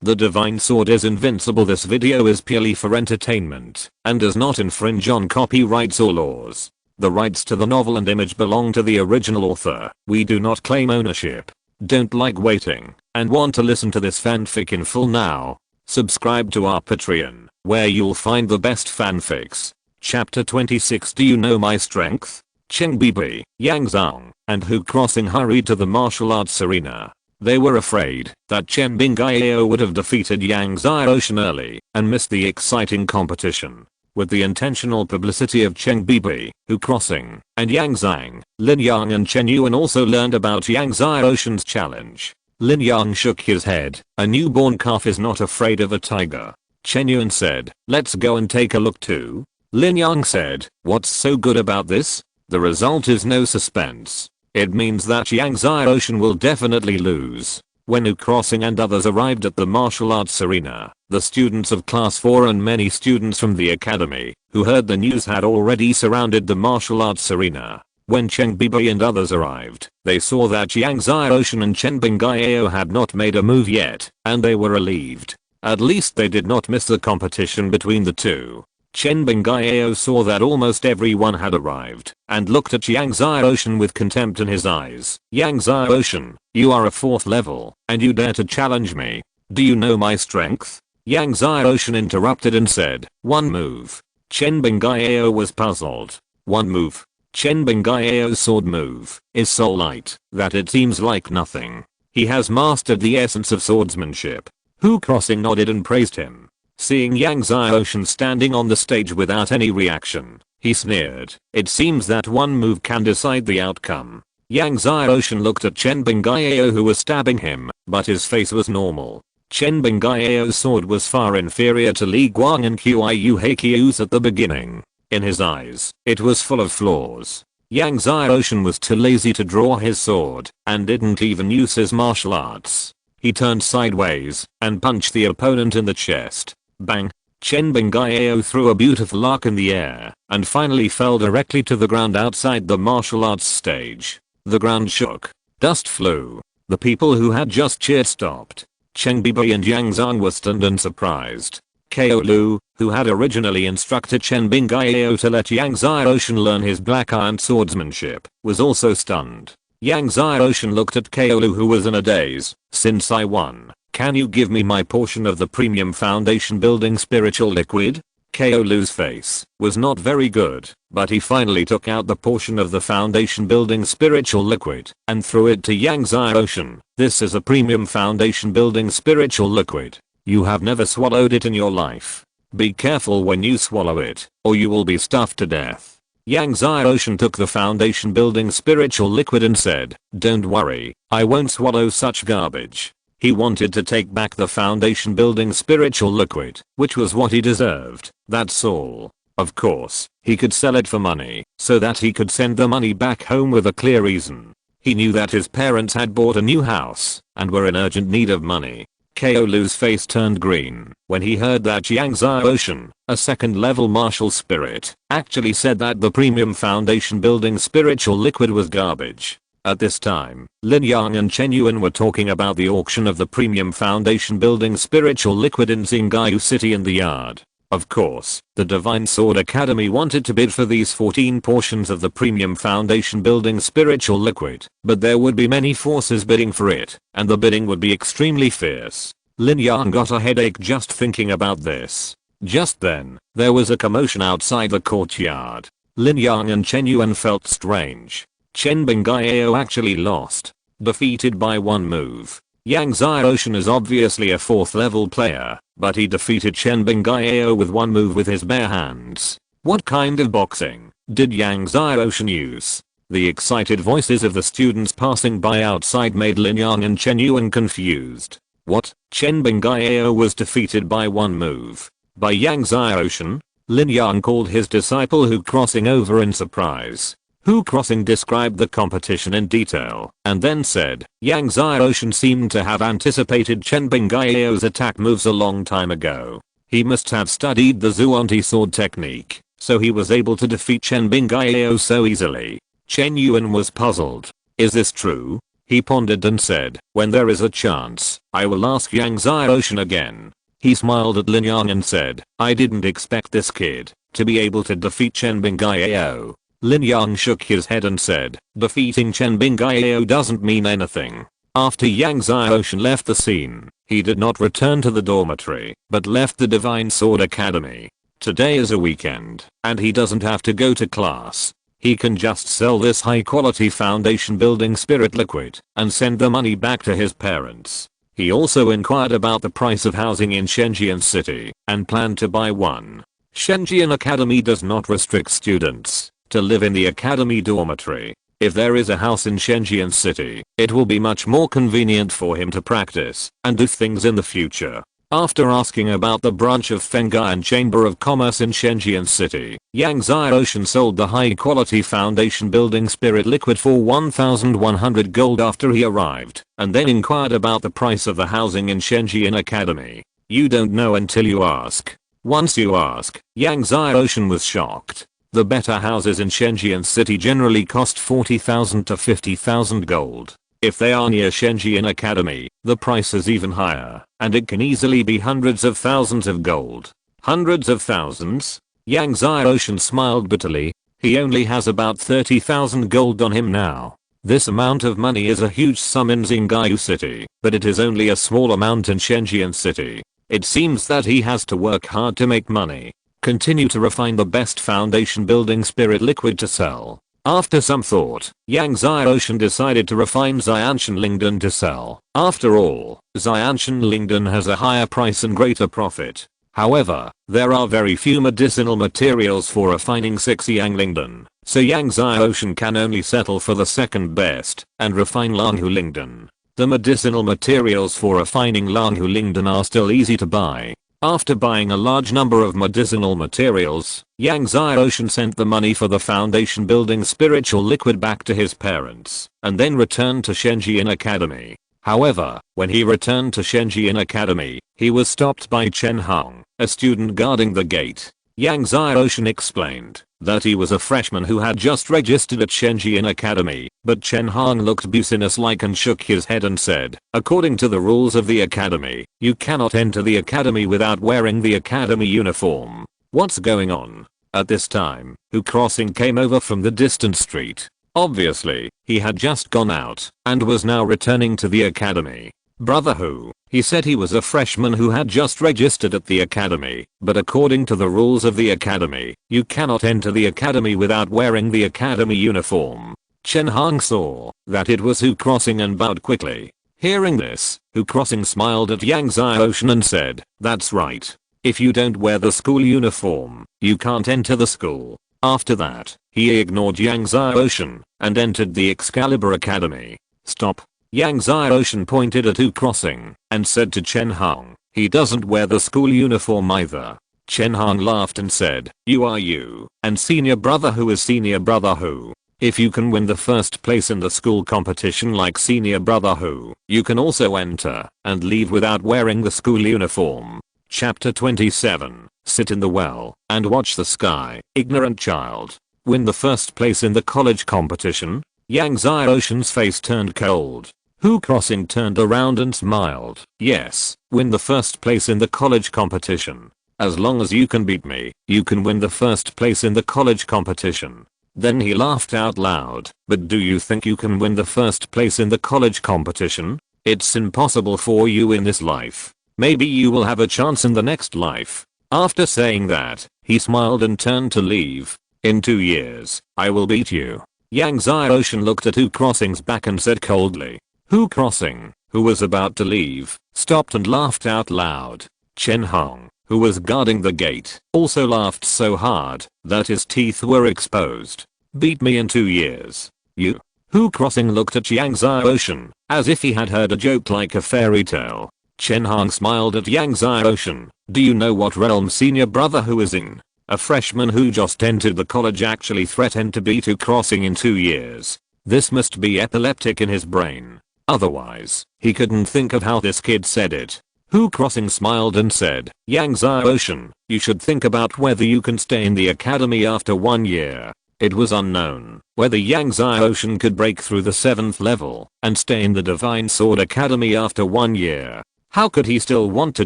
The divine sword is invincible. This video is purely for entertainment and does not infringe on copyrights or laws. The rights to the novel and image belong to the original author. We do not claim ownership. Don't like waiting and want to listen to this fanfic in full now? Subscribe to our Patreon, where you'll find the best fanfics. Chapter 26. Do you know my strength? Cheng Bibi, Yang Zhang, and Hu Crossing hurried to the martial arts arena. They were afraid that Chen Bingao would have defeated Yang Xiaoshan early and missed the exciting competition. With the intentional publicity of Cheng Bibi, Hu Crossing, and Yang Zhang, Lin Yang and Chen Yuan also learned about Yang Xiaoshan's challenge. Lin Yang shook his head. A newborn calf is not afraid of a tiger. Chen Yuan said, let's go and take a look too. Lin Yang said, what's so good about this? The result is no suspense. It means that Yang Xiaoshan will definitely lose. When Hu Crossing and others arrived at the martial arts arena, the students of class 4 and many students from the academy who heard the news had already surrounded the martial arts arena. When Cheng Bibi and others arrived, they saw that Yang Xiaoshan and Chen Bingao had not made a move yet, and they were relieved. At least they did not miss the competition between the two. Chen Bingao saw that almost everyone had arrived and looked at Yang Xiaoshan with contempt in his eyes. Yang Xiaoshan, you are a 4th level, and you dare to challenge me? Do you know my strength? Yang Xiaoshan interrupted and said, one move. Chen Bingao was puzzled. One move? Chen Bingao's sword move is so light that it seems like nothing. He has mastered the essence of swordsmanship. Hu Crossing nodded and praised him. Seeing Yang Xiaoshan standing on the stage without any reaction, he sneered. It seems that one move can decide the outcome. Yang Xiaoshan looked at Chen Bingao who was stabbing him, but his face was normal. Chen Bingao's sword was far inferior to Li Guang and Qiu Heiqiu's at the beginning. In his eyes, it was full of flaws. Yang Xiaoshan was too lazy to draw his sword and didn't even use his martial arts. He turned sideways and punched the opponent in the chest. Bang! Chen Bingao threw a beautiful arc in the air and finally fell directly to the ground outside the martial arts stage. The ground shook. Dust flew. The people who had just cheered stopped. Cheng Bibi and Yang Zhang were stunned and surprised. Ko Lu, who had originally instructed Chen Bingao to let Yang Xiaoshan learn his black iron swordsmanship, was also stunned. Yang Xiaoshan looked at Ko Lu who was in a daze. Since I won, can you give me my portion of the premium foundation building spiritual liquid? Ko Lu's face was not very good, but he finally took out the portion of the foundation building spiritual liquid and threw it to Yang Xiaoshan. This is a premium foundation building spiritual liquid. You have never swallowed it in your life. Be careful when you swallow it, or you will be stuffed to death. Yang Xiaoshan took the foundation building spiritual liquid and said, don't worry, I won't swallow such garbage. He wanted to take back the foundation building spiritual liquid, which was what he deserved, that's all. Of course, he could sell it for money, so that he could send the money back home with a clear reason. He knew that his parents had bought a new house and were in urgent need of money. Ko Lu's face turned green when he heard that Yang Xiaoshan, a 2nd level martial spirit, actually said that the premium foundation building spiritual liquid was garbage. At this time, Lin Yang and Chen Yuan were talking about the auction of the premium foundation building spiritual liquid in Xingaiu City in the yard. Of course, the Divine Sword Academy wanted to bid for these 14 portions of the premium foundation building spiritual liquid, but there would be many forces bidding for it, and the bidding would be extremely fierce. Lin Yang got a headache just thinking about this. Just then, there was a commotion outside the courtyard. Lin Yang and Chen Yuan felt strange. Chen Bingao actually lost. Defeated by one move. Yang Xiaoshan is obviously a 4th level player, but he defeated Chen Bingao with one move with his bare hands. What kind of boxing did Yang Xiaoshan use? The excited voices of the students passing by outside made Lin Yang and Chen Yuan confused. What? Chen Bingao was defeated by one move? By Yang Xiaoshan? Lin Yang called his disciple Hu Crossing over in surprise. Hu Crossing described the competition in detail and then said, Yang Xiaoshan seemed to have anticipated Chen Bingao's attack moves a long time ago. He must have studied the Zhuanti sword technique, so he was able to defeat Chen Bingao so easily. Chen Yuan was puzzled. Is this true? He pondered and said, when there is a chance, I will ask Yang Xiaoshan again. He smiled at Lin Yang and said, I didn't expect this kid to be able to defeat Chen Bingayao. Lin Yang shook his head and said, defeating Chen Bingayao doesn't mean anything. After Yang Xiaoshan left the scene, he did not return to the dormitory, but left the Divine Sword Academy. Today is a weekend, and he doesn't have to go to class. He can just sell this high quality foundation building spirit liquid and send the money back to his parents. He also inquired about the price of housing in Shenzhen City and planned to buy one. Shenzhen Academy does not restrict students to live in the academy dormitory. If there is a house in Shenzhen City, it will be much more convenient for him to practice and do things in the future. After asking about the branch of Feng'an Chamber of Commerce in Shenzhen City, Yang Xiaoshan sold the high-quality foundation building spirit liquid for 1,100 gold after he arrived, and then inquired about the price of the housing in Shenzhen Academy. You don't know until you ask. Once you ask, Yang Xiaoshan was shocked. The better houses in Shenzhen City generally cost 40,000 to 50,000 gold. If they are near Shenzhen Academy, the price is even higher, and it can easily be hundreds of thousands of gold. Hundreds of thousands? Yang Xiaoshan smiled bitterly. He only has about 30,000 gold on him now. This amount of money is a huge sum in Xingaiu City, but it is only a small amount in Shenzhen City. It seems that he has to work hard to make money. Continue to refine the best foundation building spirit liquid to sell. After some thought, Yang Xiaoshan decided to refine Xianshan Lingdan to sell. After all, Xianshan Lingdan has a higher price and greater profit. However, there are very few medicinal materials for refining 6 Yang Lingdan, so Yang Xiaoshan can only settle for the second best and refine Langhu Lingdan. The medicinal materials for refining Langhu Lingdan are still easy to buy. After buying a large number of medicinal materials, Yang Xiaoshan sent the money for the foundation building spiritual liquid back to his parents, and then returned to Shenzhen Academy. However, when he returned to Shenzhen Academy, he was stopped by Chen Hong, a student guarding the gate. Yang Xiaoshan explained that he was a freshman who had just registered at Shenzhen Academy, but Chen Hong looked business-like and shook his head and said, according to the rules of the academy, you cannot enter the academy without wearing the academy uniform. What's going on? At this time, Hu Crossing came over from the distant street. Obviously, he had just gone out and was now returning to the academy. Brother Hu, he said he was a freshman who had just registered at the academy, but according to the rules of the academy, you cannot enter the academy without wearing the academy uniform. Chen Hong saw that it was Hu Crossing and bowed quickly. Hearing this, Hu Crossing smiled at Yang Xiaoshan and said, that's right. If you don't wear the school uniform, you can't enter the school. After that, he ignored Yang Xiaoshan and entered the Excalibur Academy. Stop. Yang Xiaoshan pointed at Hu Crossing and said to Chen Hong, he doesn't wear the school uniform either. Chen Hong laughed and said, you are you, and senior brother Hu is senior brother Hu. If you can win the first place in the school competition like senior brother Hu, you can also enter and leave without wearing the school uniform. Chapter 27, Sit in the well and watch the sky, ignorant child. Win the first place in the college competition? Yang Xiaoshan's face turned cold. Hu Crossing turned around and smiled. Yes, win the first place in the college competition. As long as you can beat me, you can win the first place in the college competition. Then he laughed out loud. But do you think you can win the first place in the college competition? It's impossible for you in this life. Maybe you will have a chance in the next life. After saying that, he smiled and turned to leave. In 2 years, I will beat you. Yang Xiaoshan looked at Hu Crossing's back and said coldly. Hu Crossing, who was about to leave, stopped and laughed out loud. Chen Hong, who was guarding the gate, also laughed so hard that his teeth were exposed. Beat me in 2 years. You? Hu Crossing looked at Yang Xiaoshan as if he had heard a joke like a fairy tale. Chen Hong smiled at Yang Xiaoshan. Do you know what realm senior brother Hu is in? A freshman who just entered the college actually threatened to beat Hu Crossing in 2 years. This must be epileptic in his brain. Otherwise, he couldn't think of how this kid said it. Hu Crossing smiled and said, Yang Xiaoshan, you should think about whether you can stay in the academy after 1 year. It was unknown whether Yang Xiaoshan could break through the 7th level and stay in the Divine Sword Academy after 1 year. How could he still want to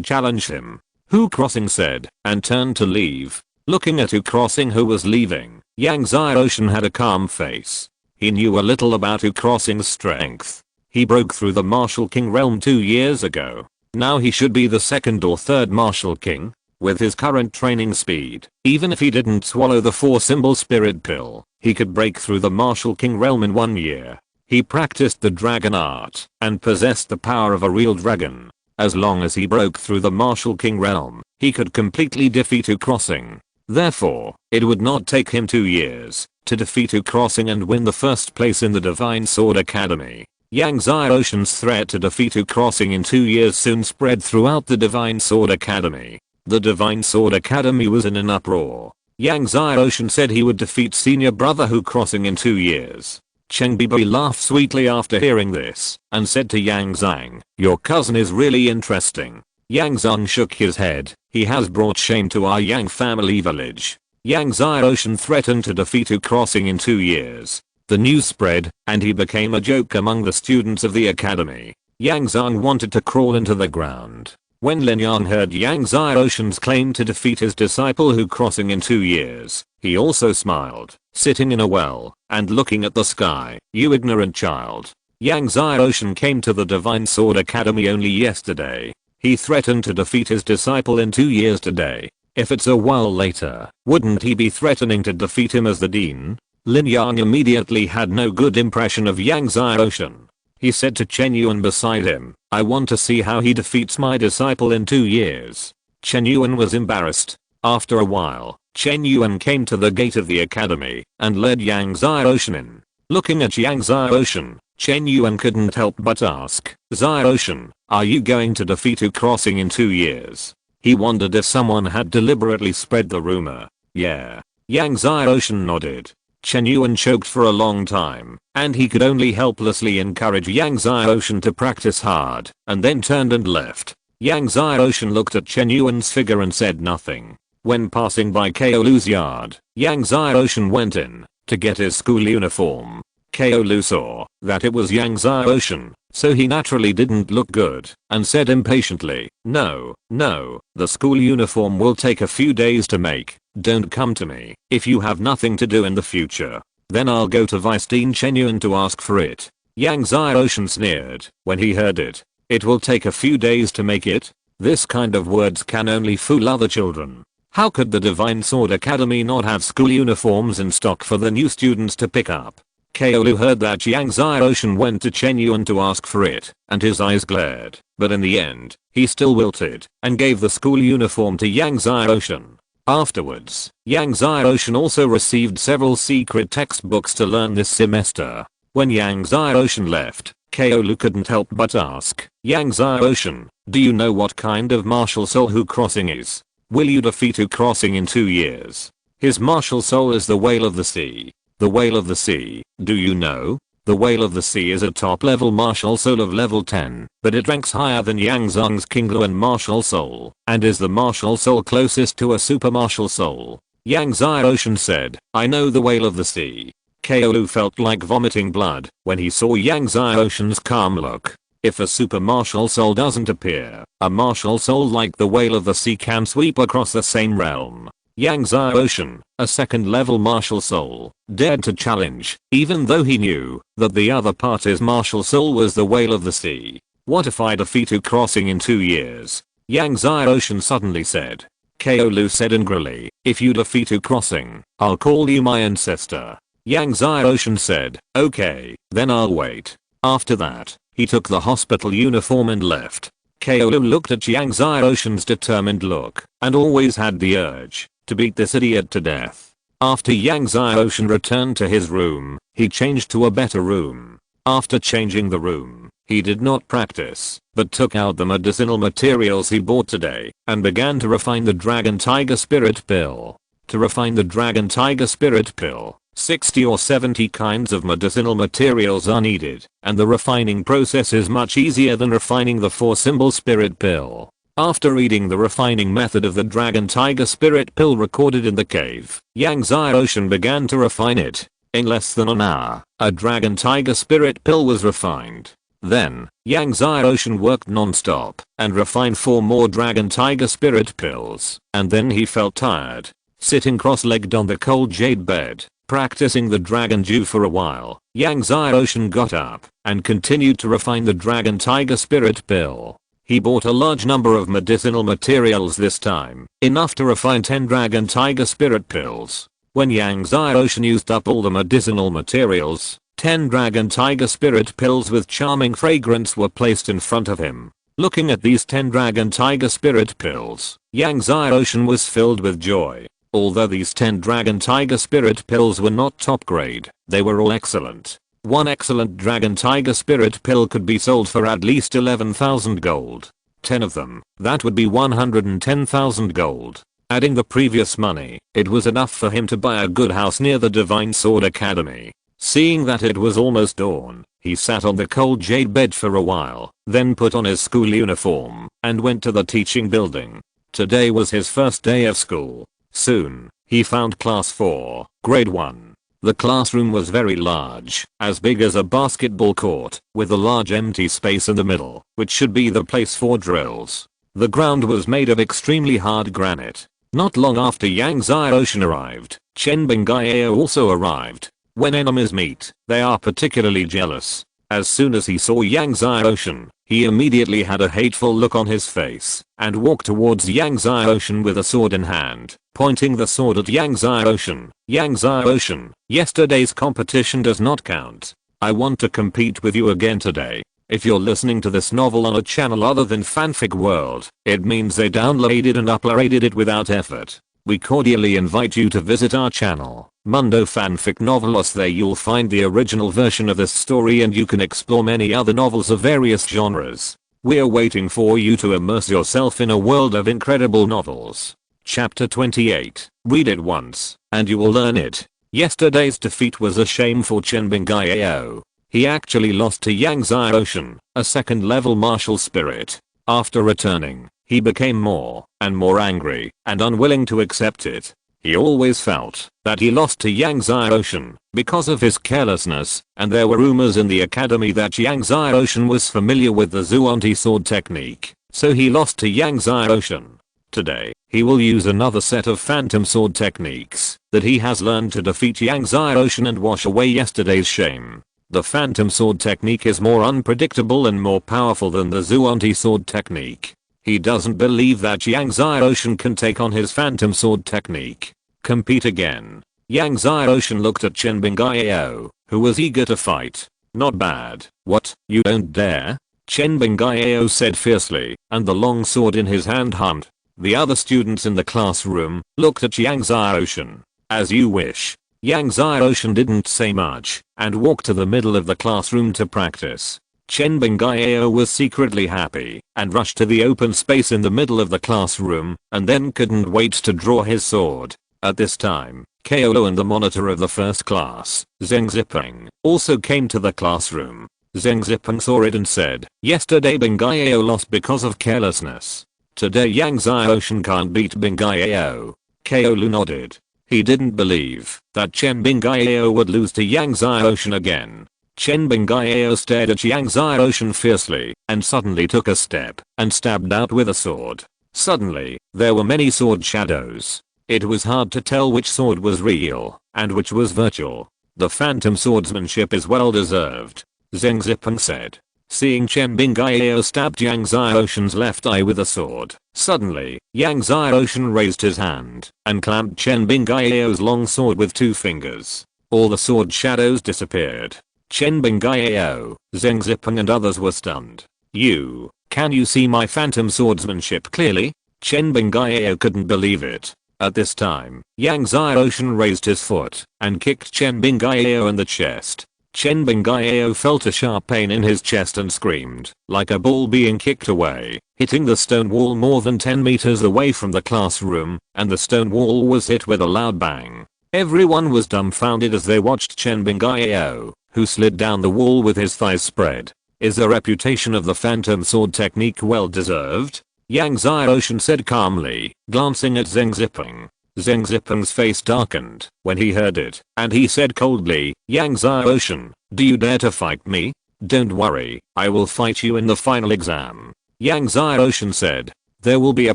challenge him? Hu Crossing said, and turned to leave. Looking at Hu Crossing who was leaving, Yang Xiaoshan had a calm face. He knew a little about Hu Crossing's strength. He broke through the Martial King realm 2 years ago. Now he should be the 2nd or 3rd Martial King. With his current training speed, even if he didn't swallow the 4-symbol spirit pill, he could break through the Martial King realm in 1 year. He practiced the dragon art and possessed the power of a real dragon. As long as he broke through the Martial King realm, he could completely defeat Hu Crossing. Therefore, it would not take him 2 years to defeat Hu Crossing and win the 1st place in the Divine Sword Academy. Yang Xiaoshan's threat to defeat Hu Crossing in 2 years soon spread throughout the Divine Sword Academy. The Divine Sword Academy was in an uproar. Yang Xiaoshan said he would defeat senior brother Hu Crossing in 2 years. Cheng Bibi laughed sweetly after hearing this and said to Yang Zhang, "Your cousin is really interesting." Yang Zhang shook his head. "He has brought shame to our Yang family village." Yang Xiaoshan threatened to defeat Hu Crossing in 2 years. The news spread, and he became a joke among the students of the academy. Yang Zhang wanted to crawl into the ground. When Lin Yang heard Yang Xiaoshan's claim to defeat his disciple Hu Crossing in 2 years, he also smiled, sitting in a well and looking at the sky. "You ignorant child." Yang Xiaoshan came to the Divine Sword Academy only yesterday. He threatened to defeat his disciple in 2 years today. If it's a while later, wouldn't he be threatening to defeat him as the dean? Lin Yang immediately had no good impression of Yang Xiaoshan. He said to Chen Yuan beside him, "I want to see how he defeats my disciple in 2 years. Chen Yuan was embarrassed. After a while, Chen Yuan came to the gate of the academy and led Yang Xiaoshan in. Looking at Yang Xiaoshan, Chen Yuan couldn't help but ask, "Xiaoshan, are you going to defeat Hu Crossing in 2 years?" He wondered if someone had deliberately spread the rumor. "Yeah." Yang Xiaoshan nodded. Chen Yuan choked for a long time, and he could only helplessly encourage Yang Xiaoshan to practice hard, and then turned and left. Yang Xiaoshan looked at Chen Yuan's figure and said nothing. When passing by Kaolu's yard, Yang Xiaoshan went in to get his school uniform. Kaolu saw that it was Yang Xiaoshan, so he naturally didn't look good, and said impatiently, "No, the school uniform will take a few days to make. Don't come to me if you have nothing to do in the future. Then I'll go to Vice Dean Chen Yuan to ask for it." Yang Xiaoshan sneered when he heard it. "It will take a few days to make it?" This kind of words can only fool other children. How could the Divine Sword Academy not have school uniforms in stock for the new students to pick up? Kaolu heard that Yang Xiaoshan went to Chen Yuan to ask for it, and his eyes glared, but in the end, he still wilted and gave the school uniform to Yang Xiaoshan. Afterwards, Yang Xiaoshan also received several secret textbooks to learn this semester. When Yang Xiaoshan left, Kaolu couldn't help but ask, "Yang Xiaoshan, do you know what kind of martial soul Hu Crossing is? Will you defeat Hu Crossing in 2 years? His martial soul is the Whale of the Sea." The Whale of the Sea, do you know? The Whale of the Sea is a top level martial soul of level 10, but it ranks higher than Yang Zhang's King Luan martial soul, and is the martial soul closest to a super martial soul. Yang Xiaoshan said, "I know the Whale of the Sea." Kaolu felt like vomiting blood when he saw Yang Xiaoshan's calm look. If a super martial soul doesn't appear, a martial soul like the Whale of the Sea can sweep across the same realm. Yang Xiaoshan, a 2nd level martial soul, dared to challenge, even though he knew that the other party's martial soul was the Whale of the Sea. "What if I defeat Hu Crossing in 2 years? Yang Xiaoshan suddenly said. Kaolu said angrily, "If you defeat Hu Crossing, I'll call you my ancestor." Yang Xiaoshan said, "Okay, then I'll wait." After that, he took the hospital uniform and left. Kaolu looked at Yang Xiaoshan's determined look, and always had the urge to beat this idiot to death. After Yang Xiaoshan returned to his room, he changed to a better room. After changing the room, he did not practice, but took out the medicinal materials he bought today, and began to refine the Dragon Tiger Spirit Pill. To refine the Dragon Tiger Spirit Pill, 60 or 70 kinds of medicinal materials are needed, and the refining process is much easier than refining the 4-symbol Spirit Pill. After reading the refining method of the Dragon Tiger Spirit Pill recorded in the cave, Yang Xiaoshan began to refine it. In less than an hour, a Dragon Tiger Spirit Pill was refined. Then, Yang Xiaoshan worked non-stop and refined 4 more Dragon Tiger Spirit Pills, and then he felt tired. Sitting cross-legged on the cold jade bed, practicing the Dragon Dew for a while, Yang Xiaoshan got up and continued to refine the Dragon Tiger Spirit Pill. He bought a large number of medicinal materials this time, enough to refine 10 Dragon Tiger Spirit Pills. When Yang Xiaoshan used up all the medicinal materials, 10 Dragon Tiger Spirit Pills with charming fragrance were placed in front of him. Looking at these 10 Dragon Tiger Spirit Pills, Yang Xiaoshan was filled with joy. Although these 10 Dragon Tiger Spirit Pills were not top grade, they were all excellent. One excellent Dragon Tiger Spirit Pill could be sold for at least 11,000 gold. 10 of them, that would be 110,000 gold. Adding the previous money, it was enough for him to buy a good house near the Divine Sword Academy. Seeing that it was almost dawn, he sat on the cold jade bed for a while, then put on his school uniform and went to the teaching building. Today was his first day of school. Soon, he found class 4, grade 1. The classroom was very large, as big as a basketball court, with a large empty space in the middle, which should be the place for drills. The ground was made of extremely hard granite. Not long after Yang Xiaoshan arrived, Chen Bingayao also arrived. When enemies meet, they are particularly jealous. As soon as he saw Yang Xiaoshan, he immediately had a hateful look on his face and walked towards Yang Xiaoshan with a sword in hand, pointing the sword at Yang Xiaoshan. Yang Xiaoshan, yesterday's competition does not count. I want to compete with you again today. If you're listening to this novel on a channel other than Fanfic World, it means they downloaded and uploaded it without effort. We cordially invite you to visit our channel, Mundo Fanfic Novelos. There you'll find the original version of this story and you can explore many other novels of various genres. We're waiting for you to immerse yourself in a world of incredible novels. Chapter 28. Read it once, and you will learn it. Yesterday's defeat was a shame for Chen Bingayao. He actually lost to Yang Xiaoshan, a second level martial spirit. After returning, he became more and more angry and unwilling to accept it. He always felt that he lost to Yang Xiaoshan because of his carelessness, and there were rumors in the academy that Yang Xiaoshan was familiar with the Zuanti sword technique, so he lost to Yang Xiaoshan. Today, he will use another set of phantom sword techniques that he has learned to defeat Yang Xiaoshan and wash away yesterday's shame. The phantom sword technique is more unpredictable and more powerful than the Zuanti sword technique. He doesn't believe that Yang Xiaoshan can take on his phantom sword technique. Compete again. Yang Xiaoshan looked at Chen Bingayao, who was eager to fight. Not bad. What, you don't dare? Chen Bingayao said fiercely, and the long sword in his hand hummed. The other students in the classroom looked at Yang Xiaoshan. As you wish. Yang Xiaoshan didn't say much and walked to the middle of the classroom to practice. Chen Bingayao was secretly happy and rushed to the open space in the middle of the classroom and then couldn't wait to draw his sword. At this time, Kaolo and the monitor of the first class, Zheng Zipeng, also came to the classroom. Zheng Zipeng saw it and said, yesterday Bingayao lost because of carelessness. Today Yang Xiaoshan can't beat Bingayao. Kaolo nodded. He didn't believe that Chen Bingayao would lose to Yang Xiaoshan again. Chen Bingayao stared at Yang Xiaoshan fiercely and suddenly took a step and stabbed out with a sword. Suddenly, there were many sword shadows. It was hard to tell which sword was real and which was virtual. The phantom swordsmanship is well deserved, Zheng Zipeng said. Seeing Chen Bingayao stabbed Yang Xiaoshan's left eye with a sword, suddenly, Yang Xiaoshan raised his hand and clamped Chen Bingayao's long sword with 2 fingers. All the sword shadows disappeared. Chen Bingayao, Zheng Zipeng and others were stunned. Can you see my phantom swordsmanship clearly? Chen Bingayao couldn't believe it. At this time, Yang Xiaoshan raised his foot and kicked Chen Bingayao in the chest. Chen Bingayao felt a sharp pain in his chest and screamed, like a ball being kicked away, hitting the stone wall more than 10 meters away from the classroom, and the stone wall was hit with a loud bang. Everyone was dumbfounded as they watched Chen Bingayao, who slid down the wall with his thighs spread. Is the reputation of the phantom sword technique well deserved? Yang Xiaoshan said calmly, glancing at Zheng Zipeng. Zheng Zipeng's face darkened when he heard it, and he said coldly, Yang Xiaoshan, do you dare to fight me? Don't worry, I will fight you in the final exam. Yang Xiaoshan said, there will be a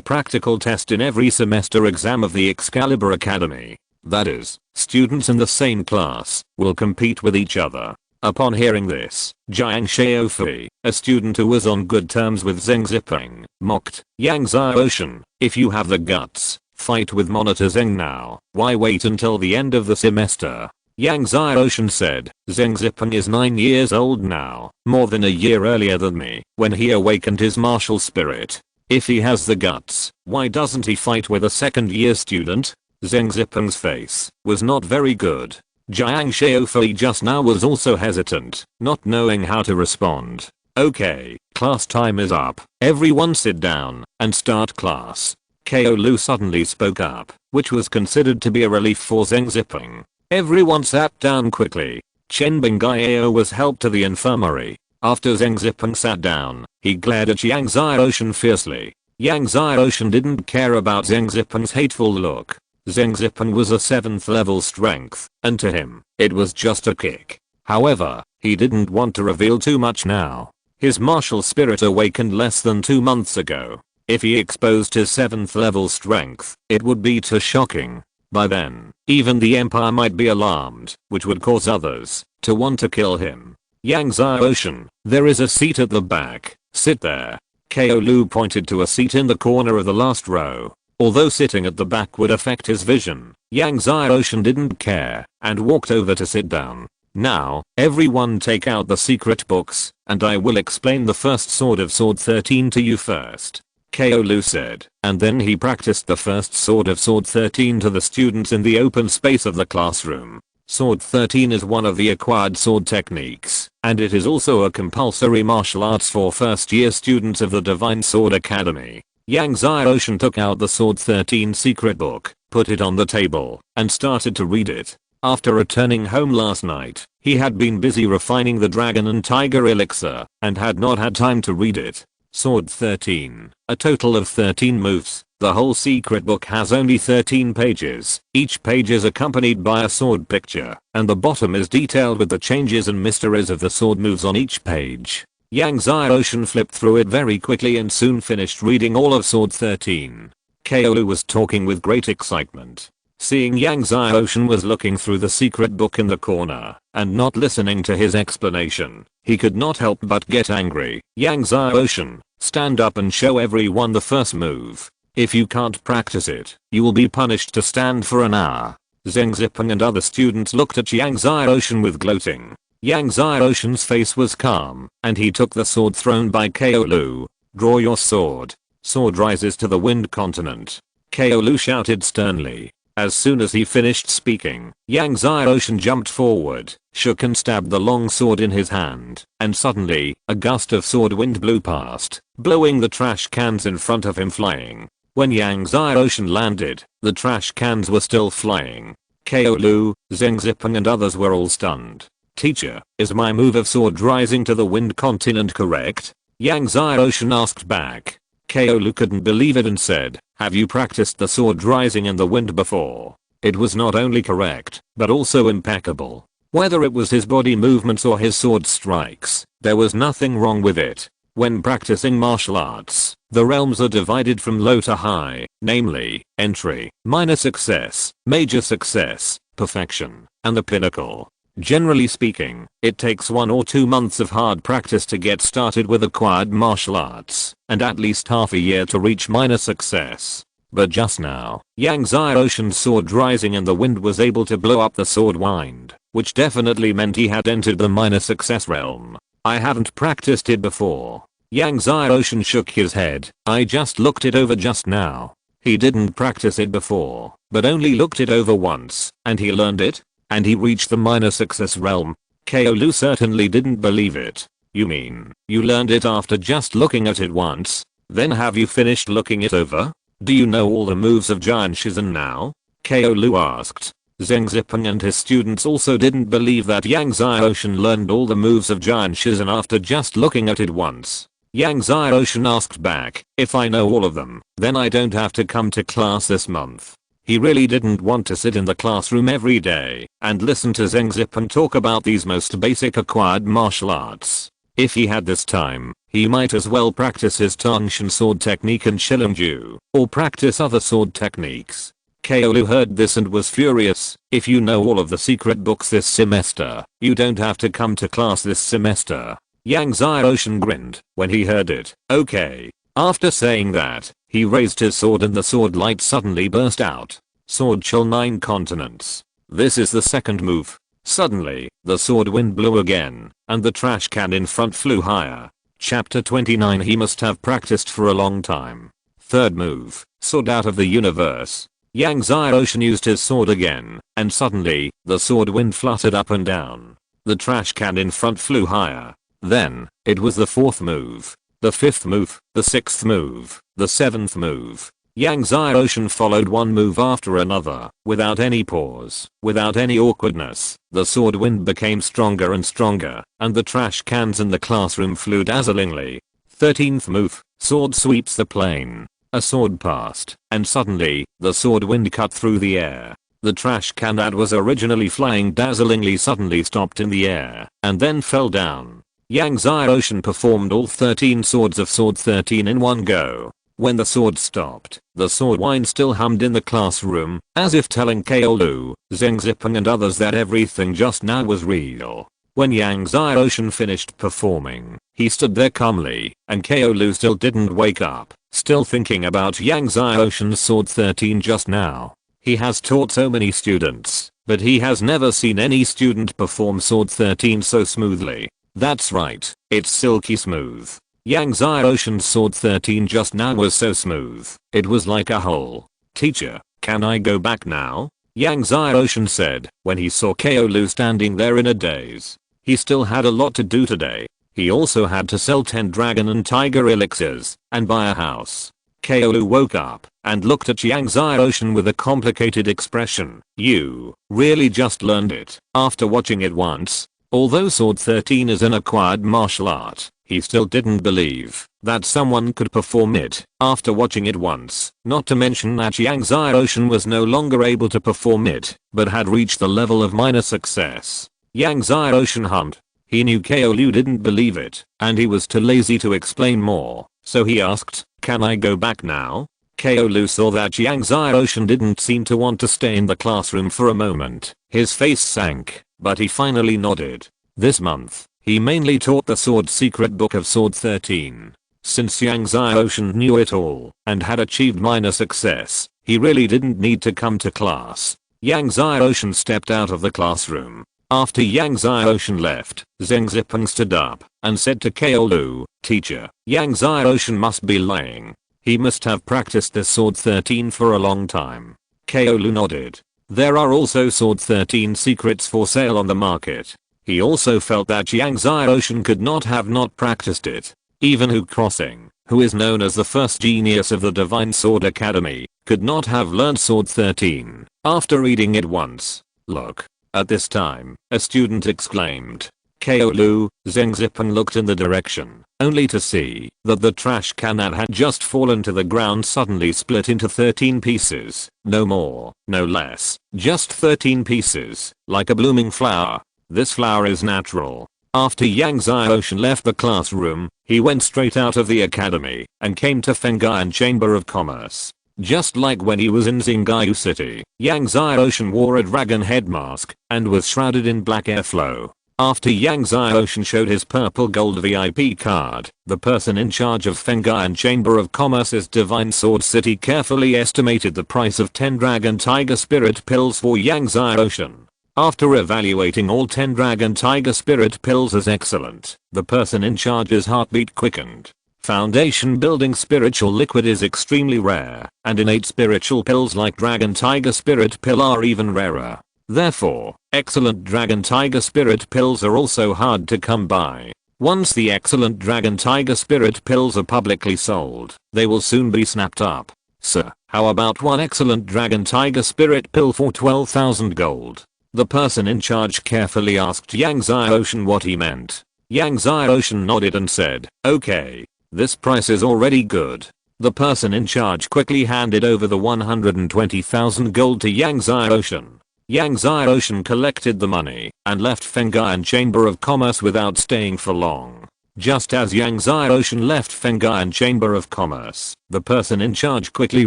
practical test in every semester exam of the Excalibur Academy. That is, students in the same class will compete with each other. Upon hearing this, Jiang Xiaofei, a student who was on good terms with Zheng Zipeng, mocked, Yang Xiaoshan, if you have the guts, fight with Monitor Zheng now, why wait until the end of the semester? Yang Xiaoshan said, Zheng Zipeng is 9 years old now, more than a year earlier than me, when he awakened his martial spirit. If he has the guts, why doesn't he fight with a second year student? Zheng Zipeng's face was not very good. Jiang Xiaofei just now was also hesitant, not knowing how to respond. Okay, class time is up. Everyone sit down and start class. Ko Lu suddenly spoke up, which was considered to be a relief for Zheng Zipeng. Everyone sat down quickly. Chen Bingao was helped to the infirmary. After Zheng Zipeng sat down, he glared at Yang Xiaoshan fiercely. Yang Xiaoshan didn't care about Zheng Zipeng's hateful look. Zheng Zipeng was a 7th level strength, and to him, it was just a kick. However, he didn't want to reveal too much now. His martial spirit awakened less than 2 months ago. If he exposed his 7th level strength, it would be too shocking. By then, even the Empire might be alarmed, which would cause others to want to kill him. Yang Xiaoshan, there is a seat at the back, sit there. Ko Lu pointed to a seat in the corner of the last row. Although sitting at the back would affect his vision, Yang Xiaoshan didn't care and walked over to sit down. Now, everyone take out the secret books, and I will explain the first sword of Sword 13 to you first. Ko Lu said, and then he practiced the first sword of Sword 13 to the students in the open space of the classroom. Sword 13 is one of the acquired sword techniques, and it is also a compulsory martial arts for first year students of the Divine Sword Academy. Yang Xiaoshan took out the Sword 13 secret book, put it on the table, and started to read it. After returning home last night, he had been busy refining the Dragon and Tiger elixir, and had not had time to read it. Sword 13, a total of 13 moves. The whole secret book has only 13 pages. Each page is accompanied by a sword picture, and the bottom is detailed with the changes and mysteries of the sword moves on each page. Yang Xiaoshan flipped through it very quickly and soon finished reading all of Sword 13. Ko Lu was talking with great excitement. Seeing Yang Xiaoshan was looking through the secret book in the corner and not listening to his explanation, he could not help but get angry. Yang Xiaoshan, stand up and show everyone the first move. If you can't practice it, you will be punished to stand for an hour. Zheng Zipeng and other students looked at Yang Xiaoshan with gloating. Yang Xiaoshan's face was calm, and he took the sword thrown by Ko Lu. Draw your sword. Sword rises to the wind continent. Ko Lu shouted sternly. As soon as he finished speaking, Yang Xiaoshan jumped forward, shook and stabbed the long sword in his hand, and suddenly, a gust of sword wind blew past, blowing the trash cans in front of him flying. When Yang Xiaoshan landed, the trash cans were still flying. Ko Lu, Zheng Zipeng and others were all stunned. Teacher, is my move of sword rising to the wind continent correct? Yang Xiaoshan asked back. Ko Lu couldn't believe it and said, have you practiced the sword rising in the wind before? It was not only correct, but also impeccable. Whether it was his body movements or his sword strikes, there was nothing wrong with it. When practicing martial arts, the realms are divided from low to high, namely, entry, minor success, major success, perfection, and the pinnacle. Generally speaking, it takes 1 or 2 months of hard practice to get started with acquired martial arts, and at least half a year to reach minor success. But just now, Yang Xiaoshan's sword rising in the wind was able to blow up the sword wind, which definitely meant he had entered the minor success realm. I haven't practiced it before. Yang Xiaoshan shook his head. I just looked it over just now. He didn't practice it before, but only looked it over once, and he learned it? And he reached the minor success realm. Ko Lu certainly didn't believe it. You mean, you learned it after just looking at it once? Then have you finished looking it over? Do you know all the moves of Giant Shizen now? Ko Lu asked. Zheng Zipeng and his students also didn't believe that Yang Xiaoshan learned all the moves of Giant Shizen after just looking at it once. Yang Xiaoshan asked back, if I know all of them, then I don't have to come to class this month. He really didn't want to sit in the classroom every day and listen to Zheng Zipan talk about these most basic acquired martial arts. If he had this time, he might as well practice his Tongshan sword technique and Shilingju, or practice other sword techniques. Kaolu heard this and was furious. If you know all of the secret books this semester, you don't have to come to class this semester. Yang Xiaoshan grinned when he heard it. Okay. After saying that, he raised his sword and the sword light suddenly burst out. Sword chill 9 continents. This is the second move. Suddenly, the sword wind blew again, and the trash can in front flew higher. Chapter 29. He must have practiced for a long time. Third move, sword out of the universe. Yang Xiaoshan used his sword again, and suddenly, the sword wind fluttered up and down. The trash can in front flew higher. Then, it was the fourth move, the fifth move, the sixth move, the seventh move. Yang Xiaoshan followed one move after another, without any pause, without any awkwardness. The sword wind became stronger and stronger, and the trash cans in the classroom flew dazzlingly. 13th move, sword sweeps the plane. A sword passed, and suddenly, the sword wind cut through the air. The trash can that was originally flying dazzlingly suddenly stopped in the air, and then fell down. Yang Xiaoshan performed all 13 swords of Sword 13 in one go. When the sword stopped, the sword wind still hummed in the classroom, as if telling Kaolu, Zheng Zipan and others that everything just now was real. When Yang Xiaoshan finished performing, he stood there calmly, and Kaolu still didn't wake up, still thinking about Yang Xiaoshan's Sword 13 just now. He has taught so many students, but he has never seen any student perform Sword 13 so smoothly. That's right, it's silky smooth. Yang Xiaoshan's Sword 13 just now was so smooth, it was like a hole. Teacher, can I go back now? Yang Xiaoshan said when he saw Kaolu standing there in a daze. He still had a lot to do today. He also had to sell 10 dragon and tiger elixirs and buy a house. Kaolu woke up and looked at Yang Xiaoshan with a complicated expression. You really just learned it after watching it once? Although Sword 13 is an acquired martial art, he still didn't believe that someone could perform it after watching it once, not to mention that Yang Xiaoshan was no longer able to perform it, but had reached the level of minor success. Yang Xiaoshan hummed. He knew Kaolu didn't believe it, and he was too lazy to explain more, so he asked, can I go back now? Kaolu saw that Yang Xiaoshan didn't seem to want to stay in the classroom for a moment. His face sank, but he finally nodded. This month, he mainly taught the sword secret book of Sword 13. Since Yang Xiaoshan knew it all and had achieved minor success, he really didn't need to come to class. Yang Xiaoshan stepped out of the classroom. After Yang Xiaoshan left, Zheng Zipan stood up and said to Kaolu, teacher, Yang Xiaoshan must be lying. He must have practiced this Sword 13 for a long time. Kaolu nodded. There are also Sword 13 secrets for sale on the market. He also felt that Yang Xiaoshan could not have not practiced it. Even Hu Crossing, who is known as the first genius of the Divine Sword Academy, could not have learned Sword 13 after reading it once. Look. At this time, a student exclaimed. Kaolu, Zheng Zipan looked in the direction, only to see that the trash can that had just fallen to the ground suddenly split into 13 pieces. No more, no less, just 13 pieces, like a blooming flower. This flower is natural. After Yang Xiaoshan left the classroom, he went straight out of the academy and came to Feng'an Chamber of Commerce. Just like when he was in Xingyu City, Yang Xiaoshan wore a dragon head mask and was shrouded in black airflow. After Yang Xiaoshan showed his purple gold VIP card, the person in charge of Feng'an Chamber of Commerce's Divine Sword City carefully estimated the price of 10 Dragon Tiger Spirit pills for Yang Xiaoshan. After evaluating all 10 Dragon Tiger Spirit pills as excellent, the person in charge's heartbeat quickened. Foundation building spiritual liquid is extremely rare, and innate spiritual pills like Dragon Tiger Spirit pill are even rarer. Therefore, excellent Dragon Tiger Spirit pills are also hard to come by. Once the excellent Dragon Tiger Spirit pills are publicly sold, they will soon be snapped up. Sir, how about one excellent Dragon Tiger Spirit pill for 12,000 gold? The person in charge carefully asked Yang Xiaoshan what he meant. Yang Xiaoshan nodded and said, okay. This price is already good. The person in charge quickly handed over the 120,000 gold to Yang Xiaoshan. Yang Xiaoshan collected the money and left Fengyang Chamber of Commerce without staying for long. Just as Yang Xiaoshan left Fengyang Chamber of Commerce, the person in charge quickly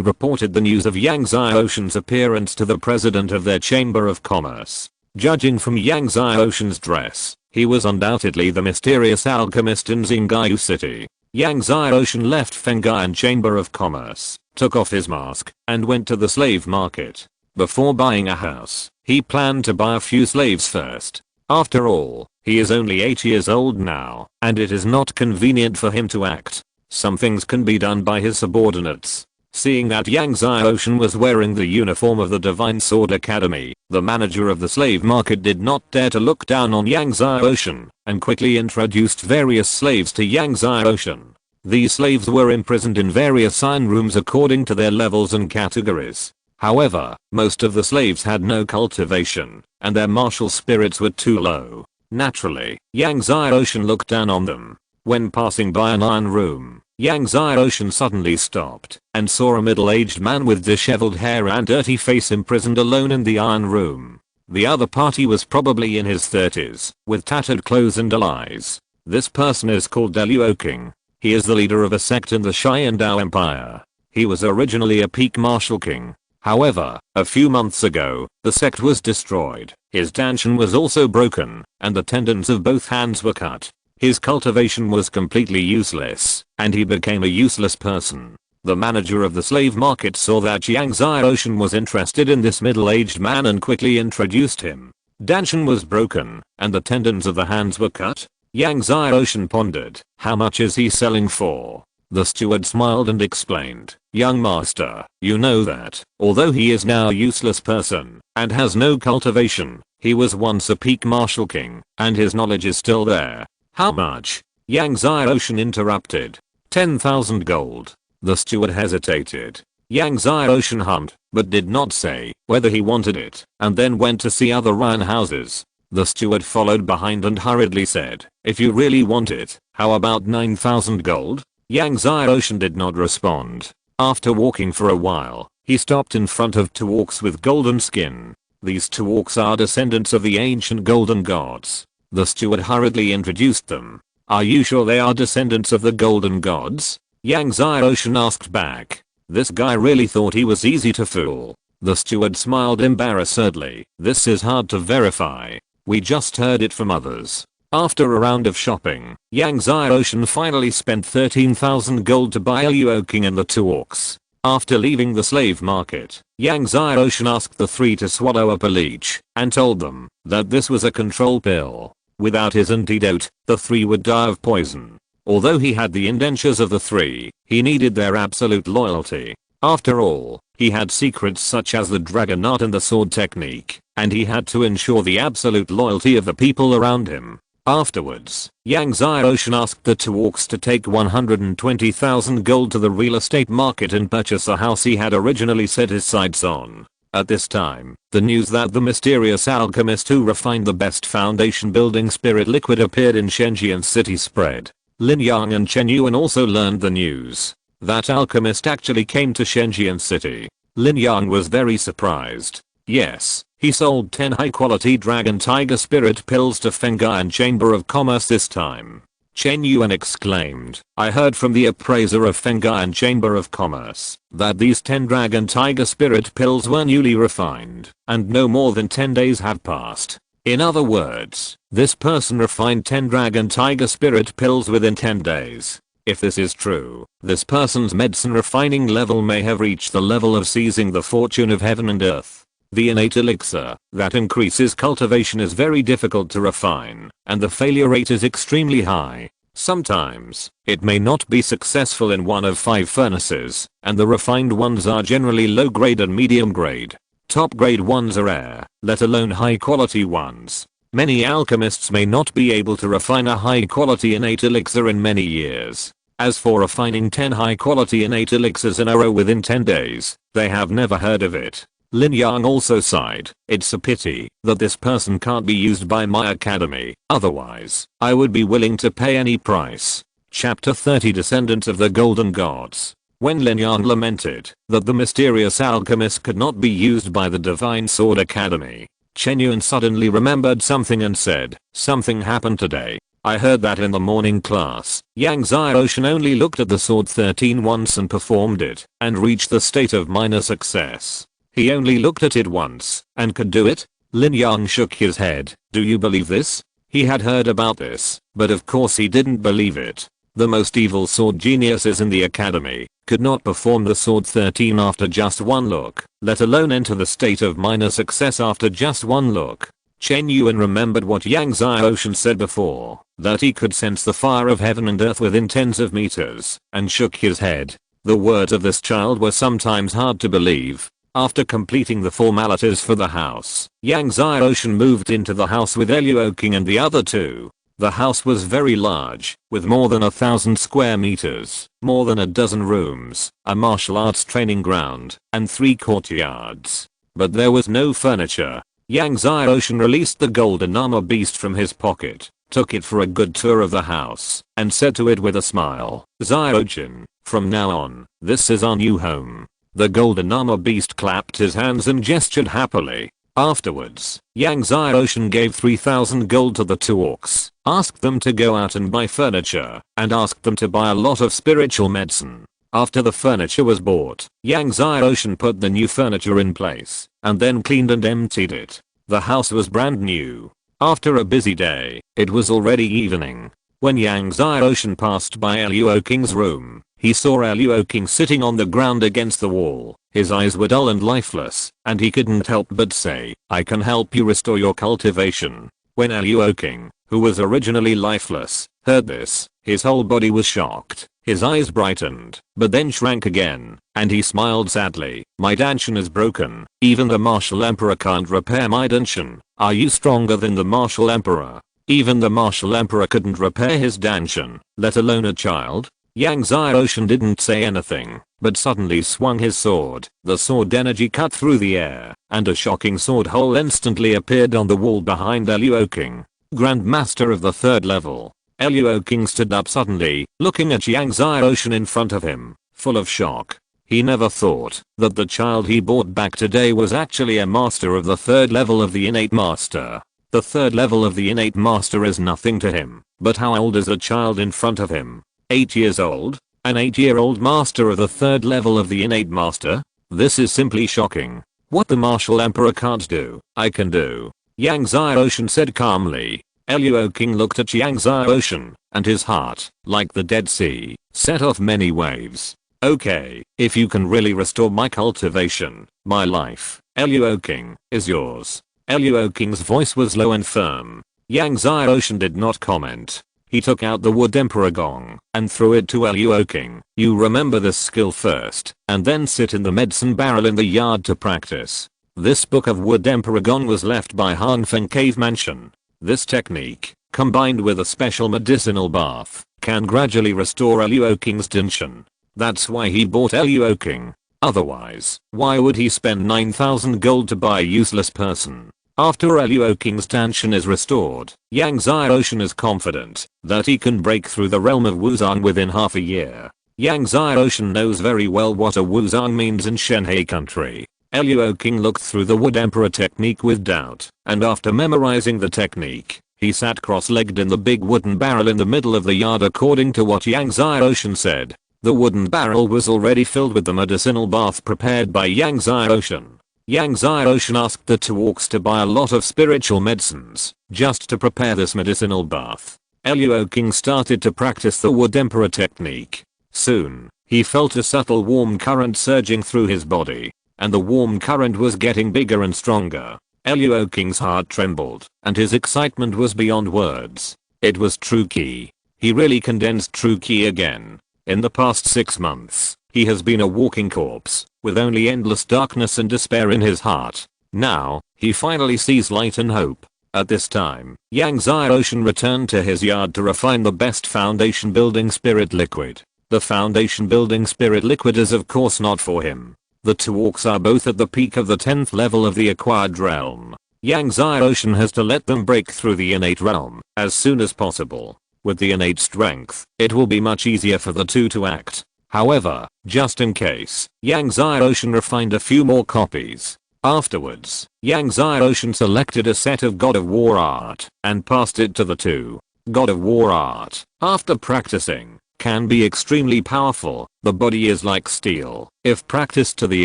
reported the news of Yang Xiaoshan's appearance to the president of their Chamber of Commerce. Judging from Yang Xiaoshan's dress, he was undoubtedly the mysterious alchemist in Xingyu City. Yang Xiaoshan left Fengyang Chamber of Commerce, took off his mask, and went to the slave market. Before buying a house, he planned to buy a few slaves first. After all, he is only 8 years old now, and it is not convenient for him to act. Some things can be done by his subordinates. Seeing that Yang Xiaoshan was wearing the uniform of the Divine Sword Academy, the manager of the slave market did not dare to look down on Yang Xiaoshan, and quickly introduced various slaves to Yang Xiaoshan. These slaves were imprisoned in various iron rooms according to their levels and categories. However, most of the slaves had no cultivation, and their martial spirits were too low. Naturally, Yang Xiaoshan looked down on them. When passing by an iron room, Yang Xiaoshan suddenly stopped and saw a middle-aged man with disheveled hair and dirty face imprisoned alone in the iron room. The other party was probably in his 30s, with tattered clothes and dull eyes. This person is called Liu King. He is the leader of a sect in the Xiandao Empire. He was originally a peak martial king. However, a few months ago, the sect was destroyed. His danshan was also broken, and the tendons of both hands were cut. His cultivation was completely useless, and he became a useless person. The manager of the slave market saw that Yang Xiaoshan was interested in this middle-aged man and quickly introduced him. Danshan was broken, and the tendons of the hands were cut. Yang Xiaoshan pondered, how much is he selling for? The steward smiled and explained, young master, you know that, although he is now a useless person, and has no cultivation, he was once a peak martial king, and his knowledge is still there. How much? Yang Xiaoshan interrupted. 10,000 gold. The steward hesitated. Yang Xiaoshan hummed, but did not say whether he wanted it, and then went to see other iron houses. The steward followed behind and hurriedly said, if you really want it, how about 9,000 gold? Yang Xiaoshan did not respond. After walking for a while, he stopped in front of two orcs with golden skin. These two orcs are descendants of the ancient golden gods. The steward hurriedly introduced them. Are you sure they are descendants of the golden gods? Yang Xiaoshan asked back. This guy really thought he was easy to fool. The steward smiled embarrassedly. This is hard to verify. We just heard it from others. After a round of shopping, Yang Xiaoshan finally spent 13,000 gold to buy Liu King and the two orcs. After leaving the slave market, Yang Xiaoshan asked the three to swallow a pill each, and told them that this was a control pill. Without his antidote, the three would die of poison. Although he had the indentures of the three, he needed their absolute loyalty. After all, he had secrets such as the dragon art and the sword technique, and he had to ensure the absolute loyalty of the people around him. Afterwards, Yang Xiaoshan asked the two orcs to take 120,000 gold to the real estate market and purchase a house he had originally set his sights on. At this time, the news that the mysterious alchemist who refined the best foundation building spirit liquid appeared in Shenzhen City spread. Lin Yang and Chen Yuan also learned the news. That alchemist actually came to Shenzhen City. Lin Yang was very surprised. Yes, he sold 10 high-quality dragon tiger spirit pills to Fengyang Chamber of Commerce this time. Chen Yuan exclaimed, I heard from the appraiser of Fengyang Chamber of Commerce that these 10 dragon tiger spirit pills were newly refined, and no more than 10 days have passed. In other words, this person refined 10 dragon tiger spirit pills within 10 days. If this is true, this person's medicine refining level may have reached the level of seizing the fortune of heaven and earth. The innate elixir that increases cultivation is very difficult to refine, and the failure rate is extremely high. Sometimes, it may not be successful in one of 5 furnaces, and the refined ones are generally low grade and medium grade. Top grade ones are rare, let alone high quality ones. Many alchemists may not be able to refine a high quality innate elixir in many years. As for refining 10 high quality innate elixirs in a row within 10 days, they have never heard of it. Lin Yang also sighed. It's a pity that this person can't be used by my academy, otherwise, I would be willing to pay any price. Chapter 30 Descendants of the Golden Gods. When Lin Yang lamented that the mysterious alchemist could not be used by the Divine Sword Academy, Chen Yuan suddenly remembered something and said, "Something happened today. I heard that in the morning class, Yang Xiaoshan only looked at the sword 13 once and performed it, and reached the state of minor success. He only looked at it once, and could do it?" Lin Yang shook his head. "Do you believe this?" He had heard about this, but of course he didn't believe it. The most evil sword geniuses in the academy could not perform the sword 13 after just one look, let alone enter the state of minor success after just one look. Chen Yuan remembered what Yang Xiaoshan said before, that he could sense the fire of heaven and earth within tens of meters, and shook his head. The words of this child were sometimes hard to believe. After completing the formalities for the house, Yang Xiaoshan moved into the house with Luo King and the other two. The house was very large, with more than 1,000 square meters, more than a dozen rooms, a martial arts training ground, and 3 courtyards. But there was no furniture. Yang Xiaoshan released the golden armor beast from his pocket, took it for a good tour of the house, and said to it with a smile, "Xiaoshan, from now on, this is our new home." The golden armor beast clapped his hands and gestured happily. Afterwards, Yang Xiaoshan gave 3,000 gold to the two orcs, asked them to go out and buy furniture, and asked them to buy a lot of spiritual medicine. After the furniture was bought, Yang Xiaoshan put the new furniture in place, and then cleaned and emptied it. The house was brand new. After a busy day, it was already evening. When Yang Xiaoshan passed by Luo King's room, he saw Luo King sitting on the ground against the wall. His eyes were dull and lifeless, and he couldn't help but say, "I can help you restore your cultivation." When Luo King, who was originally lifeless, heard this, his whole body was shocked. His eyes brightened, but then shrank again, and he smiled sadly. "My danshan is broken. Even the martial emperor can't repair my danshan. Are you stronger than the martial emperor?" Even the martial emperor couldn't repair his danshan, let alone a child. Yang Xiaoshan didn't say anything, but suddenly swung his sword. The sword energy cut through the air, and a shocking sword hole instantly appeared on the wall behind Luo King. Grand Master of the 3rd level. Luo King stood up suddenly, looking at Yang Xiaoshan in front of him, full of shock. He never thought that the child he brought back today was actually a master of the 3rd level of the innate master. The 3rd level of the innate master is nothing to him, but how old is the child in front of him? 8 years old? An 8-year-old master of the 3rd level of the innate master? This is simply shocking. What the martial emperor can't do, I can do. Yang Xiaoshan said calmly. Luo King looked at Yang Xiaoshan, and his heart, like the Dead Sea, set off many waves. "Okay, if you can really restore my cultivation, my life, Luo King, is yours." Luo King's voice was low and firm. Yang Xiaoshan did not comment. He took out the wood emperor gong and threw it to Luo King. "You remember this skill first, and then sit in the medicine barrel in the yard to practice." This book of wood emperor gong was left by Hangfeng Cave Mansion. This technique, combined with a special medicinal bath, can gradually restore Luo King's danshan. That's why he bought Luo King. Otherwise, why would he spend 9,000 gold to buy a useless person? After Luo King's danshan is restored, Yang Xiaoshan is confident that he can break through the realm of Wuzang within half a year. Yang Xiaoshan knows very well what a Wuzang means in Shenhe country. Luo King looked through the wood emperor technique with doubt, and after memorizing the technique, he sat cross-legged in the big wooden barrel in the middle of the yard according to what Yang Xiaoshan said. The wooden barrel was already filled with the medicinal bath prepared by Yang Xiaoshan. Yang Xiaoshan asked the two orcs to buy a lot of spiritual medicines, just to prepare this medicinal bath. Luo King started to practice the wood emperor technique. Soon, he felt a subtle warm current surging through his body, and the warm current was getting bigger and stronger. Luo King's heart trembled, and his excitement was beyond words. It was true ki. He really condensed true ki again. In the past 6 months, he has been a walking corpse, with only endless darkness and despair in his heart. Now, he finally sees light and hope. At this time, Yang Xiaoshan returned to his yard to refine the best foundation building spirit liquid. The foundation building spirit liquid is of course not for him. The two orcs are both at the peak of the 10th level of the acquired realm. Yang Xiaoshan has to let them break through the innate realm as soon as possible. With the innate strength, it will be much easier for the two to act. However, just in case, Yang Xiaoshan refined a few more copies. Afterwards, Yang Xiaoshan selected a set of God of War art and passed it to the two. God of War art, after practicing, can be extremely powerful. The body is like steel. If practiced to the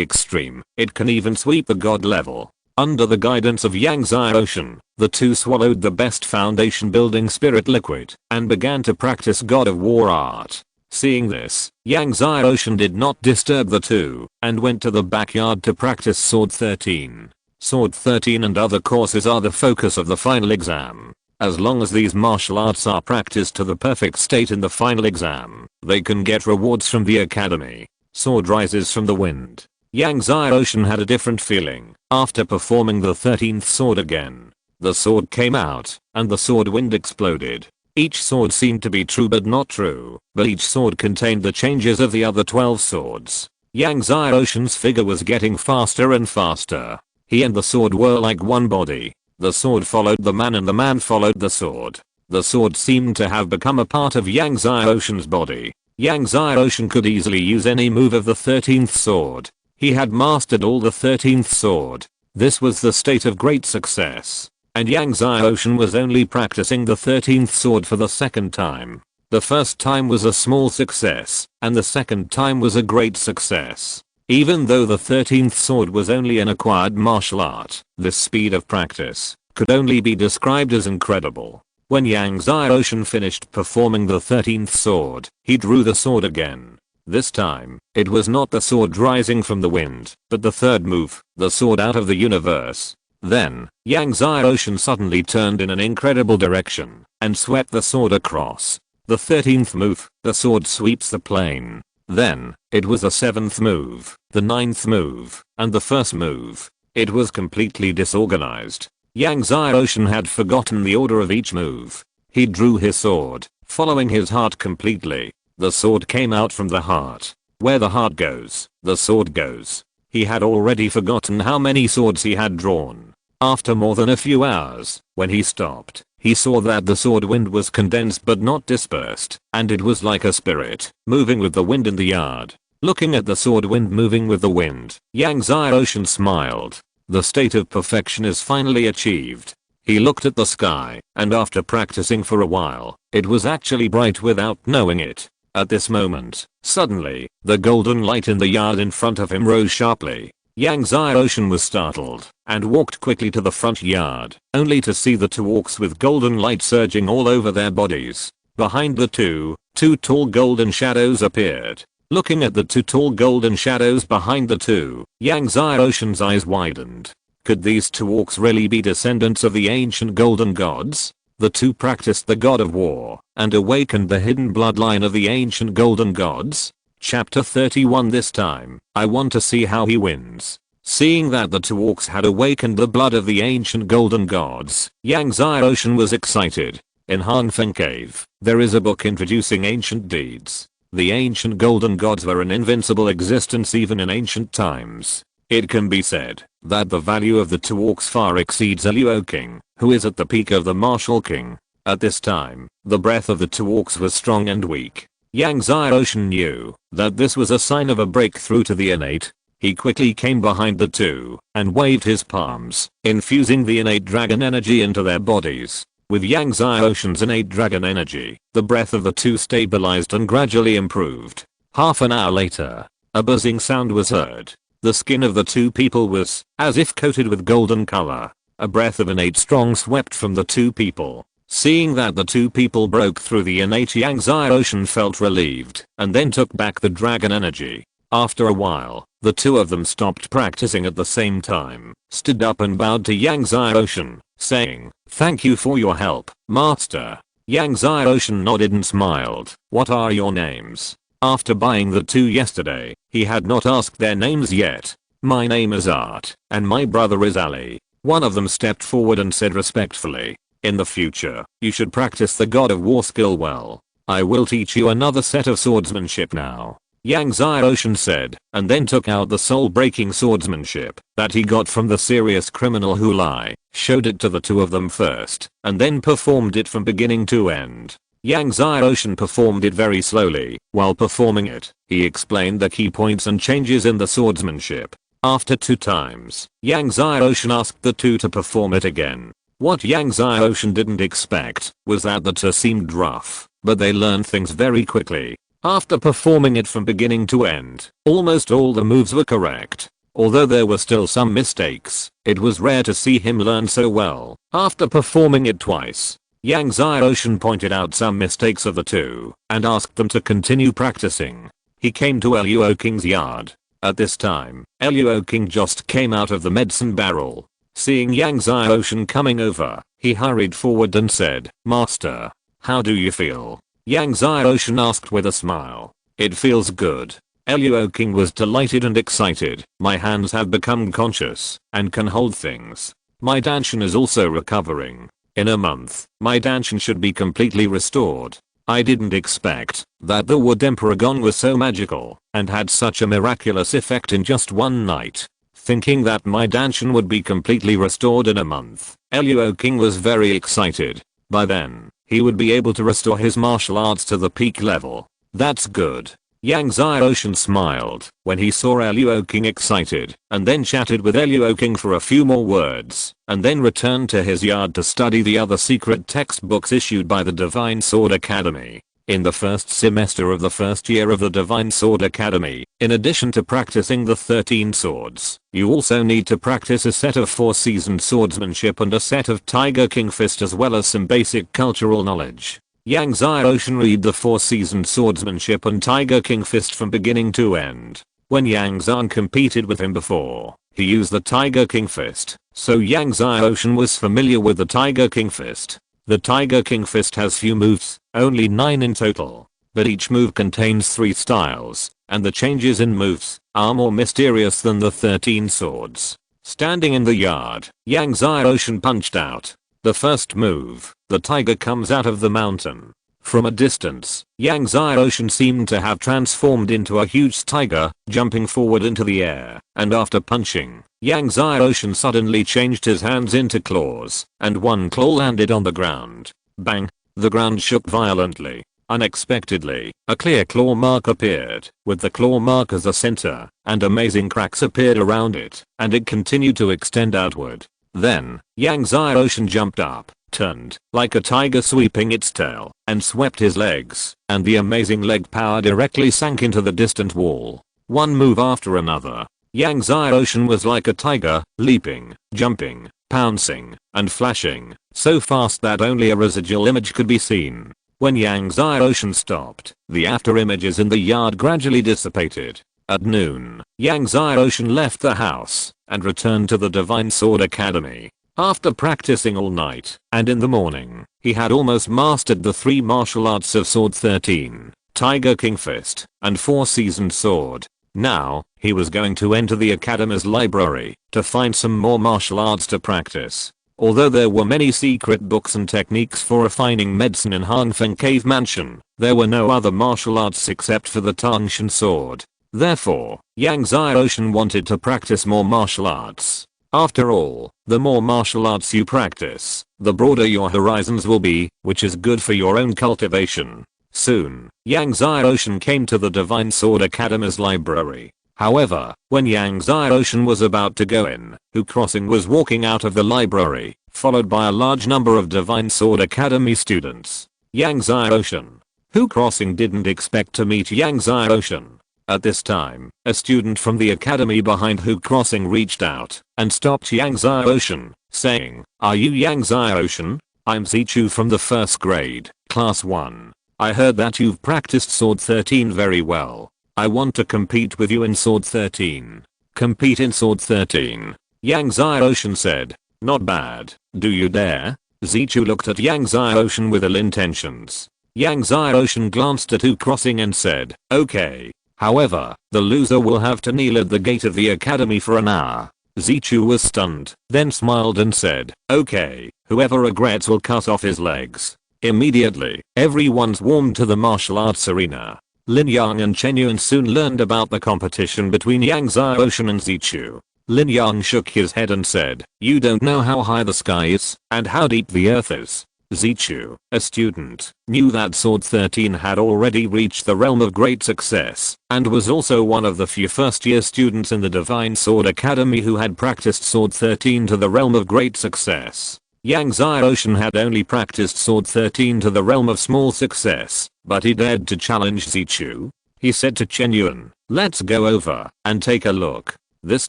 extreme, it can even sweep the god level. Under the guidance of Yang Xiaoshan, the two swallowed the best foundation building spirit liquid and began to practice God of War art. Seeing this, Yang Xiaoshan did not disturb the two and went to the backyard to practice Sword 13. Sword 13 and other courses are the focus of the final exam. As long as these martial arts are practiced to the perfect state in the final exam, they can get rewards from the academy. Sword rises from the wind. Yang Xiaoshan had a different feeling after performing the 13th sword again. The sword came out, and the sword wind exploded. Each sword seemed to be true but not true, but each sword contained the changes of the other 12 swords. Yang Xiaoshan's figure was getting faster and faster. He and the sword were like one body. The sword followed the man and the man followed the sword. The sword seemed to have become a part of Yang Xiaoshan's body. Yang Xiaoshan could easily use any move of the 13th sword. He had mastered all the 13th sword. This was the state of great success. And Yang Xiaoshan was only practicing the 13th sword for the second time. The first time was a small success, and the second time was a great success. Even though the 13th sword was only an acquired martial art, this speed of practice could only be described as incredible. When Yang Xiaoshan finished performing the 13th sword, he drew the sword again. This time, it was not the sword rising from the wind, but the third move, the sword out of the universe. Then, Yang Xiaoshan suddenly turned in an incredible direction and swept the sword across. The 13th move, the sword sweeps the plane. Then, it was the 7th move, the 9th move, and the 1st move. It was completely disorganized. Yang Xiaoshan had forgotten the order of each move. He drew his sword, following his heart completely. The sword came out from the heart. Where the heart goes, the sword goes. He had already forgotten how many swords he had drawn. After more than a few hours, when he stopped, he saw that the sword wind was condensed but not dispersed, and it was like a spirit, moving with the wind in the yard. Looking at the sword wind moving with the wind, Yang Xiaoshan smiled. The state of perfection is finally achieved. He looked at the sky, and after practicing for a while, it was actually bright without knowing it. At this moment, suddenly, the golden light in the yard in front of him rose sharply. Yang Xiaoshan was startled and walked quickly to the front yard, only to see the two orcs with golden light surging all over their bodies. Behind the two tall golden shadows appeared. Looking at the two tall golden shadows behind the two, Yang Xiaoshan's eyes widened. Could these two orcs really be descendants of the ancient golden gods? The two practiced the god of war and awakened the hidden bloodline of the ancient golden gods. Chapter 31. This time, I want to see how he wins. Seeing that the two orcs had awakened the blood of the ancient golden gods, Yang Xiaoshan was excited. In Hanfeng Cave, there is a book introducing ancient deeds. The ancient golden gods were an invincible existence even in ancient times. It can be said that the value of the two orcs far exceeds a Luo king, who is at the peak of the martial king. At this time, the breath of the two orcs was strong and weak. Yang Xiaoshan knew that this was a sign of a breakthrough to the innate. He quickly came behind the two and waved his palms, infusing the innate dragon energy into their bodies. With Yang Xiaoshan's innate dragon energy, the breath of the two stabilized and gradually improved. Half an hour later, a buzzing sound was heard. The skin of the two people was as if coated with golden color. A breath of innate strong swept from the two people. Seeing that the two people broke through the innate, Yang Xiaoshan felt relieved and then took back the dragon energy. After a while, the two of them stopped practicing at the same time, stood up and bowed to Yang Xiaoshan, saying, "Thank you for your help, master." Yang Xiaoshan nodded and smiled. "What are your names?" After buying the two yesterday, he had not asked their names yet. "My name is Art, and my brother is Ali." One of them stepped forward and said respectfully, "In the future, you should practice the god of war skill well. I will teach you another set of swordsmanship now." Yang Xiaoshan said, and then took out the soul-breaking swordsmanship that he got from the serious criminal Hu Lai, showed it to the two of them first, and then performed it from beginning to end. Yang Xiaoshan performed it very slowly. While performing it, he explained the key points and changes in the swordsmanship. After 2 times, Yang Xiaoshan asked the two to perform it again. What Yang Xiaoshan didn't expect was that the two seemed rough, but they learned things very quickly. After performing it from beginning to end, almost all the moves were correct. Although there were still some mistakes, it was rare to see him learn so well. After performing it twice, Yang Xiaoshan pointed out some mistakes of the two and asked them to continue practicing. He came to Luo King's yard. At this time, Luo King just came out of the medicine barrel. Seeing Yang Xiaoshan coming over, he hurried forward and said, "Master, how do you feel?" Yang Xiaoshan asked with a smile. "It feels good." Luo King was delighted and excited. "My hands have become conscious and can hold things. My danshan is also recovering. In a month, my danshan should be completely restored." I didn't expect that the Wood Emperor Gong was so magical and had such a miraculous effect in just one night. Thinking that my danshan would be completely restored in a month, Luo King was very excited. By then, he would be able to restore his martial arts to the peak level. That's good. Yang Xiaoshan smiled when he saw Luo King excited and then chatted with Luo King for a few more words and then returned to his yard to study the other secret textbooks issued by the Divine Sword Academy. In the first semester of the first year of the Divine Sword Academy, in addition to practicing the 13 swords, you also need to practice a set of 4 seasoned swordsmanship and a set of Tiger King Fist as well as some basic cultural knowledge. Yang Xiaoshan read the 4 seasoned swordsmanship and Tiger King Fist from beginning to end. When Yang Zan competed with him before, he used the Tiger King Fist, so Yang Xiaoshan was familiar with the Tiger King Fist. The Tiger King Fist has few moves, only 9 in total, but each move contains 3 styles, and the changes in moves are more mysterious than the 13 swords. Standing in the yard, Yang Xiaoshan punched out. The first move, the tiger comes out of the mountain. From a distance, Yang Xiaoshan seemed to have transformed into a huge tiger, jumping forward into the air, and after punching, Yang Xiaoshan suddenly changed his hands into claws, and one claw landed on the ground. Bang! The ground shook violently. Unexpectedly, a clear claw mark appeared, with the claw mark as a center, and amazing cracks appeared around it, and it continued to extend outward. Then, Yang Xiaoshan jumped up, turned, like a tiger sweeping its tail, and swept his legs, and the amazing leg power directly sank into the distant wall. One move after another, Yang Xiaoshan was like a tiger, leaping, jumping, pouncing, and flashing, so fast that only a residual image could be seen. When Yang Xiaoshan stopped, the after images in the yard gradually dissipated. At noon, Yang Xiaoshan left the house and returned to the Divine Sword Academy. After practicing all night and in the morning, he had almost mastered the 3 martial arts of Sword 13, Tiger King Fist, and 4 seasoned sword. Now, he was going to enter the Academy's library to find some more martial arts to practice. Although there were many secret books and techniques for refining medicine in Hangfeng Cave Mansion, there were no other martial arts except for the Tangshan sword. Therefore, Yang Xiaoshan wanted to practice more martial arts. After all, the more martial arts you practice, the broader your horizons will be, which is good for your own cultivation. Soon, Yang Xiaoshan came to the Divine Sword Academy's library. However, when Yang Xiaoshan was about to go in, Hu Crossing was walking out of the library, followed by a large number of Divine Sword Academy students. Yang Xiaoshan. Hu Crossing didn't expect to meet Yang Xiaoshan. At this time, a student from the academy behind Hu Crossing reached out and stopped Yang Xiaoshan, saying, "Are you Yang Xiaoshan? I'm Zichu from the 1st grade, class 1. I heard that you've practiced Sword 13 very well. I want to compete with you in Sword 13. Compete in Sword 13. Yang Xiaoshan said. Not bad, do you dare? Zichu looked at Yang Xiaoshan with ill intentions. Yang Xiaoshan glanced at Hu Crossing and said, okay. However, the loser will have to kneel at the gate of the academy for an hour. Zichu was stunned, then smiled and said, okay, whoever regrets will cut off his legs. Immediately, everyone swarmed to the martial arts arena. Lin Yang and Chen Yuan soon learned about the competition between Yang Xiaoshan and Zichu. Lin Yang shook his head and said, you don't know how high the sky is, and how deep the earth is. Zichu, a student, knew that Sword 13 had already reached the realm of great success, and was also one of the few first-year students in the Divine Sword Academy who had practiced Sword 13 to the realm of great success. Yang Xiaoshan had only practiced Sword 13 to the realm of small success, but he dared to challenge Zichu. He said to Chen Yuan, "Let's go over and take a look. This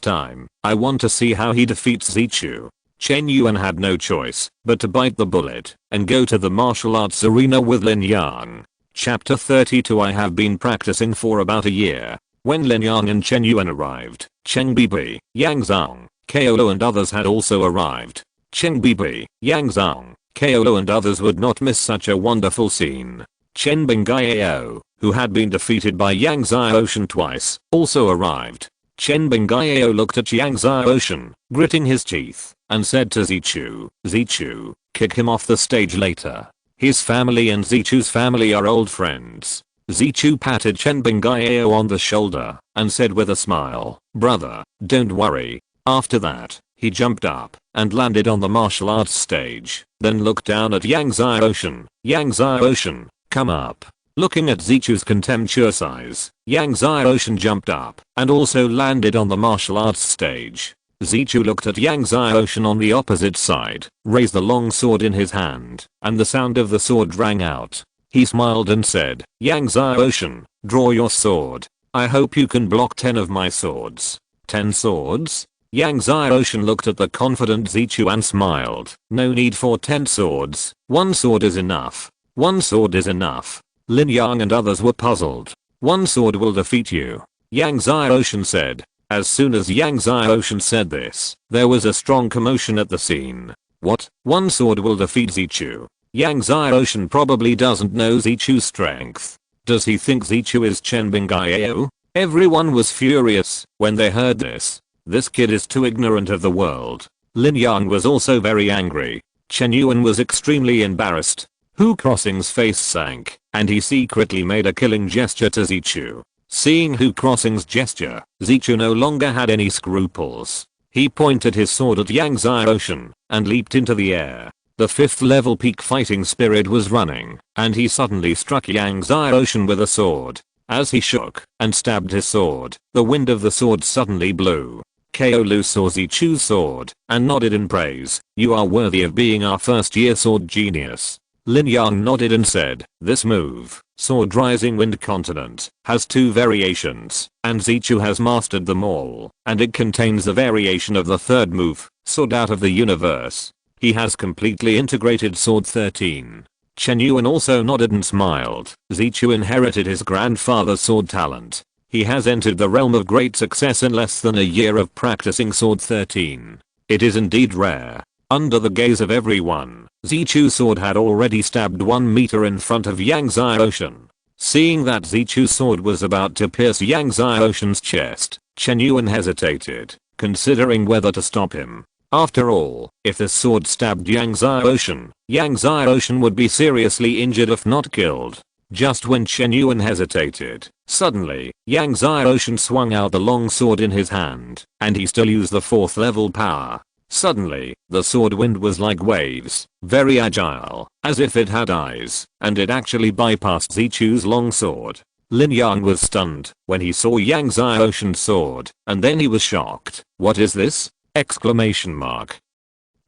time, I want to see how he defeats Zichu." Chen Yuan had no choice but to bite the bullet and go to the martial arts arena with Lin Yang. Chapter 32. I have been practicing for about a year. When Lin Yang and Chen Yuan arrived, Cheng Bibi, Yang Zhang, Kaolo and others had also arrived. Cheng Bibi, Yang Zhang, Kaolo and others would not miss such a wonderful scene. Chen Bingayao, who had been defeated by Yang Xiaoshan twice, also arrived. Chen Bingayao looked at Yang Xiaoshan, gritting his teeth, and said to Zichu, "Zichu, kick him off the stage later. His family and Zichu's family are old friends." Zichu patted Chen Bingayao on the shoulder and said with a smile, "Brother, don't worry." After that, he jumped up and landed on the martial arts stage, then looked down at Yang Xiaoshan. "Yang Xiaoshan, come up." Looking at Zichu's contemptuous eyes, Yang Xiaoshan jumped up and also landed on the martial arts stage. Zichu looked at Yang Xiaoshan on the opposite side, raised the long sword in his hand, and the sound of the sword rang out. He smiled and said, "Yang Xiaoshan, draw your sword. I hope you can block 10 of my swords." 10 swords? Yang Xiaoshan looked at the confident Zichu and smiled. "No need for 10 swords. 1 sword is enough. 1 sword is enough." Lin Yang and others were puzzled. "1 sword will defeat you," Yang Xiaoshan said. As soon as Yang Xiaoshan said this, there was a strong commotion at the scene. What? 1 sword will defeat Zichu? Yang Xiaoshan probably doesn't know Zichu's strength. Does he think Zichu is Chen Bingayao? Everyone was furious when they heard this. This kid is too ignorant of the world. Lin Yang was also very angry. Chen Yuan was extremely embarrassed. Hu Crossing's face sank, and he secretly made a killing gesture to Zichu. Seeing Hu Crossing's gesture, Zichu no longer had any scruples. He pointed his sword at Yang Xiaoshan and leaped into the air. The 5th level peak fighting spirit was running, and he suddenly struck Yang Xiaoshan with a sword. As he shook and stabbed his sword, the wind of the sword suddenly blew. Kaolu saw Zichu's sword and nodded in praise. "You are worthy of being our first-year sword genius." Lin Yang nodded and said, "This move, Sword Rising Wind Continent, has 2 variations, and Zichu has mastered them all, and it contains the variation of the 3rd move, Sword Out of the Universe. He has completely integrated Sword 13. Chen Yuan also nodded and smiled. Zichu inherited his grandfather's sword talent. He has entered the realm of great success in less than a year of practicing Sword 13. It is indeed rare. Under the gaze of everyone, Zichu's sword had already stabbed 1 meter in front of Yang Xiaoshan. Seeing that Zichu's sword was about to pierce Yang Xiaoshan's chest, Chen Yuan hesitated, considering whether to stop him. After all, if the sword stabbed Yang Xiaoshan would be seriously injured if not killed. Just when Chen Yuan hesitated, suddenly, Yang Xiaoshan swung out the long sword in his hand, and he still used the 4th level power. Suddenly, the sword wind was like waves, very agile, as if it had eyes, and it actually bypassed Zichu's long sword. Lin Yang was stunned when he saw Yang Xiaoshan's sword, and then he was shocked. "What is this?" Exclamation mark.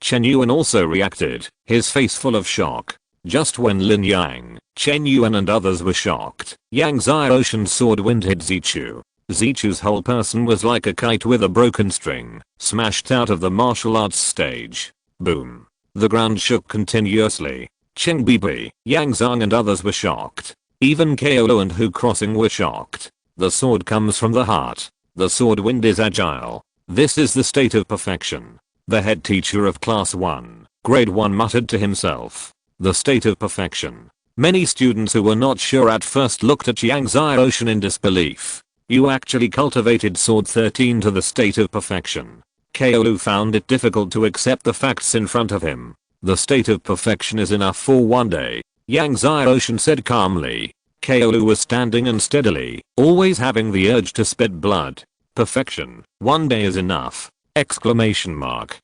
Chen Yuan also reacted, his face full of shock. Just when Lin Yang, Chen Yuan and others were shocked, Yang Xiaoshan's sword wind hit Zichu. Zichu's whole person was like a kite with a broken string, smashed out of the martial arts stage. Boom. The ground shook continuously. Cheng Bibi, Yang Zhang and others were shocked. Even Kaolo and Hu Crossing were shocked. The sword comes from the heart. The sword wind is agile. This is the state of perfection. The head teacher of class 1, grade 1 muttered to himself. The state of perfection. Many students who were not sure at first looked at Yang Xiaoshan in disbelief. "You actually cultivated Sword 13 to the state of perfection." Kaolu found it difficult to accept the facts in front of him. "The state of perfection is enough for 1 day," Yang Xiaoshan said calmly. Kaolu was standing unsteadily, always having the urge to spit blood. "Perfection, 1 day is enough!" Exclamation mark.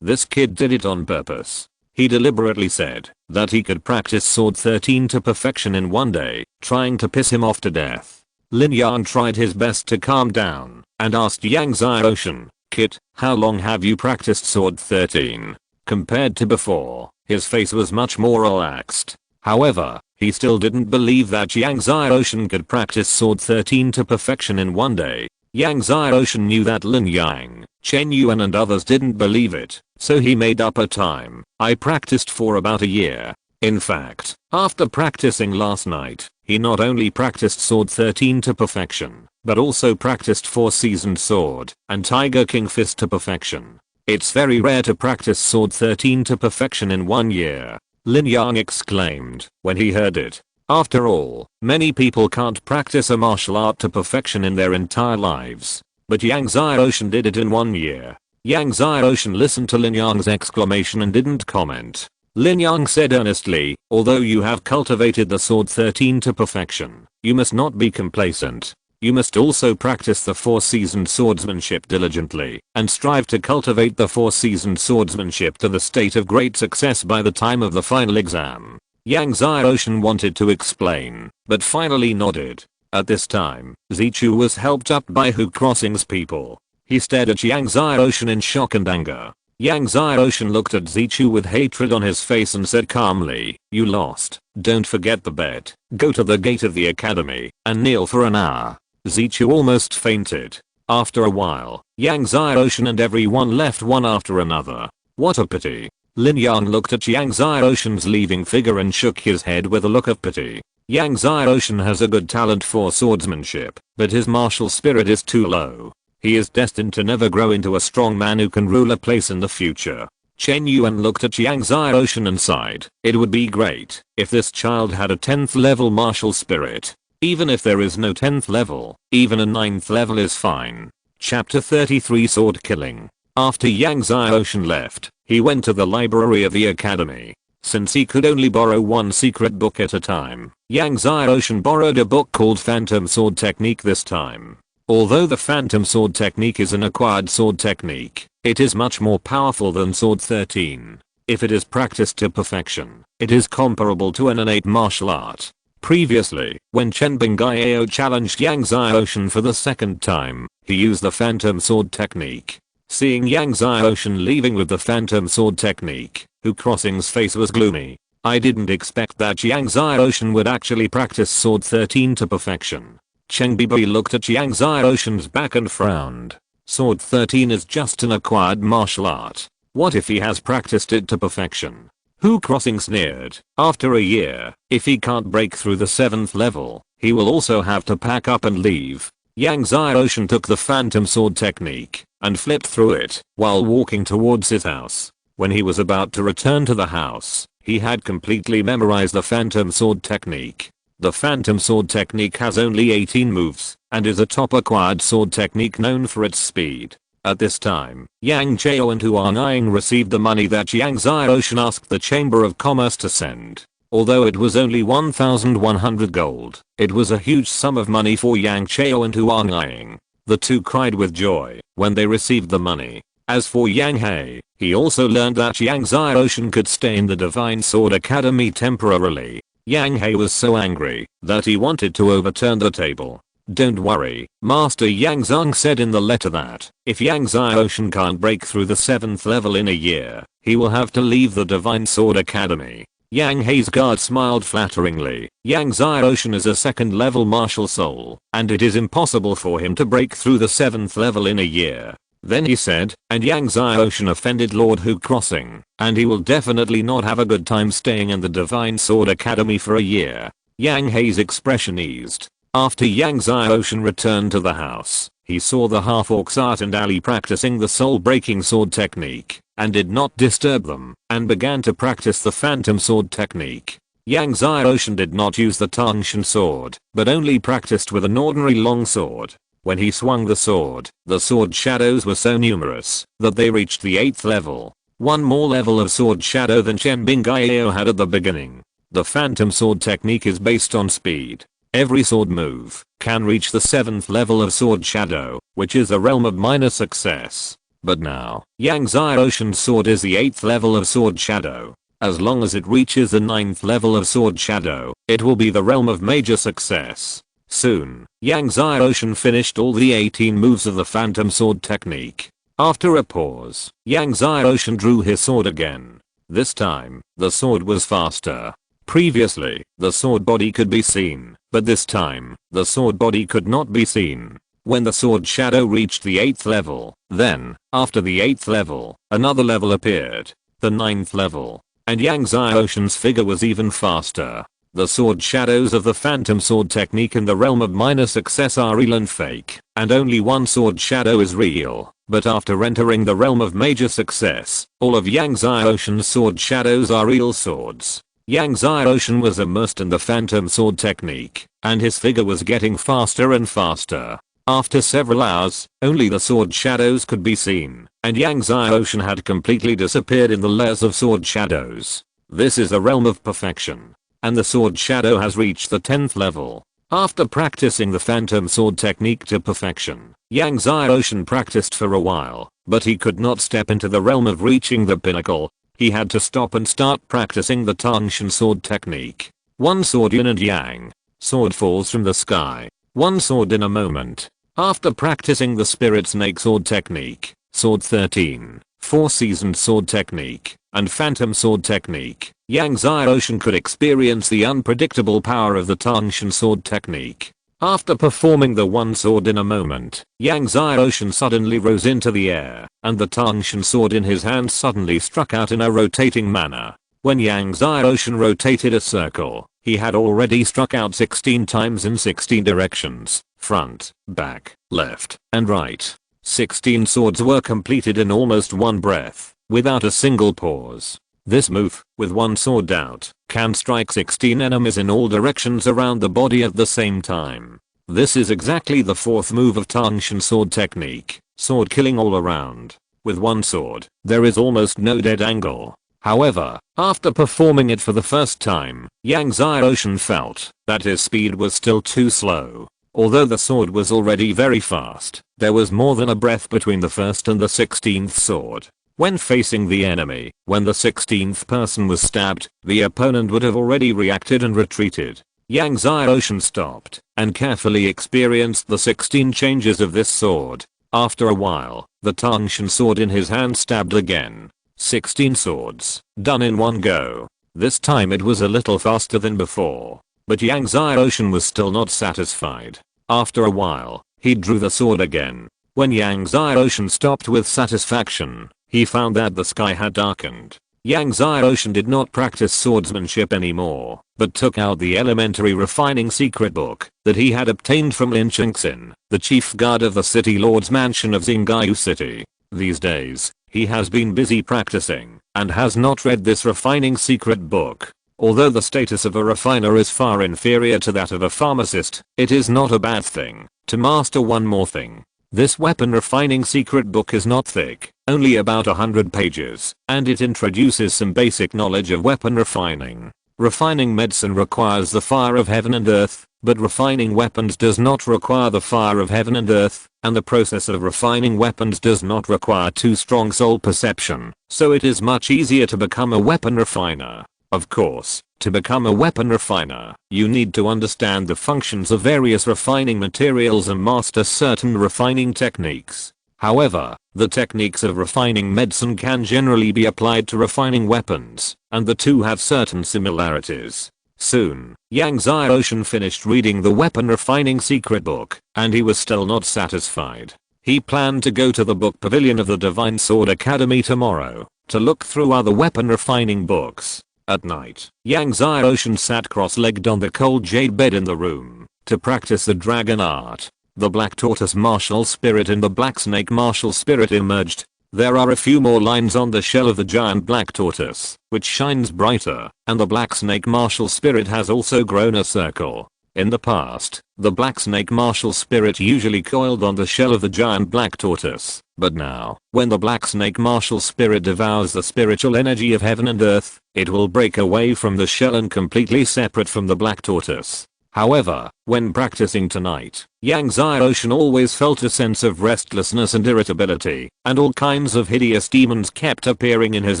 This kid did it on purpose. He deliberately said that he could practice Sword 13 to perfection in one day, trying to piss him off to death. Lin Yang tried his best to calm down and asked Yang Xiaoshan, "Kit, how long have you practiced Sword 13? Compared to before, his face was much more relaxed. However, he still didn't believe that Yang Xiaoshan could practice Sword 13 to perfection in one day. Yang Xiaoshan knew that Lin Yang, Chen Yuan and others didn't believe it, so he made up a time. "I practiced for about a year. In fact, after practicing last night, he not only practiced Sword 13 to perfection, but also practiced 4 Seasoned Sword and Tiger King Fist to perfection. It's very rare to practice Sword 13 to perfection in 1 year." Lin Yang exclaimed when he heard it. After all, many people can't practice a martial art to perfection in their entire lives. But Yang Xiaoshan did it in 1 year. Yang Xiaoshan listened to Lin Yang's exclamation and didn't comment. Lin Yang said earnestly, "Although you have cultivated the Sword 13 to perfection, you must not be complacent. You must also practice the 4 Seasoned Swordsmanship diligently and strive to cultivate the 4 Seasoned Swordsmanship to the state of great success by the time of the final exam." Yang Xiaoshan wanted to explain, but finally nodded. At this time, Zichu was helped up by Hu Crossing's people. He stared at Yang Xiaoshan in shock and anger. Yang Xiaoshan looked at Zichu with hatred on his face and said calmly, "You lost. Don't forget the bet. Go to the gate of the academy and kneel for an hour." Zichu almost fainted. After a while, Yang Xiaoshan and everyone left one after another. What a pity. Lin Yang looked at Yang Xiaoshan's leaving figure and shook his head with a look of pity. Yang Xiaoshan has a good talent for swordsmanship, but his martial spirit is too low. He is destined to never grow into a strong man who can rule a place in the future. Chen Yuan looked at Yang Xiaoshan and sighed. It would be great if this child had a 10th level martial spirit. Even if there is no 10th level, even a 9th level is fine. Chapter 33 Sword Killing. After Yang Xiaoshan left, he went to the library of the academy. Since he could only borrow one secret book at a time, Yang Xiaoshan borrowed a book called Phantom Sword Technique this time. Although the Phantom Sword Technique is an acquired sword technique, it is much more powerful than Sword 13. If it is practiced to perfection, it is comparable to an innate martial art. Previously, when Chen Bingayao challenged Yang Xiaoshan for the second time, he used the Phantom Sword Technique. Seeing Yang Xiaoshan leaving with the Phantom Sword Technique, Hu Crossing's face was gloomy. "I didn't expect that Yang Xiaoshan would actually practice Sword 13 to perfection." Cheng Bibi looked at Yang Xiaoshan's back and frowned. Sword 13 is just an acquired martial art. What if he has practiced it to perfection? Hu Crossing sneered. After a year, if he can't break through the 7th level, he will also have to pack up and leave. Yang Xiaoshan took the Phantom Sword Technique and flipped through it while walking towards his house. When he was about to return to the house, he had completely memorized the Phantom Sword Technique. The Phantom Sword Technique has only 18 moves and is a top acquired sword technique known for its speed. At this time, Yang Chao and Huang Ying received the money that Yang Xiaoshan asked the Chamber of Commerce to send. Although it was only 1,100 gold, it was a huge sum of money for Yang Chao and Huang Ying. The two cried with joy when they received the money. As for Yang He, he also learned that Yang Xiaoshan could stay in the Divine Sword Academy temporarily. Yang He was so angry that he wanted to overturn the table. "Don't worry, Master Yang Zhang said in the letter that if Yang Xiaoshan can't break through the 7th level in a year, he will have to leave the Divine Sword Academy." Yang He's guard smiled flatteringly. Yang Xiaoshan is a 2nd level martial soul, and it is impossible for him to break through the 7th level in a year. Then he said, "And Yang Xiaoshan offended Lord Hu Crossing, and he will definitely not have a good time staying in the Divine Sword Academy for a year." Yang He's expression eased. After Yang Xiaoshan returned to the house, he saw the half-orcs Art and Ali practicing the soul-breaking sword technique, and did not disturb them, and began to practice the Phantom Sword Technique. Yang Xiaoshan did not use the Tangshan sword, but only practiced with an ordinary long sword. When he swung the sword shadows were so numerous that they reached the 8th level. One more level of sword shadow than Chen Bingayao had at the beginning. The Phantom Sword Technique is based on speed. Every sword move can reach the 7th level of sword shadow, which is a realm of minor success. But now, Yang Xiaoshan's sword is the 8th level of sword shadow. As long as it reaches the 9th level of Sword Shadow, it will be the realm of major success. Soon, Yang Xiaoshan finished all the 18 moves of the Phantom Sword technique. After a pause, Yang Xiaoshan drew his sword again. This time, the sword was faster. Previously, the sword body could be seen, but this time, the sword body could not be seen. When the sword shadow reached the 8th level, then, after the 8th level, another level appeared. The 9th level. And Yang Xiaoshan's figure was even faster. The sword shadows of the Phantom Sword technique in the realm of minor success are real and fake, and only one sword shadow is real. But after entering the realm of major success, all of Yang Xiaoshan's sword shadows are real swords. Yang Xiaoshan was immersed in the Phantom Sword technique, and his figure was getting faster and faster. After several hours, only the sword shadows could be seen, and Yang Xiaoshan had completely disappeared in the layers of sword shadows. This is a realm of perfection. And the sword shadow has reached the 10th level. After practicing the Phantom Sword technique to perfection, Yang Xiaoshan practiced for a while, but he could not step into the realm of reaching the pinnacle. He had to stop and start practicing the Tangshan Sword technique. One sword yin and yang. Sword falls from the sky. One sword in a moment. After practicing the Spirit Snake Sword technique, Sword 13, 4-seasoned sword technique, and Phantom Sword technique, Yang Xiaoshan could experience the unpredictable power of the Tangshan Sword technique. After performing the one sword in a moment, Yang Xiaoshan suddenly rose into the air, and the Tangshan sword in his hand suddenly struck out in a rotating manner. When Yang Xiaoshan rotated a circle, he had already struck out 16 times in 16 directions, front, back, left, and right. 16 swords were completed in almost one breath, without a single pause. This move, with one sword out, can strike 16 enemies in all directions around the body at the same time. This is exactly the fourth move of Tangshan Sword technique, sword killing all around. With one sword, there is almost no dead angle. However, after performing it for the first time, Yang Xiaoshan felt that his speed was still too slow. Although the sword was already very fast, there was more than a breath between the first and the 16th sword. When facing the enemy, when the 16th person was stabbed, the opponent would have already reacted and retreated. Yang Xiaoshan stopped and carefully experienced the 16 changes of this sword. After a while, the Tangshan sword in his hand stabbed again. 16 swords, done in one go. This time it was a little faster than before. But Yang Xiaoshan was still not satisfied. After a while, he drew the sword again. When Yang Xiaoshan stopped with satisfaction, he found that the sky had darkened. Yang Xiaoshan did not practice swordsmanship anymore, but took out the elementary refining secret book that he had obtained from Lin Chengxin, the chief guard of the city lord's mansion of Xingaiyu City. These days, he has been busy practicing and has not read this refining secret book. Although the status of a refiner is far inferior to that of a pharmacist, it is not a bad thing to master one more thing. This weapon refining secret book is not thick, only about 100 pages, and it introduces some basic knowledge of weapon refining. Refining medicine requires the fire of heaven and earth, but refining weapons does not require the fire of heaven and earth, and the process of refining weapons does not require too strong soul perception, so it is much easier to become a weapon refiner. Of course, to become a weapon refiner, you need to understand the functions of various refining materials and master certain refining techniques. However, the techniques of refining medicine can generally be applied to refining weapons, and the two have certain similarities. Soon, Yang Xiaoshan finished reading the weapon refining secret book, and he was still not satisfied. He planned to go to the book pavilion of the Divine Sword Academy tomorrow, to look through other weapon refining books. At night, Yang Xiaoshan sat cross-legged on the cold jade bed in the room, to practice the dragon art. The black tortoise martial spirit and the black snake martial spirit emerged. There are a few more lines on the shell of the giant black tortoise, which shines brighter, and the black snake martial spirit has also grown a circle. In the past, the black snake martial spirit usually coiled on the shell of the giant black tortoise, but now, when the black snake martial spirit devours the spiritual energy of heaven and earth, it will break away from the shell and completely separate from the black tortoise. However, when practicing tonight, Yang Xiaoshan always felt a sense of restlessness and irritability, and all kinds of hideous demons kept appearing in his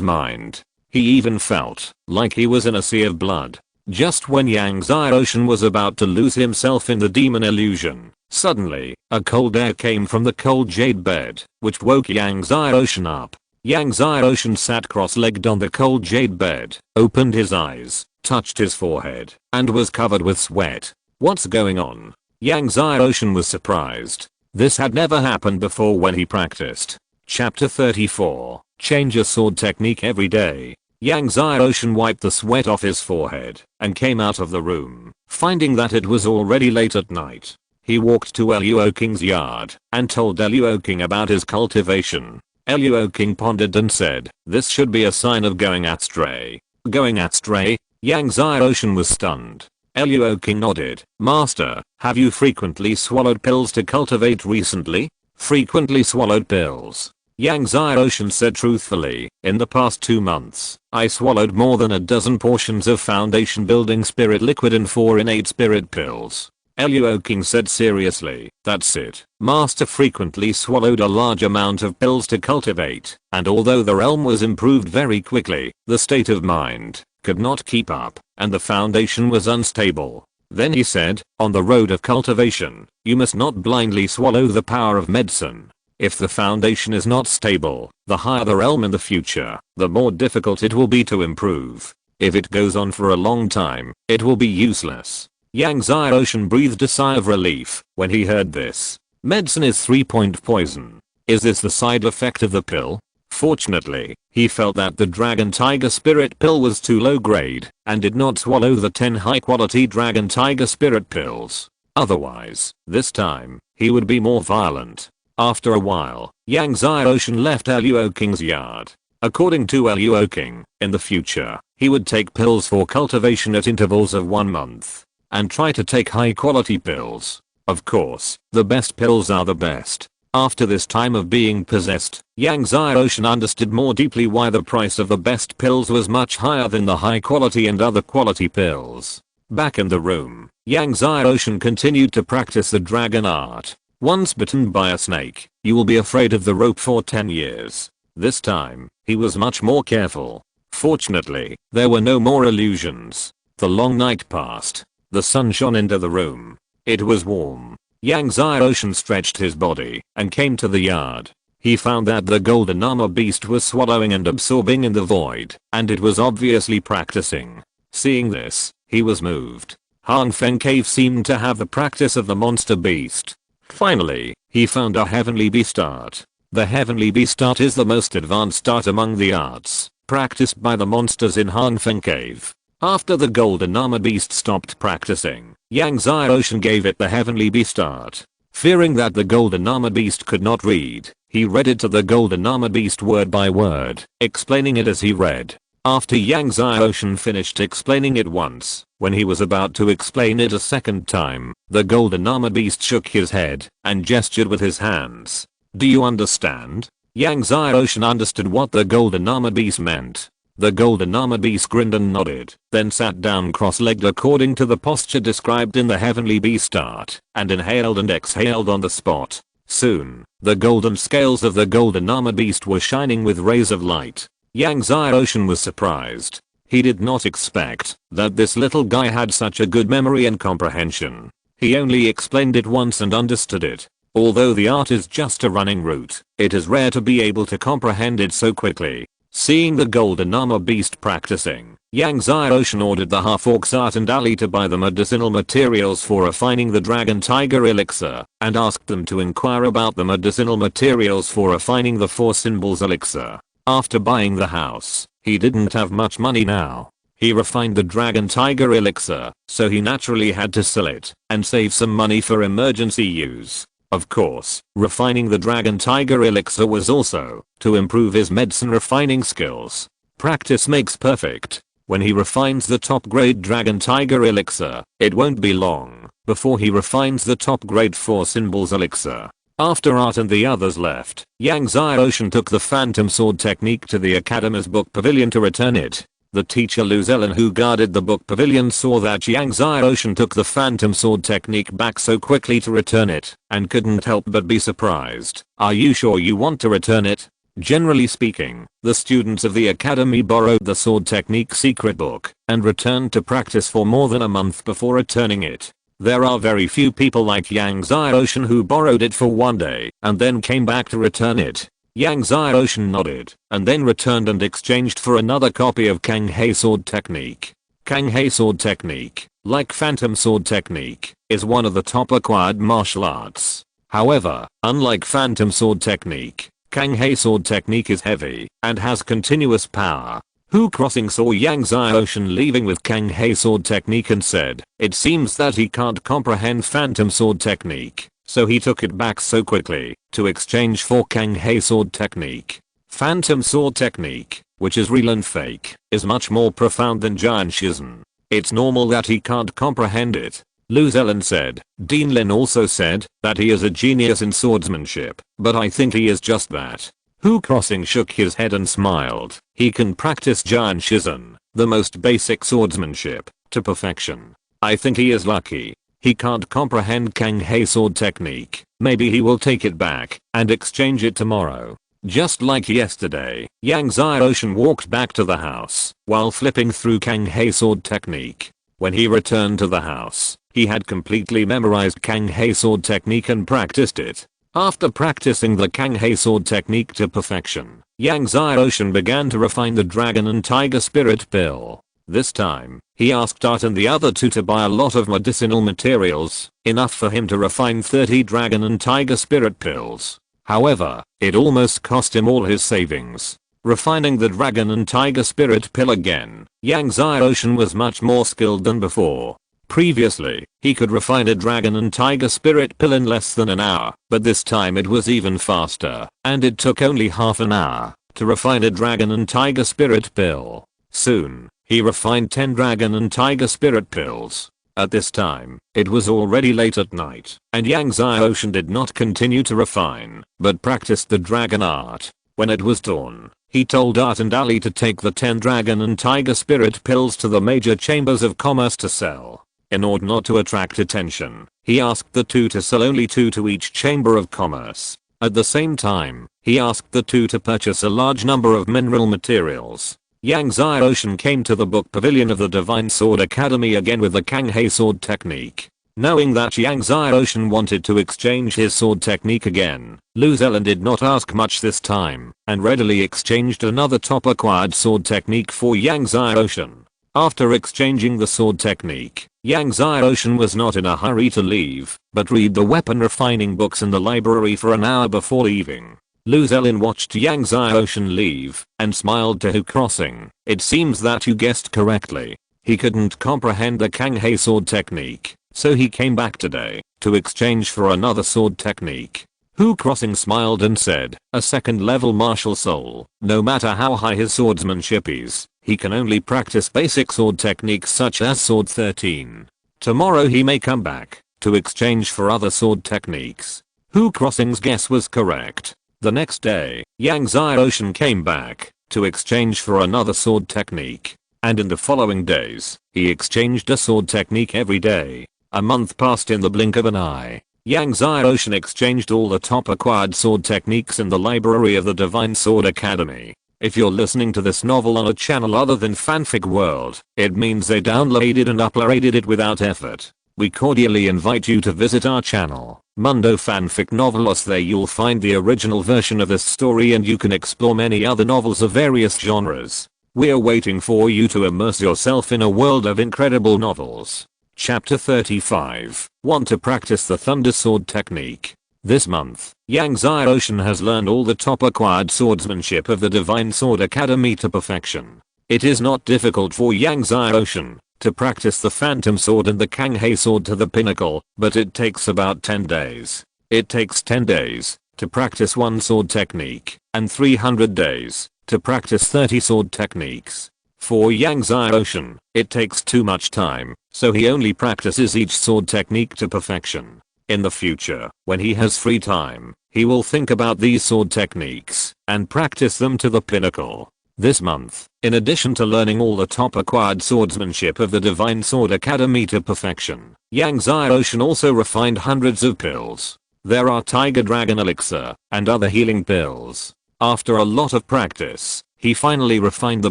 mind. He even felt like he was in a sea of blood. Just when Yang Xiaoshan was about to lose himself in the demon illusion, suddenly, a cold air came from the cold jade bed, which woke Yang Xiaoshan up. Yang Xiaoshan sat cross-legged on the cold jade bed, opened his eyes, touched his forehead, and was covered with sweat. What's going on? Yang Xiaoshan was surprised. This had never happened before when he practiced. Chapter 34. Change your sword technique every day. Yang Xiaoshan wiped the sweat off his forehead and came out of the room, finding that it was already late at night. He walked to Luoking's yard and told Luoking about his cultivation. Luoking pondered and said, "This should be a sign of going astray." Going astray? Yang Xiaoshan was stunned. Luoking nodded. "Master, have you frequently swallowed pills to cultivate recently?" Frequently swallowed pills. Yang Xiaoshan said truthfully, "In the past 2 months, I swallowed more than a dozen portions of foundation building spirit liquid and 4 innate spirit pills." Luoking said seriously, "That's it. Master frequently swallowed a large amount of pills to cultivate, and although the realm was improved very quickly, the state of mind could not keep up, and the foundation was unstable." Then he said, "On the road of cultivation, you must not blindly swallow the power of medicine. If the foundation is not stable, the higher the realm in the future, the more difficult it will be to improve. If it goes on for a long time, it will be useless." Yang Xiaoshan breathed a sigh of relief when he heard this. Medicine is 3-point poison. Is this the side effect of the pill? Fortunately, he felt that the Dragon Tiger Spirit pill was too low grade and did not swallow the 10 high quality Dragon Tiger Spirit pills. Otherwise, this time, he would be more violent. After a while, Yang Xiaoshan left Luoking's yard. According to Luoking, in the future, he would take pills for cultivation at intervals of 1 month and try to take high quality pills. Of course, the best pills are the best. After this time of being possessed, Yang Xiaoshan understood more deeply why the price of the best pills was much higher than the high quality and other quality pills. Back in the room, Yang Xiaoshan continued to practice the dragon art. Once bitten by a snake, you will be afraid of the rope for 10 years. This time, he was much more careful. Fortunately, there were no more illusions. The long night passed. The sun shone into the room. It was warm. Yang Xiaoshan stretched his body and came to the yard. He found that the golden armor beast was swallowing and absorbing in the void, and it was obviously practicing. Seeing this, he was moved. Hangfeng Cave seemed to have the practice of the monster beast. Finally, he found a heavenly beast art. The heavenly beast art is the most advanced art among the arts practiced by the monsters in Hangfeng Cave. After the golden armor beast stopped practicing, Yang Xiaoshan gave it the heavenly beast art. Fearing that the golden armor beast could not read, he read it to the golden armor beast word by word, explaining it as he read. After Yang Xiaoshan finished explaining it once, when he was about to explain it a second time, the golden armor beast shook his head and gestured with his hands. "Do you understand?" Yang Xiaoshan understood what the golden armor beast meant. The golden armor beast grinned and nodded, then sat down cross-legged according to the posture described in the heavenly beast art, and inhaled and exhaled on the spot. Soon, the golden scales of the golden armor beast were shining with rays of light. Yang Xiaoshan was surprised. He did not expect that this little guy had such a good memory and comprehension. He only explained it once and understood it. Although the art is just a running route, it is rare to be able to comprehend it so quickly. Seeing the golden armor beast practicing, Yang Xiaoshan ordered the half-orcs Art and Ali to buy the medicinal materials for refining the dragon tiger elixir, and asked them to inquire about the medicinal materials for refining the 4 symbols elixir. After buying the house, he didn't have much money now. He refined the dragon tiger elixir, so he naturally had to sell it and save some money for emergency use. Of course, refining the dragon tiger elixir was also to improve his medicine refining skills. Practice makes perfect. When he refines the top grade dragon tiger elixir, it won't be long before he refines the top grade 4 symbols elixir. After Art and the others left, Yang Xiaoshan took the phantom sword technique to the academy's book pavilion to return it. The teacher Luzellen who guarded the book pavilion saw that Yang Xiaoshan took the phantom sword technique back so quickly to return it, and couldn't help but be surprised. "Are you sure you want to return it?" Generally speaking, the students of the academy borrowed the sword technique secret book and returned to practice for more than a month before returning it. There are very few people like Yang Xiaoshan who borrowed it for one day and then came back to return it. Yang Xiaoshan nodded and then returned and exchanged for another copy of Kang He sword technique. Kang He sword technique, like Phantom sword technique, is one of the top acquired martial arts. However, unlike Phantom sword technique, Kang He sword technique is heavy and has continuous power. Hu Crossing saw Yang Xiaoshan leaving with Kang He sword technique and said, "It seems that he can't comprehend Phantom sword technique, so he took it back so quickly to exchange for Kang He sword technique." Phantom sword technique, which is real and fake, is much more profound than Jian Shizen. It's normal that he can't comprehend it. Lu Zelen said. Dean Lin also said that he is a genius in swordsmanship, but I think he is just that. Hu Crossing shook his head and smiled. He can practice Jian Shizen, the most basic swordsmanship, to perfection. I think he is lucky. He can't comprehend Kang He sword technique. Maybe he will take it back and exchange it tomorrow. Just like yesterday, Yang Xiaoshan walked back to the house while flipping through Kang He sword technique. When he returned to the house, he had completely memorized Kang He sword technique and practiced it. After practicing the Kang He sword technique to perfection, Yang Xiaoshan began to refine the Dragon and Tiger Spirit pill. This time, he asked Art and the other two to buy a lot of medicinal materials, enough for him to refine 30 Dragon and Tiger Spirit pills. However, it almost cost him all his savings. Refining the Dragon and Tiger Spirit pill again, Yang Xiaoshan was much more skilled than before. Previously, he could refine a Dragon and Tiger Spirit pill in less than an hour, but this time it was even faster, and it took only half an hour to refine a Dragon and Tiger Spirit pill. Soon, he refined 10 Dragon and Tiger Spirit pills. At this time, it was already late at night, and Yang Xiaoshan did not continue to refine, but practiced the dragon art. When it was dawn, he told Art and Ali to take the 10 Dragon and Tiger Spirit pills to the major chambers of commerce to sell. In order not to attract attention, he asked the two to sell only 2 to each chamber of commerce. At the same time, he asked the two to purchase a large number of mineral materials. Yang Xiaoshan came to the book pavilion of the Divine Sword Academy again with the Kang He sword technique. Knowing that Yang Xiaoshan wanted to exchange his sword technique again, Lu Zelen did not ask much this time, and readily exchanged another top acquired sword technique for Yang Xiaoshan. After exchanging the sword technique, Yang Xiaoshan was not in a hurry to leave, but read the weapon refining books in the library for an hour before leaving. Lu Zelen watched Yang Xiaoshan leave and smiled to Hu Crossing. It seems that you guessed correctly. He couldn't comprehend the Kang He sword technique, so he came back today to exchange for another sword technique. Hu Crossing smiled and said, a second level martial soul, no matter how high his swordsmanship is, he can only practice basic sword techniques such as Sword 13. Tomorrow he may come back to exchange for other sword techniques. Hu Crossing's guess was correct. The next day, Yang Xiaoshan came back to exchange for another sword technique. And in the following days, he exchanged a sword technique every day. A month passed in the blink of an eye. Yang Xiaoshan exchanged all the top acquired sword techniques in the library of the Divine Sword Academy. If you're listening to this novel on a channel other than Fanfic World, it means they downloaded and uploaded it without effort. We cordially invite you to visit our channel, Mundo Fanfic Novelos. There you'll find the original version of this story and you can explore many other novels of various genres. We're waiting for you to immerse yourself in a world of incredible novels. Chapter 35. Want to practice the Thunder Sword technique? This month, Yang Xiaoshan has learned all the top acquired swordsmanship of the Divine Sword Academy to perfection. It is not difficult for Yang Xiaoshan to practice the Phantom Sword and the Kang He sword to the pinnacle, but it takes about 10 days. It takes 10 days to practice one sword technique, and 300 days to practice 30 sword techniques. For Yang Xiaoshan, it takes too much time, so he only practices each sword technique to perfection. In the future, when he has free time, he will think about these sword techniques and practice them to the pinnacle. This month, in addition to learning all the top acquired swordsmanship of the Divine Sword Academy to perfection, Yang Xiaoshan also refined hundreds of pills. There are Tiger Dragon Elixir and other healing pills. After a lot of practice, he finally refined the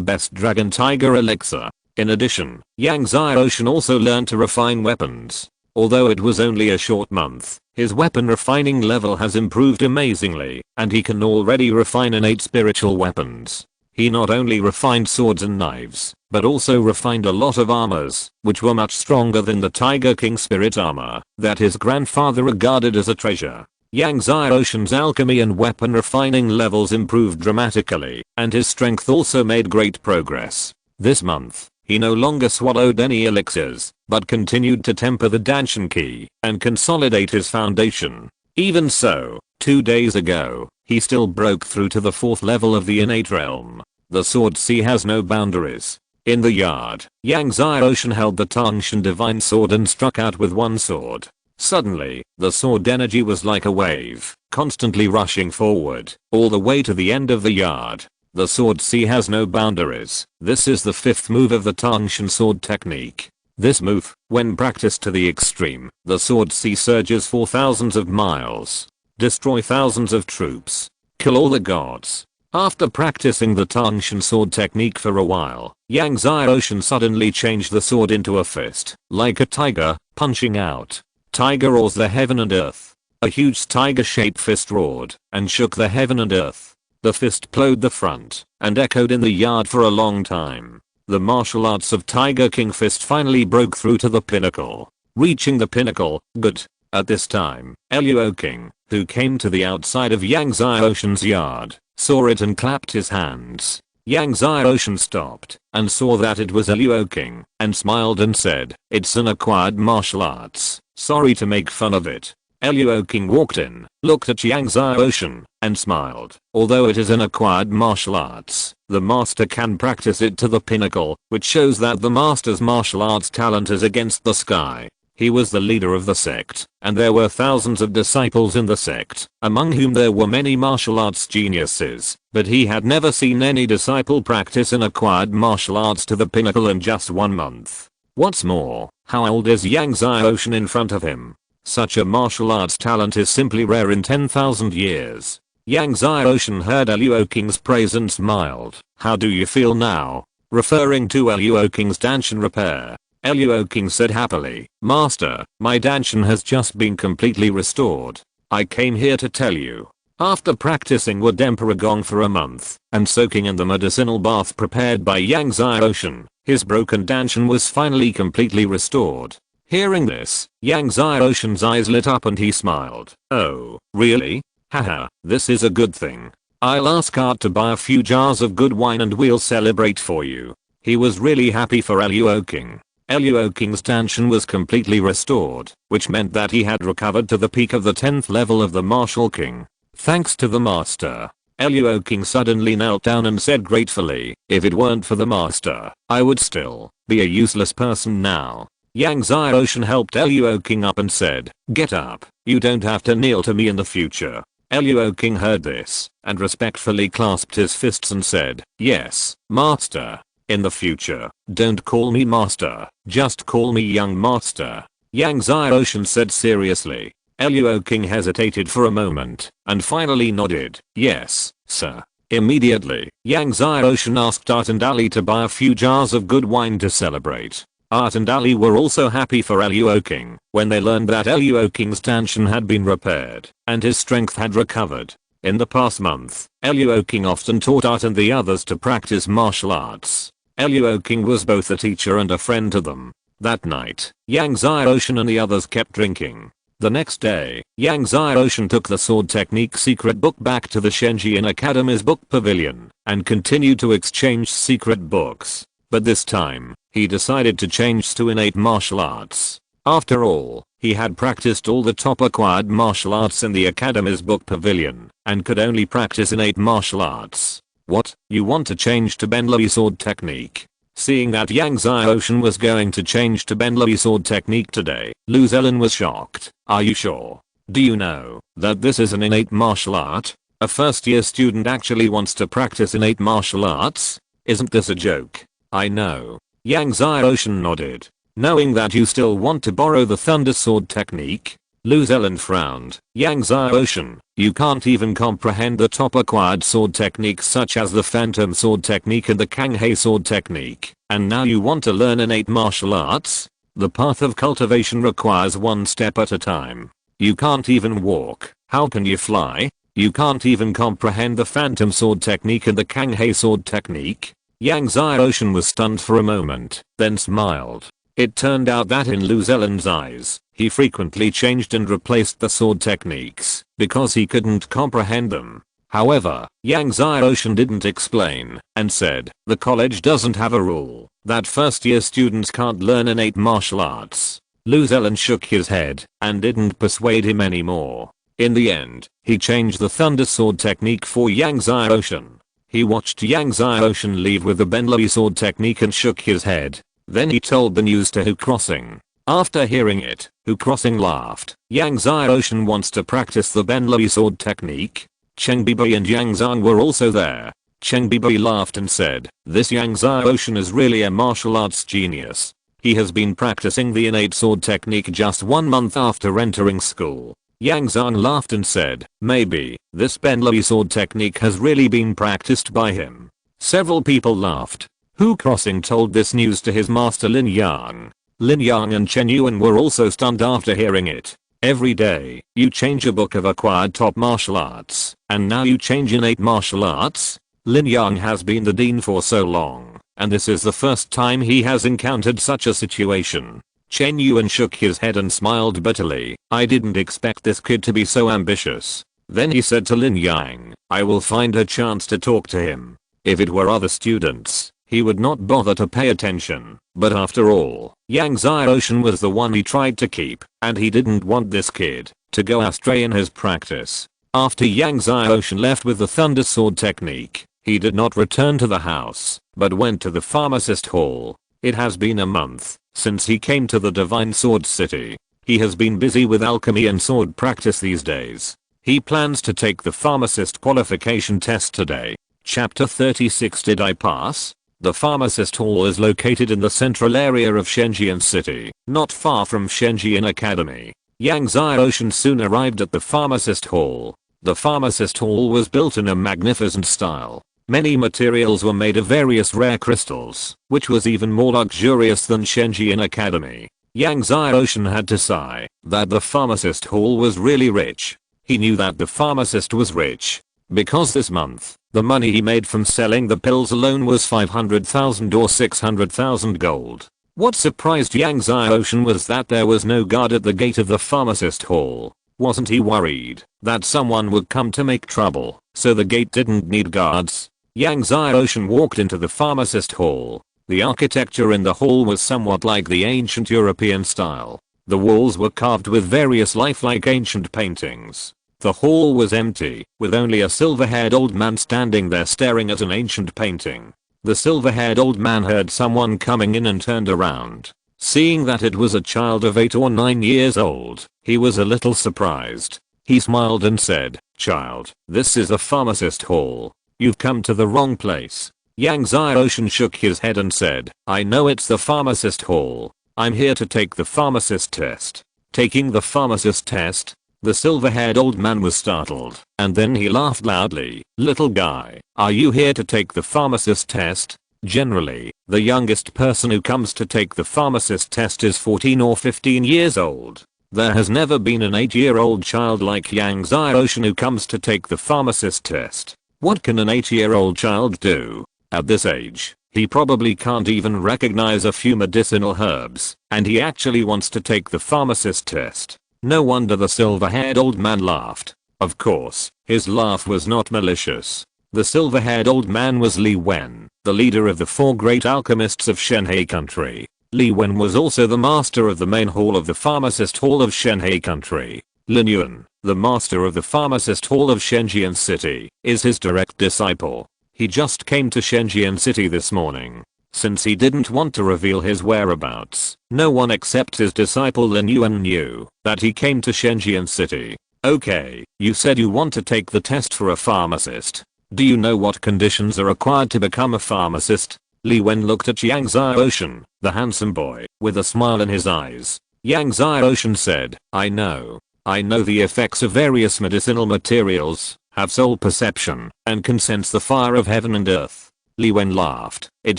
best dragon tiger elixir. In addition, Yang Xiaoshan also learned to refine weapons. Although it was only a short month, his weapon refining level has improved amazingly, and he can already refine innate spiritual weapons. He not only refined swords and knives, but also refined a lot of armors, which were much stronger than the Tiger King spirit armor that his grandfather regarded as a treasure. Yang Xiaoshan's alchemy and weapon refining levels improved dramatically, and his strength also made great progress. This month, he no longer swallowed any elixirs, but continued to temper the Danshan Key and consolidate his foundation. Even so, 2 days ago, he still broke through to the 4th level of the innate realm. The sword sea has no boundaries. In the yard, Yang Xiaoshan held the Tangshan divine sword and struck out with one sword. Suddenly, the sword energy was like a wave, constantly rushing forward, all the way to the end of the yard. The sword sea has no boundaries. This is the 5th move of the Tangshan sword technique. This move, when practiced to the extreme, the sword sea surges for thousands of miles. Destroy thousands of troops. Kill all the gods. After practicing the Tangshan sword technique for a while, Yang Xiaoshan suddenly changed the sword into a fist, like a tiger, punching out. Tiger roars the heaven and earth. A huge tiger-shaped fist roared and shook the heaven and earth. The fist plowed the front and echoed in the yard for a long time. The martial arts of Tiger King Fist finally broke through to the pinnacle. Reaching the pinnacle, good. At this time, Luo King, who came to the outside of Yang Xiaoshan's yard, saw it and clapped his hands. Yang Xiaoshan stopped and saw that it was Luo King and smiled and said, "It's an acquired martial arts. Sorry to make fun of it." Luo King walked in, looked at Yang Xiaoshan, and smiled. Although it is an acquired martial arts, the master can practice it to the pinnacle, which shows that the master's martial arts talent is against the sky. He was the leader of the sect, and there were thousands of disciples in the sect, among whom there were many martial arts geniuses, but he had never seen any disciple practice an acquired martial arts to the pinnacle in just 1 month. What's more, how old is Yang Xiaoshan in front of him? Such a martial arts talent is simply rare in 10,000 years. Yang Xiaoshan heard Luo King's praise and smiled. "How do you feel now?" Referring to Luo King's Danshan repair, Luo King said happily, "Master, my Danshan has just been completely restored. I came here to tell you." After practicing Wood Emperor Gong for a month and soaking in the medicinal bath prepared by Yang Xiaoshan, his broken Danshan was finally completely restored. Hearing this, Yang Xiaoshan's eyes lit up and he smiled. "Oh, really? Haha, this is a good thing. I'll ask Art to buy a few jars of good wine and we'll celebrate for you." He was really happy for Luo King. Luo King's Danshan was completely restored, which meant that he had recovered to the peak of the 10th level of the Martial King. Thanks to the master. Luo King suddenly knelt down and said gratefully, "If it weren't for the master, I would still be a useless person now." Yang Xiaoshan helped Luo King up and said, "Get up, you don't have to kneel to me in the future." Luo King heard this and respectfully clasped his fists and said, "Yes, master. In the future, don't call me master, just call me young master." Yang Xiaoshan said seriously. Luo King hesitated for a moment and finally nodded, "Yes, sir." Immediately, Yang Xiaoshan asked Art and Ali to buy a few jars of good wine to celebrate. Art and Ali were also happy for Luo King when they learned that Luo King's Danshan had been repaired and his strength had recovered. In the past month, Luo King often taught Art and the others to practice martial arts. Luo King was both a teacher and a friend to them. That night, Yang Xiaoshan and the others kept drinking. The next day, Yang Xiaoshan took the sword technique secret book back to the Shenjian Academy's book pavilion and continued to exchange secret books. But this time, he decided to change to innate martial arts. After all, he had practiced all the top acquired martial arts in the Academy's book pavilion and could only practice innate martial arts. "What, you want to change to Benlui sword technique?" Seeing that Yang Xiaoshan was going to change to Benlui sword technique today, Lu Zelen was shocked. "Are you sure? Do you know that this is an innate martial art? A first year student actually wants to practice innate martial arts? Isn't this a joke?" "I know." Yang Xiaoshan nodded. "Knowing that you still want to borrow the thunder sword technique?" Lu Zelen frowned. Yang Xiaoshan, you can't even comprehend the top acquired sword techniques such as the Phantom Sword technique and the Kanghe Sword technique, and now you want to learn innate martial arts? The path of cultivation requires one step at a time. You can't even walk, how can you fly? You can't even comprehend the Phantom Sword technique and the Kanghe Sword technique? Yang Xiaoshan was stunned for a moment, then smiled. It turned out that in Lu Zelen's eyes, he frequently changed and replaced the sword techniques because he couldn't comprehend them. However, Yang Xiaoshan didn't explain and said, the college doesn't have a rule that first year students can't learn innate martial arts. Lu Zelen shook his head and didn't persuade him anymore. In the end, he changed the Thunder Sword technique for Yang Xiaoshan. He watched Yang Xiaoshan leave with the Benlui Sword technique and shook his head. Then he told the news to Hu Crossing. After hearing it, Hu Crossing laughed. Yang Xiaoshan wants to practice the Benlui Sword technique. Cheng Bibei and Yang Zhang were also there. Cheng Bibei laughed and said, this Yang Xiaoshan is really a martial arts genius. He has been practicing the innate sword technique just 1 month after entering school. Yang Zhang laughed and said, maybe, this Benlui sword technique has really been practiced by him. Several people laughed. Hu Crossing told this news to his master Lin Yang. Lin Yang and Chen Yuan were also stunned after hearing it. Every day, you change a book of acquired top martial arts, and now you change innate martial arts? Lin Yang has been the dean for so long, and this is the first time he has encountered such a situation. Chen Yuan shook his head and smiled bitterly. I didn't expect this kid to be so ambitious. Then he said to Lin Yang, I will find a chance to talk to him. If it were other students, he would not bother to pay attention. But after all, Yang Xiaoshan was the one he tried to keep, and he didn't want this kid to go astray in his practice. After Yang Xiaoshan left with the Thunder Sword technique, he did not return to the house, but went to the pharmacist hall. It has been a month since he came to the Divine Sword City. He has been busy with alchemy and sword practice these days. He plans to take the pharmacist qualification test today. Chapter 36. Did I pass? The pharmacist hall is located in the central area of Shenzhen City, not far from Shenzhen Academy. Yang Xiaoshan soon arrived at the pharmacist hall. The pharmacist hall was built in a magnificent style. Many materials were made of various rare crystals, which was even more luxurious than Shenzhen Academy. Yang Xiaoshan had to sigh that the pharmacist hall was really rich. He knew that the pharmacist was rich because this month, the money he made from selling the pills alone was 500,000 or 600,000 gold. What surprised Yang Xiaoshan was that there was no guard at the gate of the pharmacist hall. Wasn't he worried that someone would come to make trouble, so the gate didn't need guards? Yang Xiaoshan walked into the pharmacist hall. The architecture in the hall was somewhat like the ancient European style. The walls were carved with various lifelike ancient paintings. The hall was empty, with only a silver-haired old man standing there staring at an ancient painting. The silver-haired old man heard someone coming in and turned around. Seeing that it was a child of 8 or 9 years old, he was a little surprised. He smiled and said, "Child, this is a pharmacist hall. You've come to the wrong place." Yang Xiaoshan shook his head and said, "I know it's the pharmacist hall. I'm here to take the pharmacist test." Taking the pharmacist test? The silver-haired old man was startled, and then he laughed loudly. "Little guy, are you here to take the pharmacist test?" Generally, the youngest person who comes to take the pharmacist test is 14 or 15 years old. There has never been an 8-year-old child like Yang Xiaoshan who comes to take the pharmacist test. What can an 8-year-old child do? At this age, he probably can't even recognize a few medicinal herbs, and he actually wants to take the pharmacist test. No wonder the silver-haired old man laughed. Of course, his laugh was not malicious. The silver-haired old man was Li Wen, the leader of the 4 great alchemists of Shenhe country. Li Wen was also the master of the main hall of the pharmacist hall of Shenhe country. Lin Yuan, the master of the pharmacist hall of Shenzhen City, is his direct disciple. He just came to Shenzhen City this morning. Since he didn't want to reveal his whereabouts, no one except his disciple Lin Yuan knew that he came to Shenzhen City. "Okay, you said you want to take the test for a pharmacist. Do you know what conditions are required to become a pharmacist?" Li Wen looked at Yang Xiaoshan, the handsome boy, with a smile in his eyes. Yang Xiaoshan said, "I know. I know the effects of various medicinal materials, have soul perception, and can sense the fire of heaven and earth. Li Wen laughed. It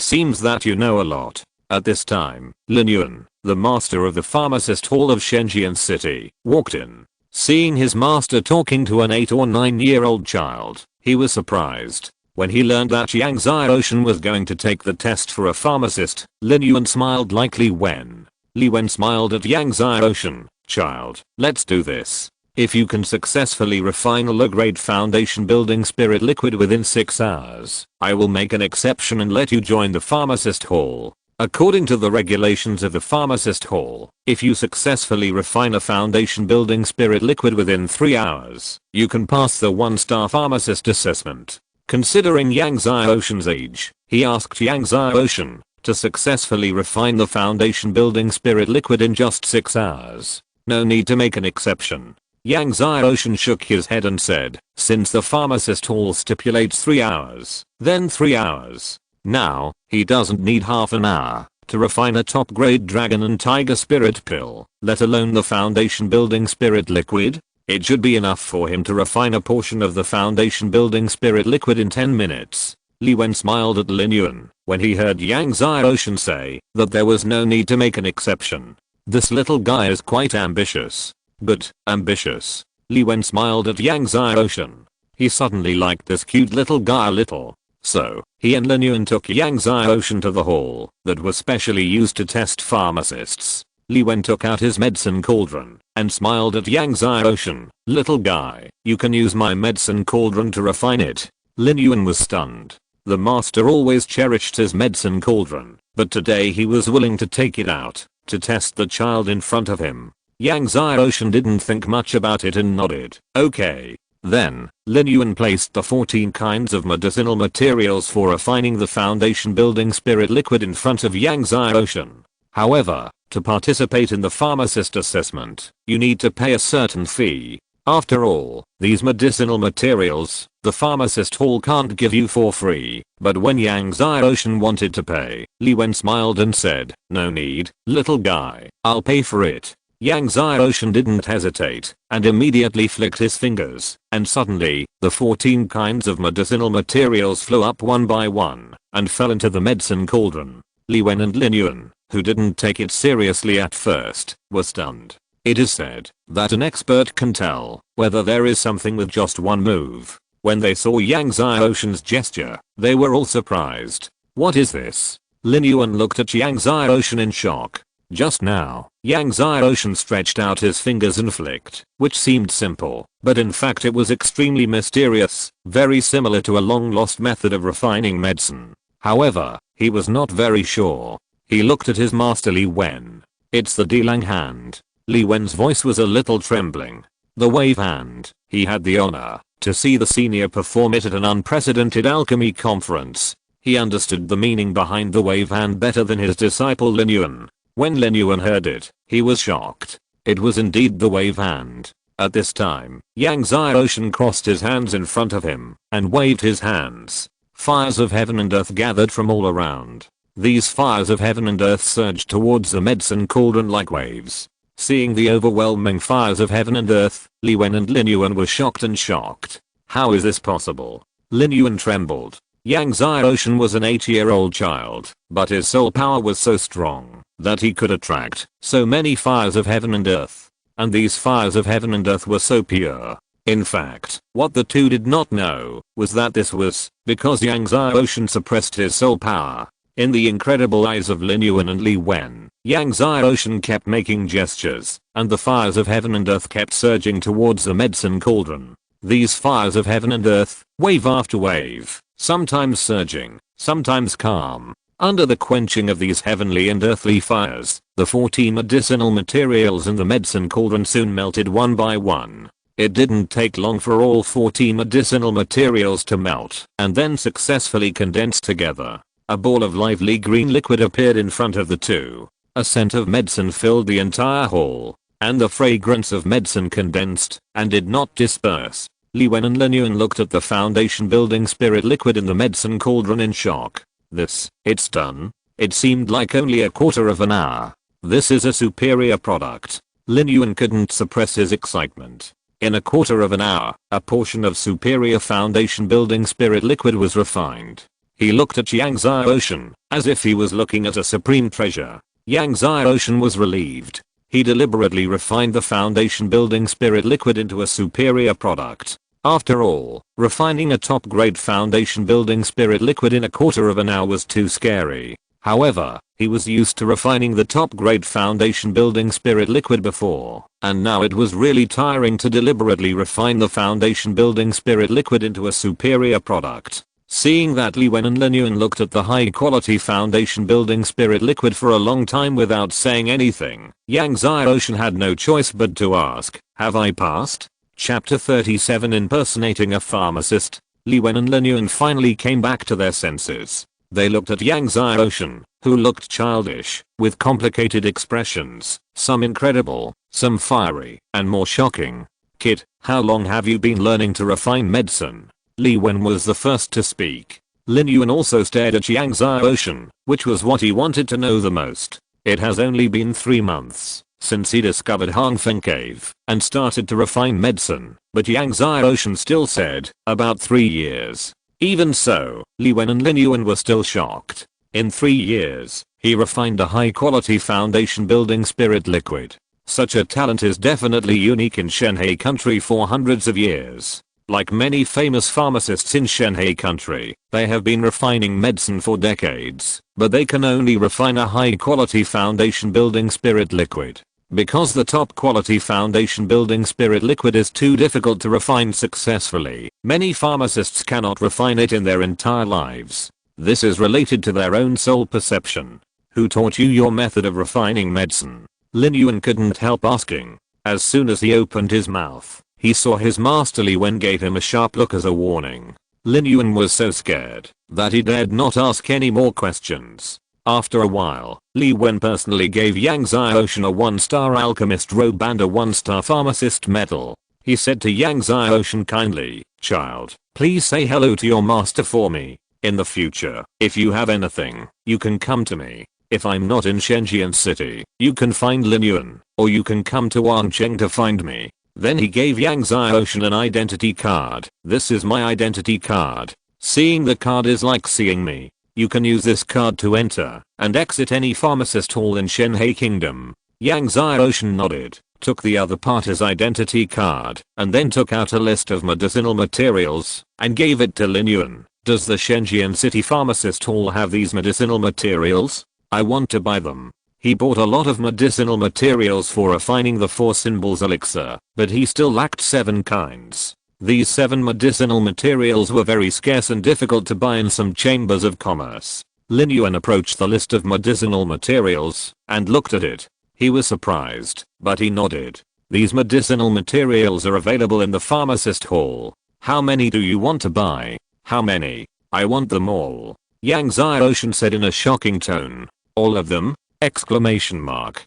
seems that you know a lot. At this time, Lin Yuan, the master of the pharmacist hall of Shenzhen City, walked in. Seeing his master talking to an 8 or 9-year-old child, he was surprised. When he learned that Yang Xiaoshan was going to take the test for a pharmacist, Lin Yuan smiled like Li Wen. Li Wen smiled at Yang Xiaoshan. Child, let's do this. If you can successfully refine a low-grade foundation building spirit liquid within 6 hours, I will make an exception and let you join the pharmacist hall. According to the regulations of the pharmacist hall, if you successfully refine a foundation building spirit liquid within 3 hours, you can pass the 1-star pharmacist assessment. Considering Yang Xiaoshan's age, he asked Yang Xiaoshan to successfully refine the foundation building spirit liquid in just 6 hours. No need to make an exception. Yang Xiaoshan shook his head and said, since the pharmacist hall stipulates 3 hours, then 3 hours. Now, he doesn't need half an hour to refine a top-grade dragon and tiger spirit pill, let alone the foundation building spirit liquid. It should be enough for him to refine a portion of the foundation building spirit liquid in 10 minutes. Li Wen smiled at Lin Yuan when he heard Yang Xiaoshan say that there was no need to make an exception. This little guy is quite ambitious. But, ambitious. Li Wen smiled at Yang Xiaoshan. He suddenly liked this cute little guy a little. So, he and Lin Yuan took Yang Xiaoshan to the hall that was specially used to test pharmacists. Li Wen took out his medicine cauldron and smiled at Yang Xiaoshan. Little guy, you can use my medicine cauldron to refine it. Lin Yuan was stunned. The master always cherished his medicine cauldron, but today he was willing to take it out to test the child in front of him. Yang Xiaoshan didn't think much about it and nodded. Okay. Then, Lin Yuan placed the 14 kinds of medicinal materials for refining the foundation building spirit liquid in front of Yang Xiaoshan. However, to participate in the pharmacist assessment, you need to pay a certain fee. After all, these medicinal materials, the pharmacist hall can't give you for free. But when Yang Xiaoshan wanted to pay, Li Wen smiled and said, no need, little guy, I'll pay for it. Yang Xiaoshan didn't hesitate and immediately flicked his fingers, and suddenly, the 14 kinds of medicinal materials flew up one by one and fell into the medicine cauldron. Li Wen and Lin Yuan, who didn't take it seriously at first, were stunned. It is said that an expert can tell whether there is something with just one move. When they saw Yang Xiaoshan's gesture, they were all surprised. What is this? Lin Yuan looked at Yang Xiaoshan in shock. Just now, Yang Xiaoshan stretched out his fingers and flicked, which seemed simple, but in fact it was extremely mysterious, very similar to a long-lost method of refining medicine. However, he was not very sure. He looked at his master Li Wen. It's the Dilang hand. Li Wen's voice was a little trembling. The wave hand. He had the honor to see the senior perform it at an unprecedented alchemy conference. He understood the meaning behind the wave hand better than his disciple Lin Yuan. When Lin Yuan heard it, he was shocked. It was indeed the wave hand. At this time, Yang Xiaoshan crossed his hands in front of him and waved his hands. Fires of heaven and earth gathered from all around. These fires of heaven and earth surged towards the medicine cauldron like waves. Seeing the overwhelming fires of heaven and earth, Li Wen and Lin Yuan were shocked and shocked. How is this possible? Lin Yuan trembled. Yang Xiaoshan was an 8-year-old child, but his soul power was so strong that he could attract so many fires of heaven and earth. And these fires of heaven and earth were so pure. In fact, what the two did not know was that this was because Yang Xiaoshan suppressed his soul power. In the incredible eyes of Lin Yuan and Li Wen, Yang Xiaoshan kept making gestures, and the fires of heaven and earth kept surging towards the medicine cauldron. These fires of heaven and earth, wave after wave, sometimes surging, sometimes calm. Under the quenching of these heavenly and earthly fires, the 14 medicinal materials in the medicine cauldron soon melted one by one. It didn't take long for all 14 medicinal materials to melt and then successfully condense together. A ball of lively green liquid appeared in front of the two. A scent of medicine filled the entire hall, and the fragrance of medicine condensed and did not disperse. Li Wen and Lin Yuan looked at the foundation building spirit liquid in the medicine cauldron in shock. It's done. It seemed like only a quarter of an hour. This is a superior product. Lin Yuan couldn't suppress his excitement. In a quarter of an hour, a portion of superior foundation building spirit liquid was refined. He looked at Yang Ocean, as if he was looking at a supreme treasure. Yang Ocean was relieved. He deliberately refined the foundation building spirit liquid into a superior product. After all, refining a top-grade foundation building spirit liquid in a quarter of an hour was too scary. However, he was used to refining the top-grade foundation building spirit liquid before, and now it was really tiring to deliberately refine the foundation building spirit liquid into a superior product. Seeing that, Li Wen and Lin Yuan looked at the high-quality foundation building spirit liquid for a long time without saying anything. Yang Ocean had no choice but to ask, "Have I passed?" Chapter 37 Impersonating a Pharmacist. Li Wen and Lin Yuan finally came back to their senses. They looked at Yang Ocean, who looked childish, with complicated expressions, some incredible, some fiery, and more shocking. "Kid, how long have you been learning to refine medicine?" Li Wen was the first to speak. Lin Yuan also stared at Yang Ocean, which was what he wanted to know the most. It has only been 3 months since he discovered Hangfeng Cave and started to refine medicine, but Yang Ocean still said, "About 3 years." Even so, Li Wen and Lin Yuan were still shocked. In 3 years, he refined a high-quality foundation building spirit liquid. Such a talent is definitely unique in Shenhe country for hundreds of years. Like many famous pharmacists in Shenhe country, they have been refining medicine for decades, but they can only refine a high-quality foundation building spirit liquid. Because the top-quality foundation building spirit liquid is too difficult to refine successfully, many pharmacists cannot refine it in their entire lives. This is related to their own soul perception. Who taught you your method of refining medicine? Lin Yuan couldn't help asking. As soon as he opened his mouth, he saw his master Li Wen gave him a sharp look as a warning. Lin Yuan was so scared that he dared not ask any more questions. After a while, Li Wen personally gave Yang Ocean a 1-star alchemist robe and a 1-star pharmacist medal. He said to Yang Ocean kindly, "Child, please say hello to your master for me. In the future, if you have anything, you can come to me. If I'm not in Shenzhen City, you can find Lin Yuan, or you can come to Wangcheng to find me." Then he gave Yang Ocean an identity card. "This is my identity card. Seeing the card is like seeing me. You can use this card to enter and exit any pharmacist hall in Shenhe Kingdom." Yang Ocean nodded, took the other party's identity card, and then took out a list of medicinal materials and gave it to Lin Yuan. "Does the Shenzhen City Pharmacist Hall have these medicinal materials? I want to buy them." He bought a lot of medicinal materials for refining the 4 symbols elixir, but he still lacked 7 kinds. These 7 medicinal materials were very scarce and difficult to buy in some chambers of commerce. Lin Yuan approached the list of medicinal materials and looked at it. He was surprised, but he nodded. "These medicinal materials are available in the pharmacist hall. How many do you want to buy?" "How many? I want them all," Yang Ocean said in a shocking tone. "All of them?" Exclamation mark.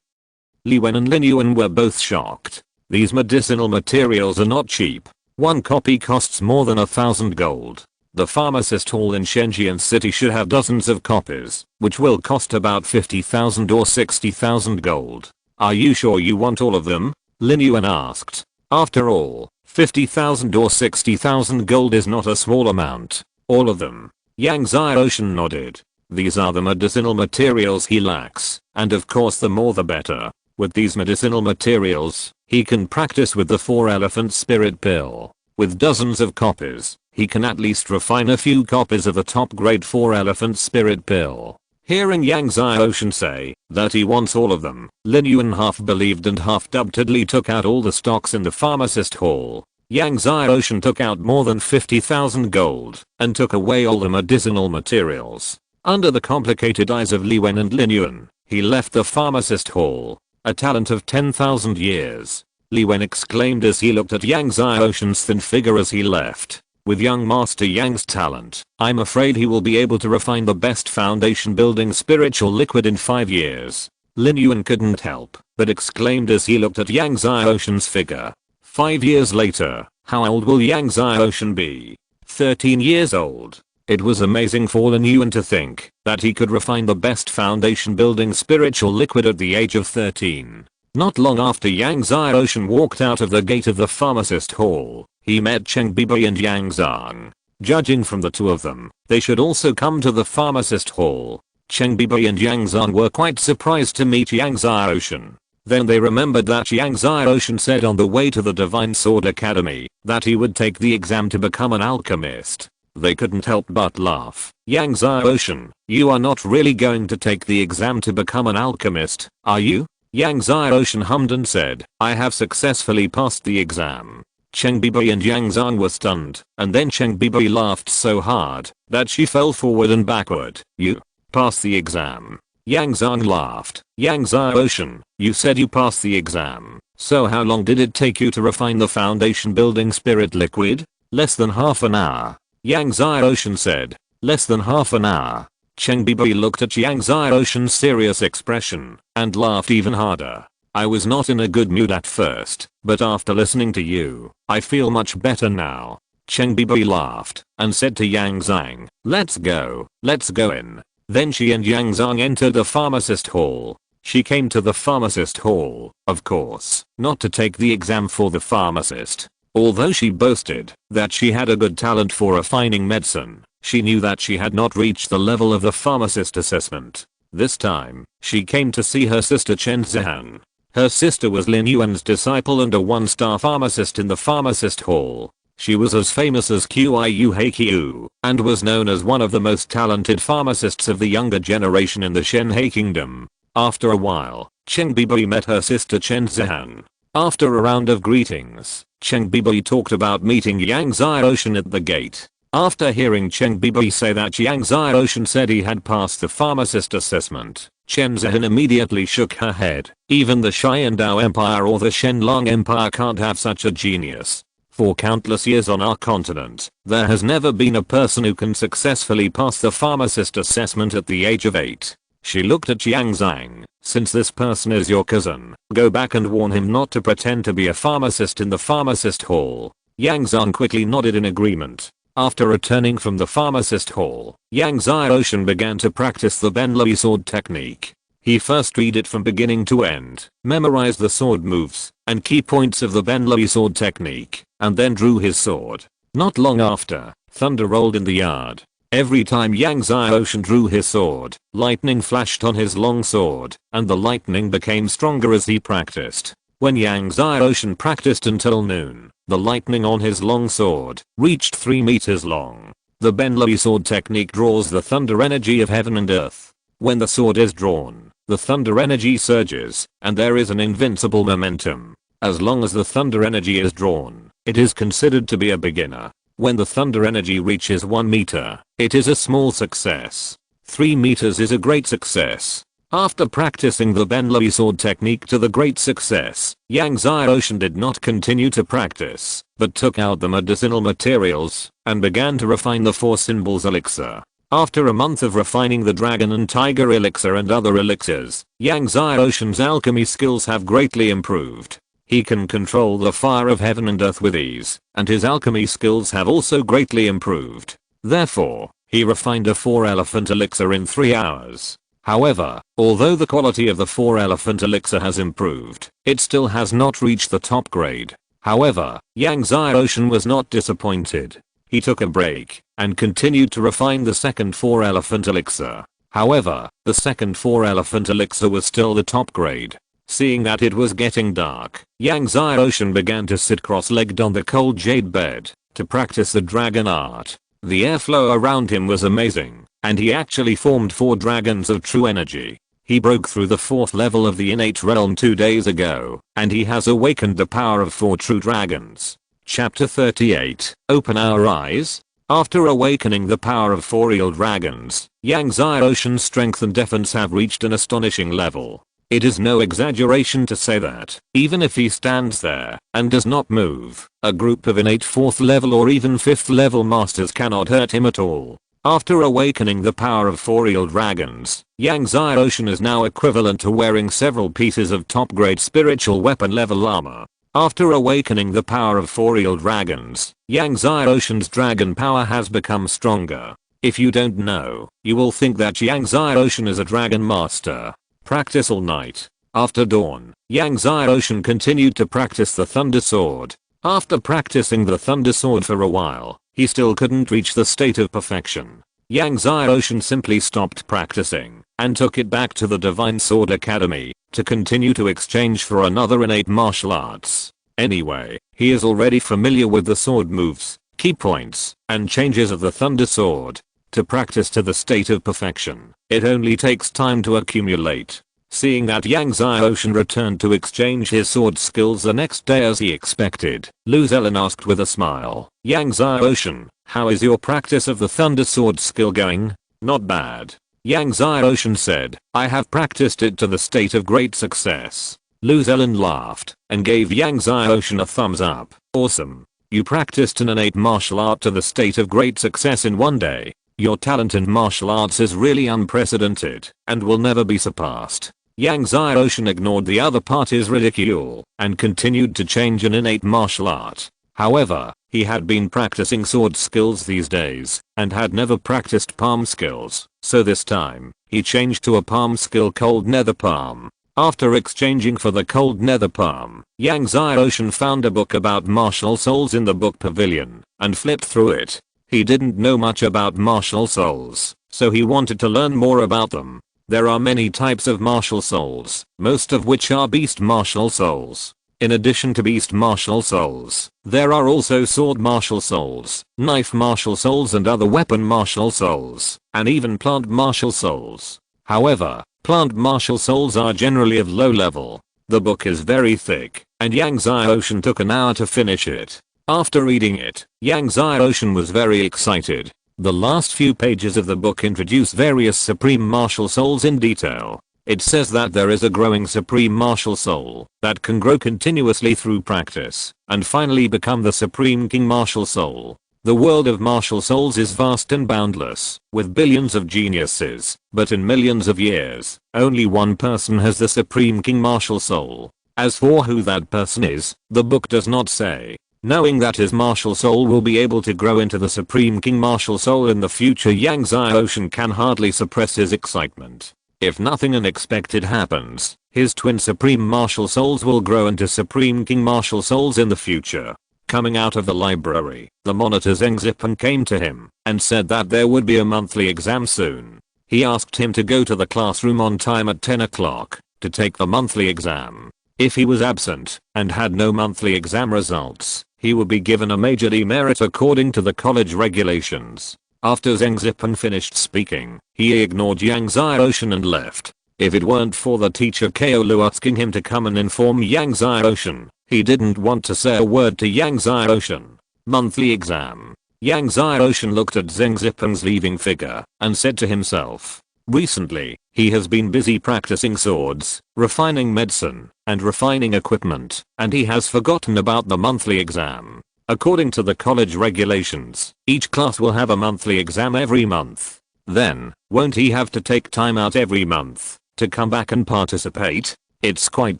Li Wen and Lin Yuan were both shocked. These medicinal materials are not cheap. 1 copy costs more than 1,000 gold. The pharmacist hall in Shenzhen City should have dozens of copies, which will cost about 50,000 or 60,000 gold. "Are you sure you want all of them?" Lin Yuan asked. After all, 50,000 or 60,000 gold is not a small amount. "All of them." Yang Ocean nodded. These are the medicinal materials he lacks, and of course the more the better. With these medicinal materials, he can practice with the 4 elephant spirit pill. With dozens of copies, he can at least refine a few copies of the top grade 4 elephant spirit pill. Hearing Yang Ocean say that he wants all of them, Lin Yuan half believed and half doubtedly took out all the stocks in the pharmacist hall. Yang Ocean took out more than 50,000 gold and took away all the medicinal materials. Under the complicated eyes of Li Wen and Lin Yuan, he left the pharmacist hall. "A talent of 10,000 years. Li Wen exclaimed as he looked at Yang Ocean's thin figure as he left. "With young Master Yang's talent, I'm afraid he will be able to refine the best foundation building spiritual liquid in 5 years. Lin Yuan couldn't help but exclaimed as he looked at Yang Ocean's figure. 5 years later, how old will Yang Ocean be? 13 years old. It was amazing for Lin Yuan to think that he could refine the best foundation building spiritual liquid at the age of 13. Not long after Yang Xiaoshan walked out of the gate of the pharmacist hall, he met Cheng Bibi and Yang Zhang. Judging from the two of them, they should also come to the pharmacist hall. Cheng Bibi and Yang Zhang were quite surprised to meet Yang Xiaoshan. Then they remembered that Yang Xiaoshan said on the way to the Divine Sword Academy that he would take the exam to become an alchemist. They couldn't help but laugh. Yang Xiaoshan, you are not really going to take the exam to become an alchemist, are you? Yang Xiaoshan hummed and said, I have successfully passed the exam. Cheng Bibi and Yang Zhang were stunned, and then Cheng Bibi laughed so hard that she fell forward and backward. You passed the exam. Yang Zhang laughed. Yang Xiaoshan, you said you passed the exam. So how long did it take you to refine the foundation building spirit liquid? Less than half an hour. Yang Xiaoshan said. Less than half an hour. Cheng Bibi looked at Yang Xiaoshan's serious expression and laughed even harder. I was not in a good mood at first, but after listening to you, I feel much better now. Cheng Bibi laughed and said to Yang Zhang, let's go in. Then she and Yang Zhang entered the pharmacist hall. She came to the pharmacist hall, of course, not to take the exam for the pharmacist. Although she boasted that she had a good talent for refining medicine, she knew that she had not reached the level of the pharmacist assessment. This time, she came to see her sister Chen Zihan. Her sister was Lin Yuan's disciple and a one-star pharmacist in the pharmacist hall. She was as famous as Qiu Heiqiu and was known as one of the most talented pharmacists of the younger generation in the Shenhe kingdom. After a while, Cheng Bibi met her sister Chen Zihan. After a round of greetings, Cheng Bibi talked about meeting Yang Xiaoshan at the gate. After hearing Cheng Bibi say that Yang Xiaoshan said he had passed the pharmacist assessment, Chen Zihan immediately shook her head. Even the Xiandao Empire or the Shenlong Empire can't have such a genius. For countless years on our continent, there has never been a person who can successfully pass the pharmacist assessment at the age of 8. She looked at Yang Zhang. Since this person is your cousin, go back and warn him not to pretend to be a pharmacist in the pharmacist hall. Yang Zhang quickly nodded in agreement. After returning from the pharmacist hall, Yang Xiaoshan began to practice the Benlui sword technique. He first read it from beginning to end, memorized the sword moves and key points of the Benlui sword technique, and then drew his sword. Not long after, thunder rolled in the yard. Every time Yang Xiaoshan drew his sword, lightning flashed on his long sword, and the lightning became stronger as he practiced. When Yang Xiaoshan practiced until noon, the lightning on his long sword reached 3 meters long. The Benlui sword technique draws the thunder energy of heaven and earth. When the sword is drawn, the thunder energy surges, and there is an invincible momentum. As long as the thunder energy is drawn, it is considered to be a beginner. When the thunder energy reaches 1 meter, it is a small success. 3 meters is a great success. After practicing the Benlui sword technique to the great success, Yang Xiaoshan did not continue to practice, but took out the medicinal materials and began to refine the 4 symbols elixir. After a month of refining the dragon and tiger elixir and other elixirs, Yang Xiaoshan's alchemy skills have greatly improved. He can control the fire of heaven and earth with ease, and his alchemy skills have also greatly improved. Therefore, he refined a 4-elephant elixir in 3 hours. However, although the quality of the 4-elephant elixir has improved, it still has not reached the top grade. However, Yang Xiaoshan was not disappointed. He took a break and continued to refine the second 4-elephant elixir. However, the second 4-elephant elixir was still the top grade. Seeing that it was getting dark, Yang Xiaoshan began to sit cross-legged on the cold jade bed to practice the dragon art. The airflow around him was amazing, and he actually formed 4 dragons of true energy. He broke through the 4th level of the innate realm 2 days ago, and he has awakened the power of 4 true dragons. Chapter 38, Open Our Eyes. After awakening the power of 4 real dragons, Yang Xiaoshan's strength and defense have reached an astonishing level. It is no exaggeration to say that, even if he stands there and does not move, a group of innate 4th level or even 5th level masters cannot hurt him at all. After awakening the power of 4 real dragons, Yang Xiaoshan is now equivalent to wearing several pieces of top grade spiritual weapon level armor. After awakening the power of 4 real dragons, Yang Xiaoshan's dragon power has become stronger. If you don't know, you will think that Yang Xiaoshan is a dragon master. Practice all night. After dawn, Yang Xiaoshan continued to practice the Thunder Sword. After practicing the Thunder Sword for a while, he still couldn't reach the state of perfection. Yang Xiaoshan simply stopped practicing and took it back to the Divine Sword Academy to continue to exchange for another innate martial arts. Anyway, he is already familiar with the sword moves, key points, and changes of the Thunder Sword. To practice to the state of perfection, it only takes time to accumulate. Seeing that Yang Xiaoshan returned to exchange his sword skills the next day as he expected, Lu Zelen asked with a smile, "Yang Xiaoshan, how is your practice of the Thunder Sword skill going?" "Not bad." Yang Xiaoshan said, "I have practiced it to the state of great success." Lu Zelen laughed and gave Yang Xiaoshan a thumbs up. "Awesome. You practiced an innate martial art to the state of great success in one day. Your talent in martial arts is really unprecedented and will never be surpassed." Yang Xiaoshan ignored the other party's ridicule and continued to change an innate martial art. However, he had been practicing sword skills these days and had never practiced palm skills, so this time, he changed to a palm skill, Cold Nether Palm. After exchanging for the Cold Nether Palm, Yang Xiaoshan found a book about martial souls in the book pavilion and flipped through it. He didn't know much about martial souls, so he wanted to learn more about them. There are many types of martial souls, most of which are beast martial souls. In addition to beast martial souls, there are also sword martial souls, knife martial souls and other weapon martial souls, and even plant martial souls. However, plant martial souls are generally of low level. The book is very thick, and Yang Xiaoshan took an hour to finish it. After reading it, Yang Xiaoshan was very excited. The last few pages of the book introduce various supreme martial souls in detail. It says that there is a growing supreme martial soul that can grow continuously through practice and finally become the supreme king martial soul. The world of martial souls is vast and boundless, with billions of geniuses, but in millions of years, only one person has the supreme king martial soul. As for who that person is, the book does not say. Knowing that his martial soul will be able to grow into the Supreme King martial soul in the future, Yang Xiaoshan can hardly suppress his excitement. If nothing unexpected happens, his twin Supreme martial souls will grow into Supreme King martial souls in the future. Coming out of the library, the monitor Zheng Zipan came to him and said that there would be a monthly exam soon. He asked him to go to the classroom on time at 10 o'clock to take the monthly exam. If he was absent and had no monthly exam results, he would be given a major demerit according to the college regulations. After Zheng Zipan finished speaking, he ignored Yang Xiaoshan and left. If it weren't for the teacher Kaolu asking him to come and inform Yang Xiaoshan, he didn't want to say a word to Yang Xiaoshan. Monthly exam. Yang Xiaoshan looked at Zheng Zipan's leaving figure and said to himself, recently, he has been busy practicing swords, refining medicine, and refining equipment, and he has forgotten about the monthly exam. According to the college regulations, each class will have a monthly exam every month. Then, won't he have to take time out every month to come back and participate? It's quite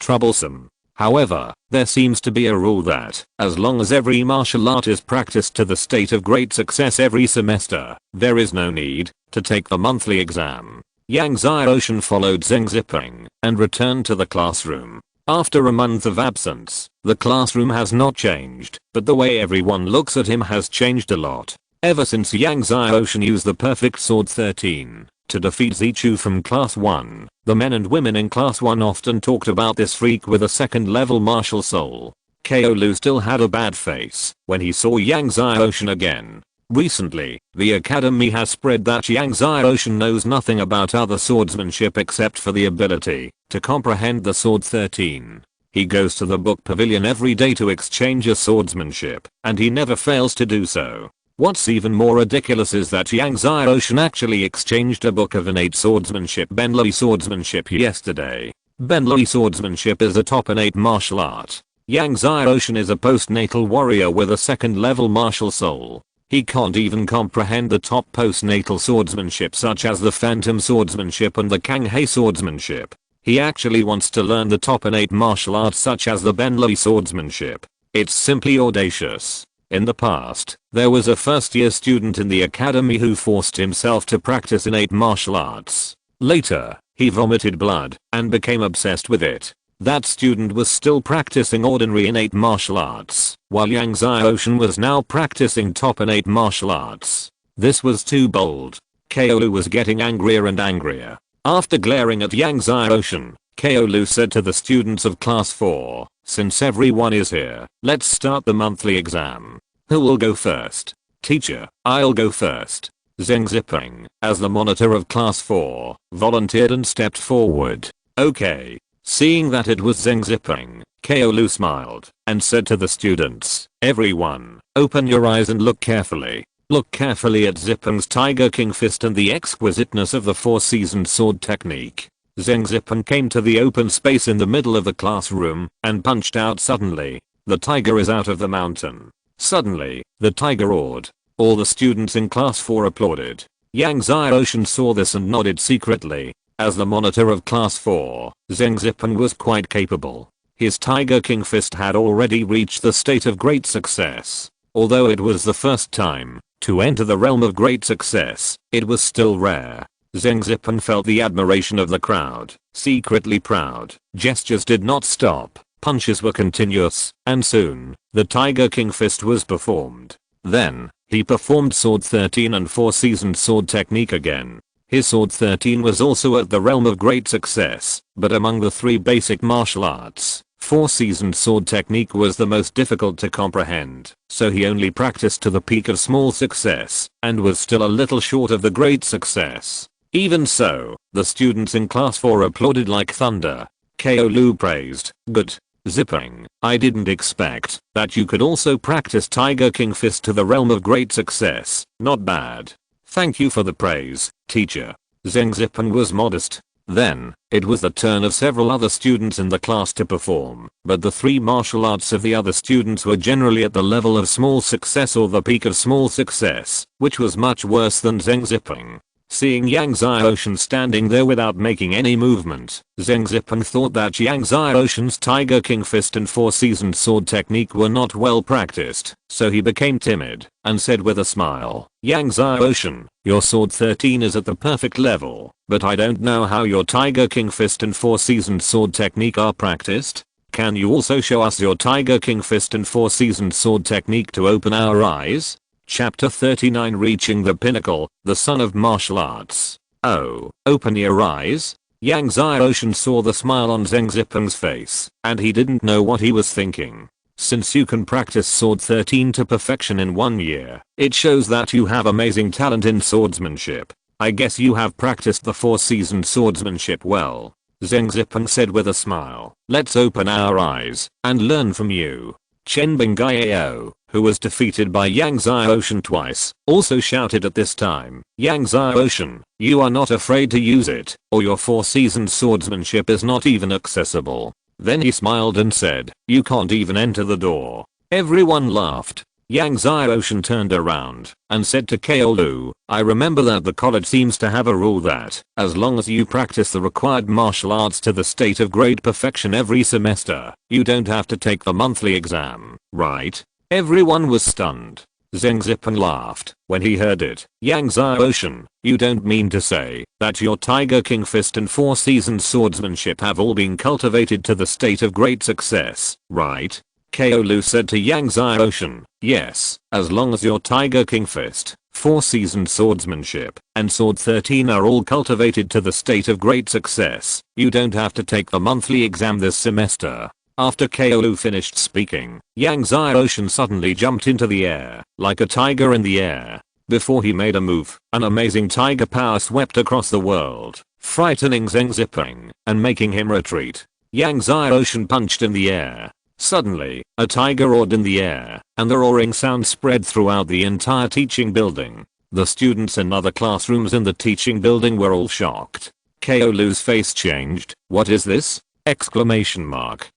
troublesome. However, there seems to be a rule that, as long as every martial art is practiced to the state of great success every semester, there is no need to take the monthly exam. Yang Xiaoshan followed Zheng Zipan and returned to the classroom. After a month of absence, the classroom has not changed, but the way everyone looks at him has changed a lot. Ever since Yang Xiaoshan used the perfect sword 13 to defeat Zichu from class 1, the men and women in class 1 often talked about this freak with a second level martial soul. Kaolu still had a bad face when he saw Yang Xiaoshan again. Recently, the academy has spread that Yang Xiaoshan knows nothing about other swordsmanship except for the ability to comprehend the sword 13. He goes to the book pavilion every day to exchange a swordsmanship, and he never fails to do so. What's even more ridiculous is that Yang Xiaoshan actually exchanged a book of innate swordsmanship, Benlui swordsmanship, yesterday. Benlui swordsmanship is a top innate martial art. Yang Xiaoshan is a postnatal warrior with a second level martial soul. He can't even comprehend the top postnatal swordsmanship such as the phantom swordsmanship and the Kanghei swordsmanship. He actually wants to learn the top innate martial arts such as the Benlui swordsmanship. It's simply audacious. In the past, there was a first-year student in the academy who forced himself to practice innate martial arts. Later, He vomited blood and became obsessed with it. That student was still practicing ordinary innate martial arts, while Yang Xiaoshan was now practicing top innate martial arts. This was too bold. Kaolu was getting angrier and angrier. After glaring at Yang Xiaoshan, Kaolu said to the students of class 4, "Since everyone is here, let's start the monthly exam. Who will go first?" "Teacher, I'll go first." Zheng Ziping, as the monitor of class 4, volunteered and stepped forward. "Okay." Seeing that it was Zheng Ziping, Kaolu smiled and said to the students, "Everyone, open your eyes and look carefully. Look carefully at Ziping's Tiger King Fist and the exquisiteness of the four-seasoned sword technique." Zheng Ziping came to the open space in the middle of the classroom and punched out suddenly. The tiger is out of the mountain. Suddenly, the tiger roared. All the students in class 4 applauded. Yang Xiaoshan saw this and nodded secretly. As the monitor of class 4, Zheng Ziping was quite capable. His Tiger King Fist had already reached the state of great success. Although it was the first time to enter the realm of great success, it was still rare. Zheng Ziping felt the admiration of the crowd, secretly proud. Gestures did not stop, punches were continuous, and soon, the Tiger King Fist was performed. Then, he performed Sword 13 and 4-seasoned sword technique again. His Sword 13 was also at the realm of great success, but among the 3 basic martial arts, 4-seasoned sword technique was the most difficult to comprehend, so he only practiced to the peak of small success, and was still a little short of the great success. Even so, the students in class 4 applauded like thunder. Kaolu praised, "Good, Ziping, I didn't expect that you could also practice Tiger King Fist to the realm of great success. Not bad. Thank you for the praise, teacher." Zheng Ziping was modest. Then, it was the turn of several other students in the class to perform, but the 3 martial arts of the other students were generally at the level of small success or the peak of small success, which was much worse than Zheng Ziping. Seeing Yang Xiaoshan standing there without making any movement, Zheng Ziping thought that Yang Xiaoshan's Tiger King Fist and 4-seasoned sword technique were not well practiced, so he became timid and said with a smile, "Yang Xiaoshan, your Sword 13 is at the perfect level, but I don't know how your Tiger King Fist and 4-seasoned sword technique are practiced. Can you also show us your Tiger King Fist and 4-seasoned sword technique to open our eyes?" Chapter 39 Reaching the Pinnacle, the Son of Martial Arts. "Oh, open your eyes?" Yang Xiaoshan saw the smile on Zheng Ziping's face, and he didn't know what he was thinking. "Since you can practice Sword 13 to perfection in 1 year, it shows that you have amazing talent in swordsmanship. I guess you have practiced the 4-seasoned swordsmanship well," Zheng Ziping said with a smile. "Let's open our eyes and learn from you." Chen Bingayao, who was defeated by Yang Xiaoshan twice, also shouted at this time, "Yang Xiaoshan, you are not afraid to use it, or your 4-seasoned swordsmanship is not even accessible." Then he smiled and said, "You can't even enter the door." Everyone laughed. Yang Xiaoshan turned around and said to Kaolu, "I remember that the college seems to have a rule that, as long as you practice the required martial arts to the state of great perfection every semester, you don't have to take the monthly exam, right?" Everyone was stunned. Zheng Ziping laughed when he heard it. "Yang Xiaoshan, you don't mean to say that your Tiger King Fist and 4-seasoned swordsmanship have all been cultivated to the state of great success, right?" Kaolu said to Yang Xiaoshan, "Yes, as long as your Tiger King Fist, 4-seasoned swordsmanship, and Sword 13 are all cultivated to the state of great success, you don't have to take the monthly exam this semester." After Kaolu finished speaking, Yang Xiaoshan suddenly jumped into the air, like a tiger in the air. Before he made a move, an amazing tiger power swept across the world, frightening Zheng Ziping and making him retreat. Yang Xiaoshan punched in the air. Suddenly, a tiger roared in the air, and the roaring sound spread throughout the entire teaching building. The students in other classrooms in the teaching building were all shocked. Kaolu's face changed. "What is this?" Exclamation mark.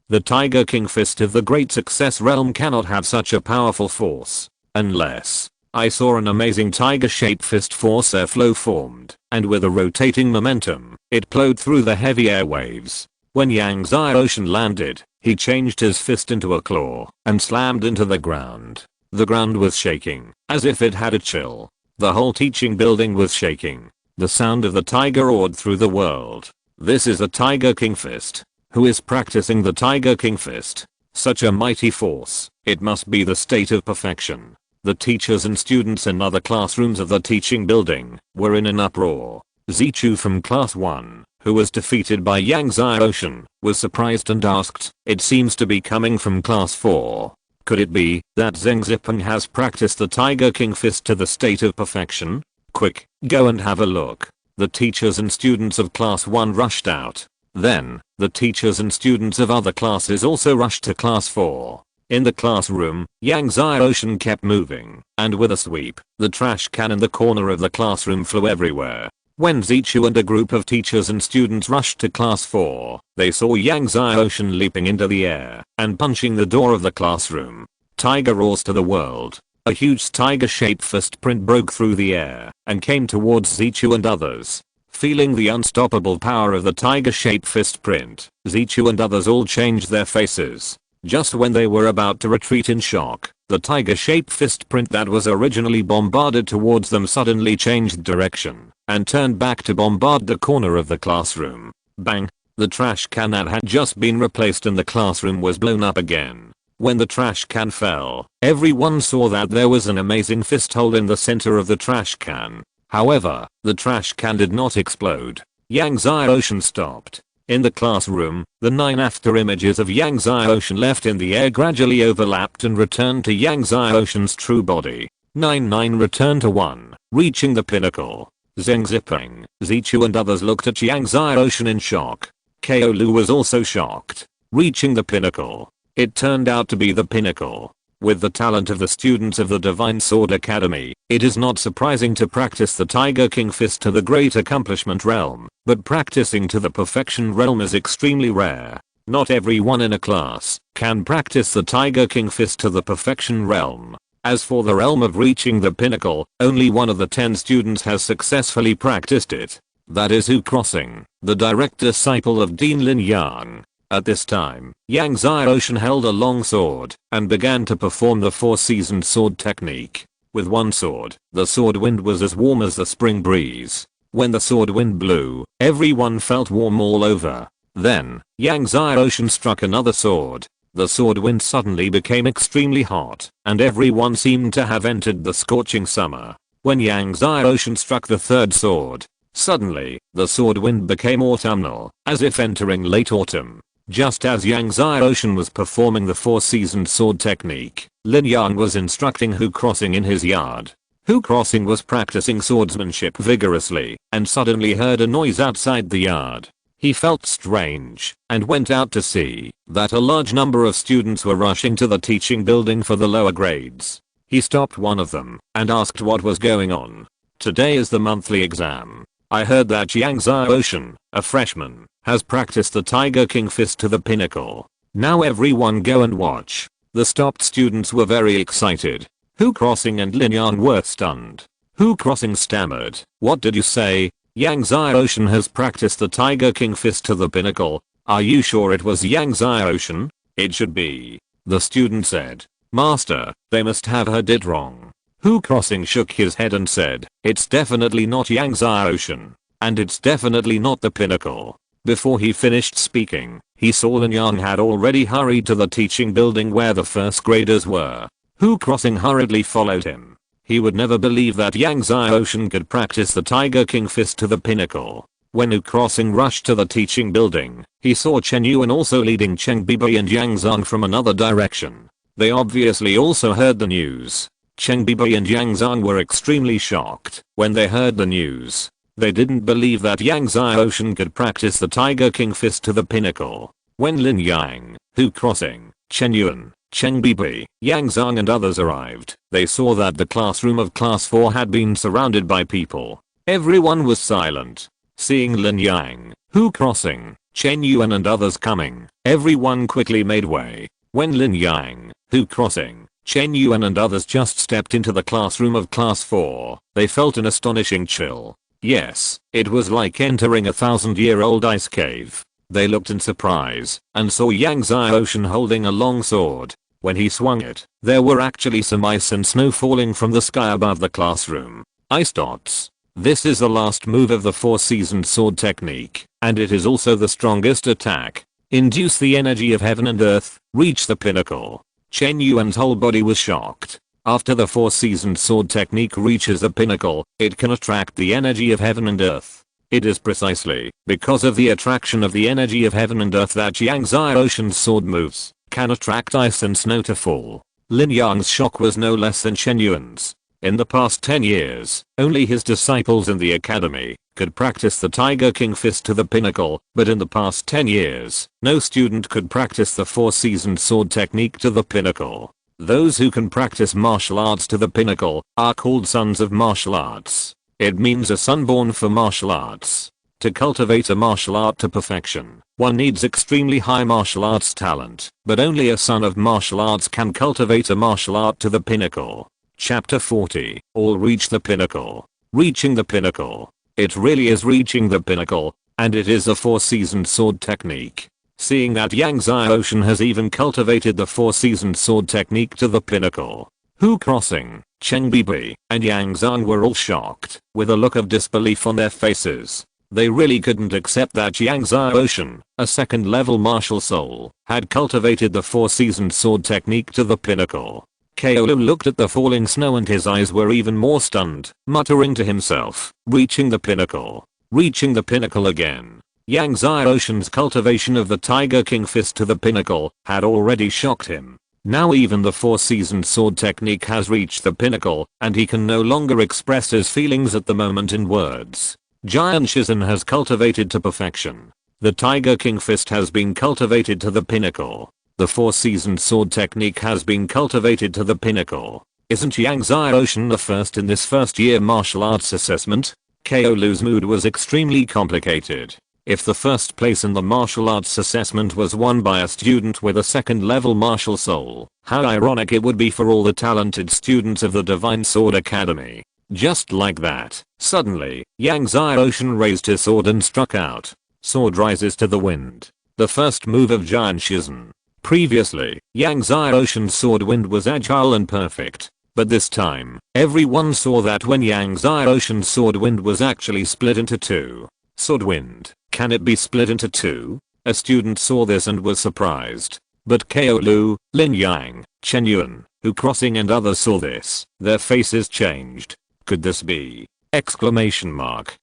The Tiger King Fist of the Great Success realm cannot have such a powerful force. Unless I saw an amazing tiger-shaped fist force airflow formed, and with a rotating momentum, it plowed through the heavy airwaves. When Yang Xiaoshan landed, he changed his fist into a claw and slammed into the ground. The ground was shaking, as if it had a chill. The whole teaching building was shaking. The sound of the tiger roared through the world. This is a Tiger King Fist. Who is practicing the Tiger King Fist? Such a mighty force. It must be the state of perfection. The teachers and students in other classrooms of the teaching building were in an uproar. Zichu from class 1, who was defeated by Yang Xiaoshan, was surprised and asked, "It seems to be coming from class 4. Could it be that Zheng Zipeng has practiced the Tiger King Fist to the state of perfection? Quick, go and have a look." The teachers and students of class 1 rushed out. Then, the teachers and students of other classes also rushed to class 4. In the classroom, Yang Xiaoshan kept moving, and with a sweep, the trash can in the corner of the classroom flew everywhere. When Zichu and a group of teachers and students rushed to class 4, they saw Yang Xiaoshan leaping into the air and punching the door of the classroom. Tiger roars to the world. A huge tiger-shaped fist print broke through the air and came towards Zichu and others. Feeling the unstoppable power of the tiger-shaped fist print, Zichu and others all changed their faces. Just when they were about to retreat in shock, the tiger-shaped fist print that was originally bombarded towards them suddenly changed direction and turned back to bombard the corner of the classroom. Bang! The trash can that had just been replaced in the classroom was blown up again. When the trash can fell, everyone saw that there was an amazing fist hole in the center of the trash can. However, the trash can did not explode. Yang Xiaoshan stopped. In the classroom, the 9 after images of Yang Xiaoshan left in the air gradually overlapped and returned to Yang Xiaoshan's true body. 9 returned to 1, reaching the pinnacle. Zheng Zipeng, Zichu and others looked at Yang Xiaoshan in shock. Kaolu was also shocked. Reaching the pinnacle. It turned out to be the pinnacle. With the talent of the students of the Divine Sword Academy, it is not surprising to practice the Tiger King Fist to the Great Accomplishment realm, but practicing to the Perfection realm is extremely rare. Not everyone in a class can practice the Tiger King Fist to the Perfection realm. As for the realm of reaching the pinnacle, only one of the 10 students has successfully practiced it. That is Hu Crossing, the direct disciple of Dean Lin Yang. At this time, Yang Xiaoshan held a long sword and began to perform the 4-seasoned sword technique. With one sword, the sword wind was as warm as the spring breeze. When the sword wind blew, everyone felt warm all over. Then, Yang Xiaoshan struck another sword. The sword wind suddenly became extremely hot, and everyone seemed to have entered the scorching summer. When Yang Xiaoshan struck the third sword, suddenly, the sword wind became autumnal, as if entering late autumn. Just as Yang Xiaoshan was performing the 4-seasoned sword technique, Lin Yang was instructing Hu Crossing in his yard. Hu Crossing was practicing swordsmanship vigorously, and suddenly heard a noise outside the yard. He felt strange, and went out to see that a large number of students were rushing to the teaching building for the lower grades. He stopped one of them, and asked what was going on. "Today is the monthly exam. I heard that Yang Xiaoshan, a freshman, has practiced the Tiger King Fist to the pinnacle. Now everyone go and watch." The stopped students were very excited. Hu Crossing and Lin Yang were stunned. Hu Crossing stammered, "What did you say? Yang Xiaoshan has practiced the Tiger King Fist to the pinnacle. Are you sure it was Yang Xiaoshan? It should be." The student said, "Master, they must have heard it wrong." Hu Crossing shook his head and said, "It's definitely not Yang Xiaoshan. And it's definitely not the pinnacle." Before he finished speaking, he saw Lin Yang had already hurried to the teaching building where the first graders were. Hu Crossing hurriedly followed him. He would never believe that Yang Xiaoshan could practice the Tiger King Fist to the pinnacle. When Hu Crossing rushed to the teaching building, he saw Chen Yuan also leading Cheng Bibi and Yang Zhang from another direction. They obviously also heard the news. Cheng Bibi and Yang Zhang were extremely shocked when they heard the news. They didn't believe that Yang Xiaoshan could practice the Tiger King Fist to the pinnacle. When Lin Yang, Hu Crossing, Chen Yuan, Cheng Bibi, Yang Zhang and others arrived, they saw that the classroom of class 4 had been surrounded by people. Everyone was silent. Seeing Lin Yang, Hu Crossing, Chen Yuan and others coming, everyone quickly made way. When Lin Yang, Hu Crossing, Chen Yuan and others just stepped into the classroom of class 4, they felt an astonishing chill. Yes, it was like entering a 1,000-year-old ice cave. They looked in surprise and saw Yang Xiaoshan holding a long sword. When he swung it, there were actually some ice and snow falling from the sky above the classroom. Ice dots. This is the last move of the 4-seasoned sword technique, and it is also the strongest attack. Induce the energy of heaven and earth, reach the pinnacle. Chen Yuan's whole body was shocked. After the 4-seasoned sword technique reaches the pinnacle, it can attract the energy of heaven and earth. It is precisely because of the attraction of the energy of heaven and earth that Yang Ocean's sword moves can attract ice and snow to fall. Lin Yang's shock was no less than Chen Yuan's. In the past 10 years, only his disciples in the academy could practice the Tiger King Fist to the pinnacle, but in the past 10 years, no student could practice the 4-seasoned sword technique to the pinnacle. Those who can practice martial arts to the pinnacle are called sons of martial arts. It means a son born for martial arts. To cultivate a martial art to perfection, one needs extremely high martial arts talent, but only a son of martial arts can cultivate a martial art to the pinnacle. Chapter 40. All reach the pinnacle. Reaching the pinnacle. It really is reaching the pinnacle, and it is a 4-seasoned sword technique. Seeing that Yang Ocean has even cultivated the 4-seasoned sword technique to the pinnacle, Hu Crossing, Cheng Bibi, and Yang Zhang were all shocked, with a look of disbelief on their faces. They really couldn't accept that Yang Ocean, a second-level martial soul, had cultivated the 4-seasoned sword technique to the pinnacle. Kaolu looked at the falling snow and his eyes were even more stunned, muttering to himself, reaching the pinnacle. Reaching the pinnacle again. Yang Ocean's cultivation of the Tiger King Fist to the pinnacle had already shocked him. Now even the 4-seasoned sword technique has reached the pinnacle, and he can no longer express his feelings at the moment in words. Giant Shizen has cultivated to perfection. The Tiger King Fist has been cultivated to the pinnacle. The 4-seasoned sword technique has been cultivated to the pinnacle. Isn't Yang Ocean the first in this first-year martial arts assessment? Kaolu's mood was extremely complicated. If the first place in the martial arts assessment was won by a student with a second-level martial soul, how ironic it would be for all the talented students of the Divine Sword Academy. Just like that, suddenly, Yang Ocean raised his sword and struck out. Sword rises to the wind. The first move of Giant Shizen. Previously, Yang Ocean's sword wind was agile and perfect. But this time, everyone saw that when Yang Ocean's sword wind was actually split into two. Sword wind, can it be split into two? A student saw this and was surprised. But Kaolu, Lin Yang, Chen Yuan, Hu Crossing and others saw this. Their faces changed. Could this be? Exclamation mark.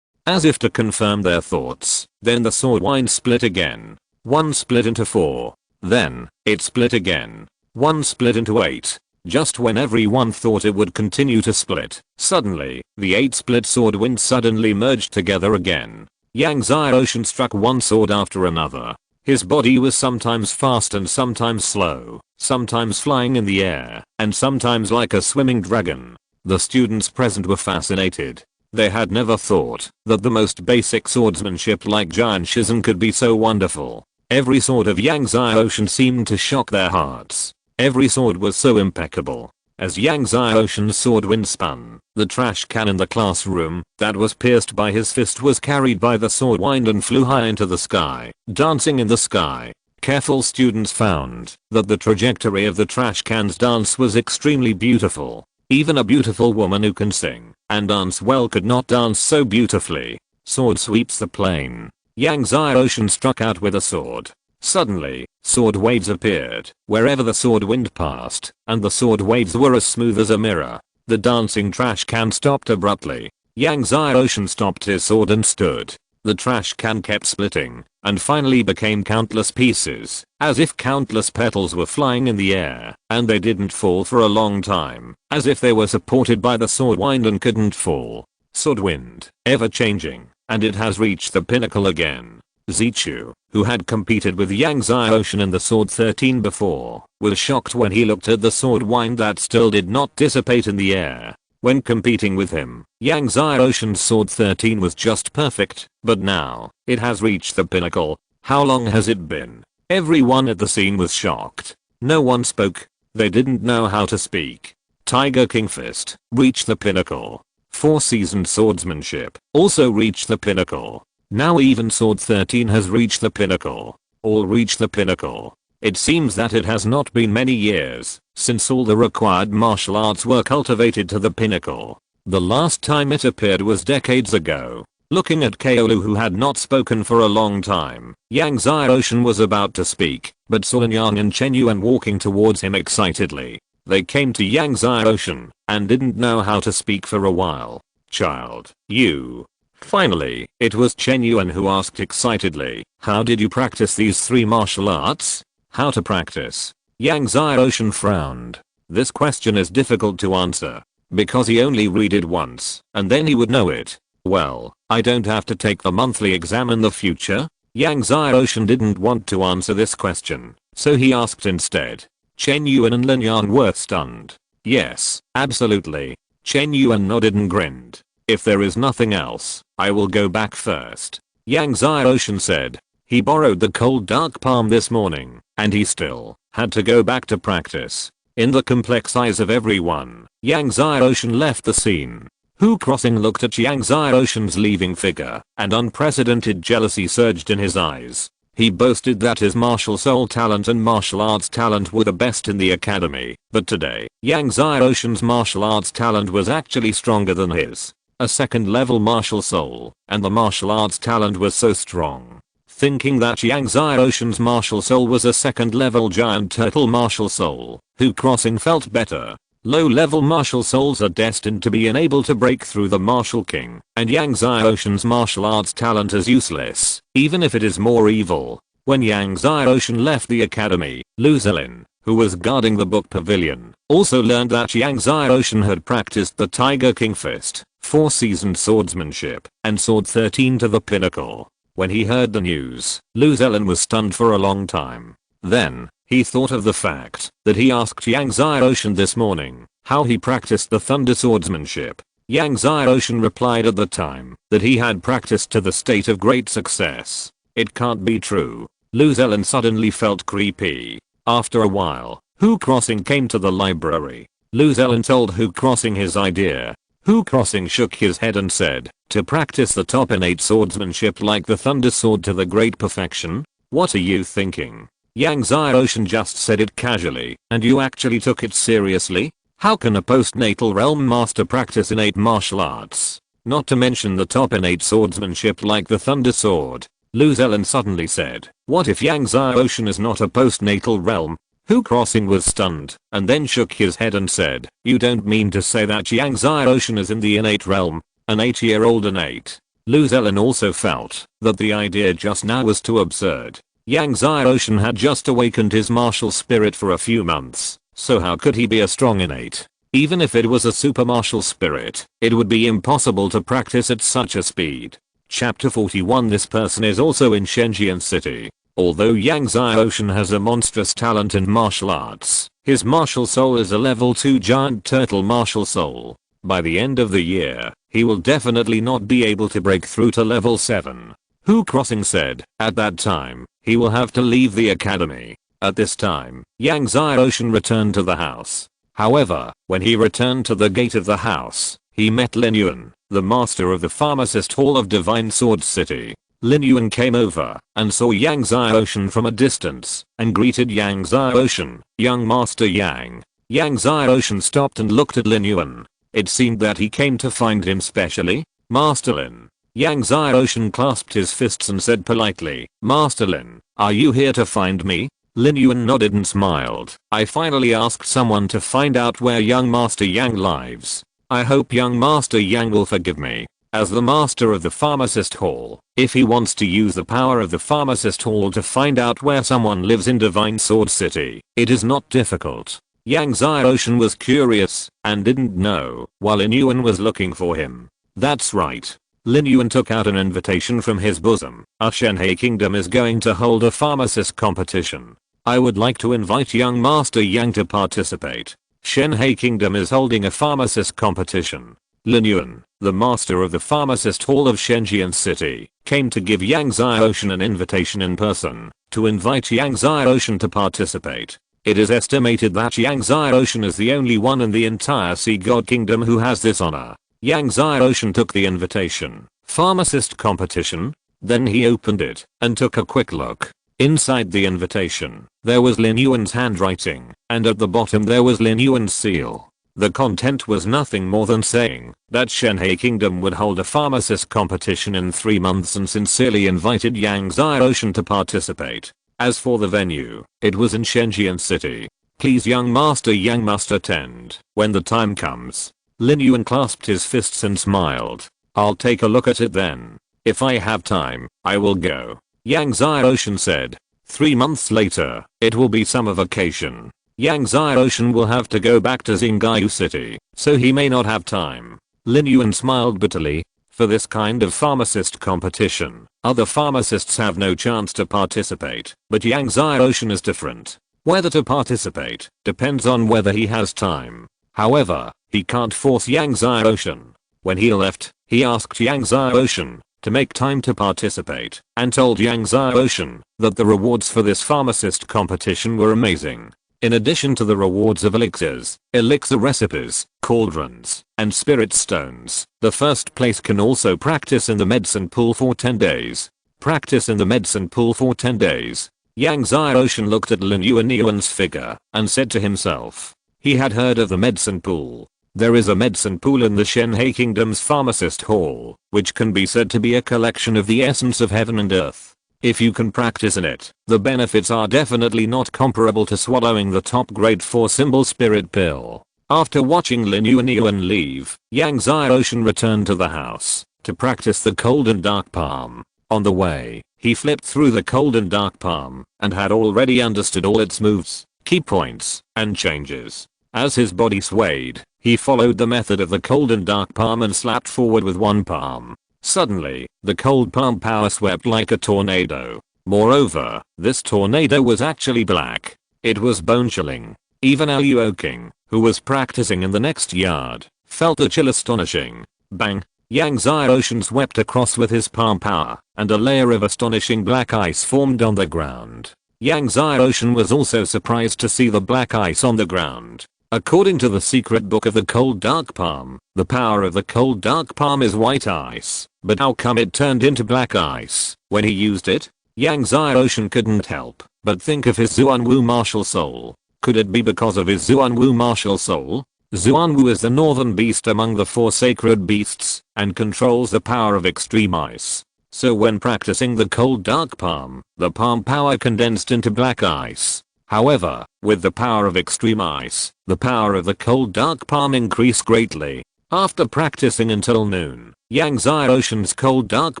As if to confirm their thoughts, then the sword wind split again. One split into 4. Then, it split again. One split into 8. Just when everyone thought it would continue to split, suddenly, the 8 split sword wind suddenly merged together again. Yang Ocean struck one sword after another. His body was sometimes fast and sometimes slow, sometimes flying in the air, and sometimes like a swimming dragon. The students present were fascinated. They had never thought that the most basic swordsmanship like Giant Shizen could be so wonderful. Every sword of Yang Ocean seemed to shock their hearts. Every sword was so impeccable. As Yang Ocean's sword wind spun, the trash can in the classroom that was pierced by his fist was carried by the sword wind and flew high into the sky, dancing in the sky. Careful students found that the trajectory of the trash can's dance was extremely beautiful. Even a beautiful woman who can sing and dance well could not dance so beautifully. Sword sweeps the plane. Yang Ocean struck out with a sword. Suddenly, sword waves appeared wherever the sword wind passed, and the sword waves were as smooth as a mirror. The dancing trash can stopped abruptly. Yang Ocean stopped his sword and stood. The trash can kept splitting, and finally became countless pieces, as if countless petals were flying in the air, and they didn't fall for a long time, as if they were supported by the sword wind and couldn't fall. Sword wind, ever changing, and it has reached the pinnacle again. Zichu, who had competed with Yang Ocean in the Sword 13 before, was shocked when he looked at the sword wind that still did not dissipate in the air. When competing with him, Yang Ocean's Sword 13 was just perfect, but now, it has reached the pinnacle. How long has it been? Everyone at the scene was shocked. No one spoke. They didn't know how to speak. Tiger King Fist reached the pinnacle. 4-seasoned swordsmanship also reached the pinnacle. Now even Sword 13 has reached the pinnacle. All reach the pinnacle. It seems that it has not been many years since all the required martial arts were cultivated to the pinnacle. The last time it appeared was decades ago. Looking at Kaolu, who had not spoken for a long time, Yang Xiaoshan was about to speak, but saw Yang and Chen Yuan walking towards him excitedly. They came to Yang Xiaoshan and didn't know how to speak for a while. "Child, you." Finally, it was Chen Yuan who asked excitedly, "How did you practice these 3 martial arts?" "How to practice?" Yang Xiaoshan frowned. This question is difficult to answer, because he only read it once, and then he would know it. "Well, I don't have to take the monthly exam in the future?" Yang Xiaoshan didn't want to answer this question, so he asked instead. Chen Yuan and Lin Yang were stunned. "Yes, absolutely." Chen Yuan nodded and grinned. "If there is nothing else, I will go back first," Yang Xiaoshan said. He borrowed the cold dark palm this morning, and he still had to go back to practice. In the complex eyes of everyone, Yang Xiaoshan left the scene. Hu Crossing looked at Yang Xiaoshan's leaving figure, and unprecedented jealousy surged in his eyes. He boasted that his martial soul talent and martial arts talent were the best in the academy, but today, Yang Xiaoshan's martial arts talent was actually stronger than his. A second level martial soul, and the martial arts talent was so strong. Thinking that Yang Xiaoshan's martial soul was a second level giant turtle martial soul, Hu Crossing felt better. Low level martial souls are destined to be unable to break through the martial king, and Yang Xiaoshan's martial arts talent is useless, even if it is more evil. When Yang Xiaoshan left the academy, Lu Zelin, who was guarding the book pavilion, also learned that Yang Xiaoshan had practiced the Tiger King Fist, 4 seasoned swordsmanship, and Sword 13 to the pinnacle. When he heard the news, Lu Zelin was stunned for a long time. Then, he thought of the fact that he asked Yang Xiaoshan this morning how he practiced the thunder swordsmanship. Yang Xiaoshan replied at the time that he had practiced to the state of great success. It can't be true. Lu Zelin suddenly felt creepy. After a while, Hu Crossing came to the library. Lu Zelin told Hu Crossing his idea. Hu Crossing shook his head and said, "To practice the top innate swordsmanship like the thunder sword to the great perfection? What are you thinking?" Yang Xiaoshan just said it casually, and you actually took it seriously? How can a postnatal realm master practice innate martial arts? Not to mention the top innate swordsmanship like the thunder sword. Lu Zelin suddenly said, "What if Yang Xiaoshan is not a postnatal realm?" Hu Crossing was stunned, and then shook his head and said, "You don't mean to say that Yang Xiaoshan is in the innate realm? An 8-year-old innate?" Lu Zelin also felt that the idea just now was too absurd. Yang Xiaoshan had just awakened his martial spirit for a few months, so how could he be a strong innate? Even if it was a super martial spirit, it would be impossible to practice at such a speed. Chapter 41. This person is also in Shenzhen City. Although Yang Xiaoshan has a monstrous talent in martial arts, his martial soul is a level 2 giant turtle martial soul. By the end of the year, he will definitely not be able to break through to level 7. Hu Crossing said, at that time, he will have to leave the academy. At this time, Yang Xiaoshan returned to the house. However, when he returned to the gate of the house, he met Lin Yuan, the master of the pharmacist hall of Divine Sword City. Lin Yuan came over and saw Yang Xiaoshan from a distance and greeted Yang Xiaoshan, "Young Master Yang." Yang Xiaoshan stopped and looked at Lin Yuan. It seemed that he came to find him specially. "Master Lin." Yang Xiaoshan clasped his fists and said politely, "Master Lin, are you here to find me?" Lin Yuan nodded and smiled. "I finally asked someone to find out where young Master Yang lives. I hope young Master Yang will forgive me. As the master of the pharmacist hall, if he wants to use the power of the pharmacist hall to find out where someone lives in Divine Sword City, it is not difficult." Yang Xiaoshan was curious and didn't know while Lin Yuan was looking for him. "That's right." Lin Yuan took out an invitation from his bosom. "Our Shenhe Kingdom is going to hold a pharmacist competition. I would like to invite young Master Yang to participate. Shenhe Kingdom is holding a pharmacist competition." Lin Yuan, the master of the pharmacist hall of Shenzhen City, came to give Yang Xiaoshan an invitation in person to invite Yang Xiaoshan to participate. It is estimated that Yang Xiaoshan is the only one in the entire Sea God Kingdom who has this honor. Yang Xiaoshan took the invitation. Pharmacist competition? Then he opened it and took a quick look. Inside the invitation, there was Lin Yuan's handwriting, and at the bottom there was Lin Yuan's seal. The content was nothing more than saying that Shenhe Kingdom would hold a pharmacist competition in 3 months and sincerely invited Yang Xiaoshan to participate. As for the venue, it was in Shenzhen City. Please young master, Yang must attend when the time comes. Lin Yuan clasped his fists and smiled. I'll take a look at it then. If I have time, I will go. Yang Xiaoshan said. 3 months later, it will be summer vacation. Yang Xiaoshan will have to go back to Xingyu City, so he may not have time. Lin Yuan smiled bitterly. For this kind of pharmacist competition, other pharmacists have no chance to participate, but Yang Xiaoshan is different. Whether to participate depends on whether he has time. However, he can't force Yang Xiaoshan. When he left, he asked Yang Xiaoshan to make time to participate and told Yang Xiaoshan that the rewards for this pharmacist competition were amazing. In addition to the rewards of elixirs, elixir recipes, cauldrons, and spirit stones, the first place can also practice in the medicine pool for 10 days. Practice in the medicine pool for 10 days. Yang Xiaoshan looked at Lin Yuan's figure and said to himself. He had heard of the medicine pool. There is a medicine pool in the Shenhe Kingdom's pharmacist hall, which can be said to be a collection of the essence of heaven and earth. If you can practice in it, the benefits are definitely not comparable to swallowing the top grade 4 symbol spirit pill. After watching Lin Yuan leave, Yang Xiaoshan returned to the house to practice the cold and dark palm. On the way, he flipped through the cold and dark palm and had already understood all its moves, key points, and changes. As his body swayed, he followed the method of the cold and dark palm and slapped forward with one palm. Suddenly, the cold palm power swept like a tornado. Moreover, this tornado was actually black. It was bone-chilling. Even Liu King, who was practicing in the next yard, felt the chill astonishing. Bang! Yang Xiaoshan swept across with his palm power, and a layer of astonishing black ice formed on the ground. Yang Xiaoshan was also surprised to see the black ice on the ground. According to the secret book of the cold dark palm, the power of the cold dark palm is white ice, but how come it turned into black ice when he used it? Yang Xiaoshan couldn't help but think of his Xuanwu martial soul. Could it be because of his Xuanwu martial soul? Xuanwu is the northern beast among the 4 sacred beasts and controls the power of extreme ice. So when practicing the cold dark palm, the palm power condensed into black ice. However, with the power of extreme ice, the power of the cold dark palm increased greatly. After practicing until noon, Yang Xiaoshan's cold dark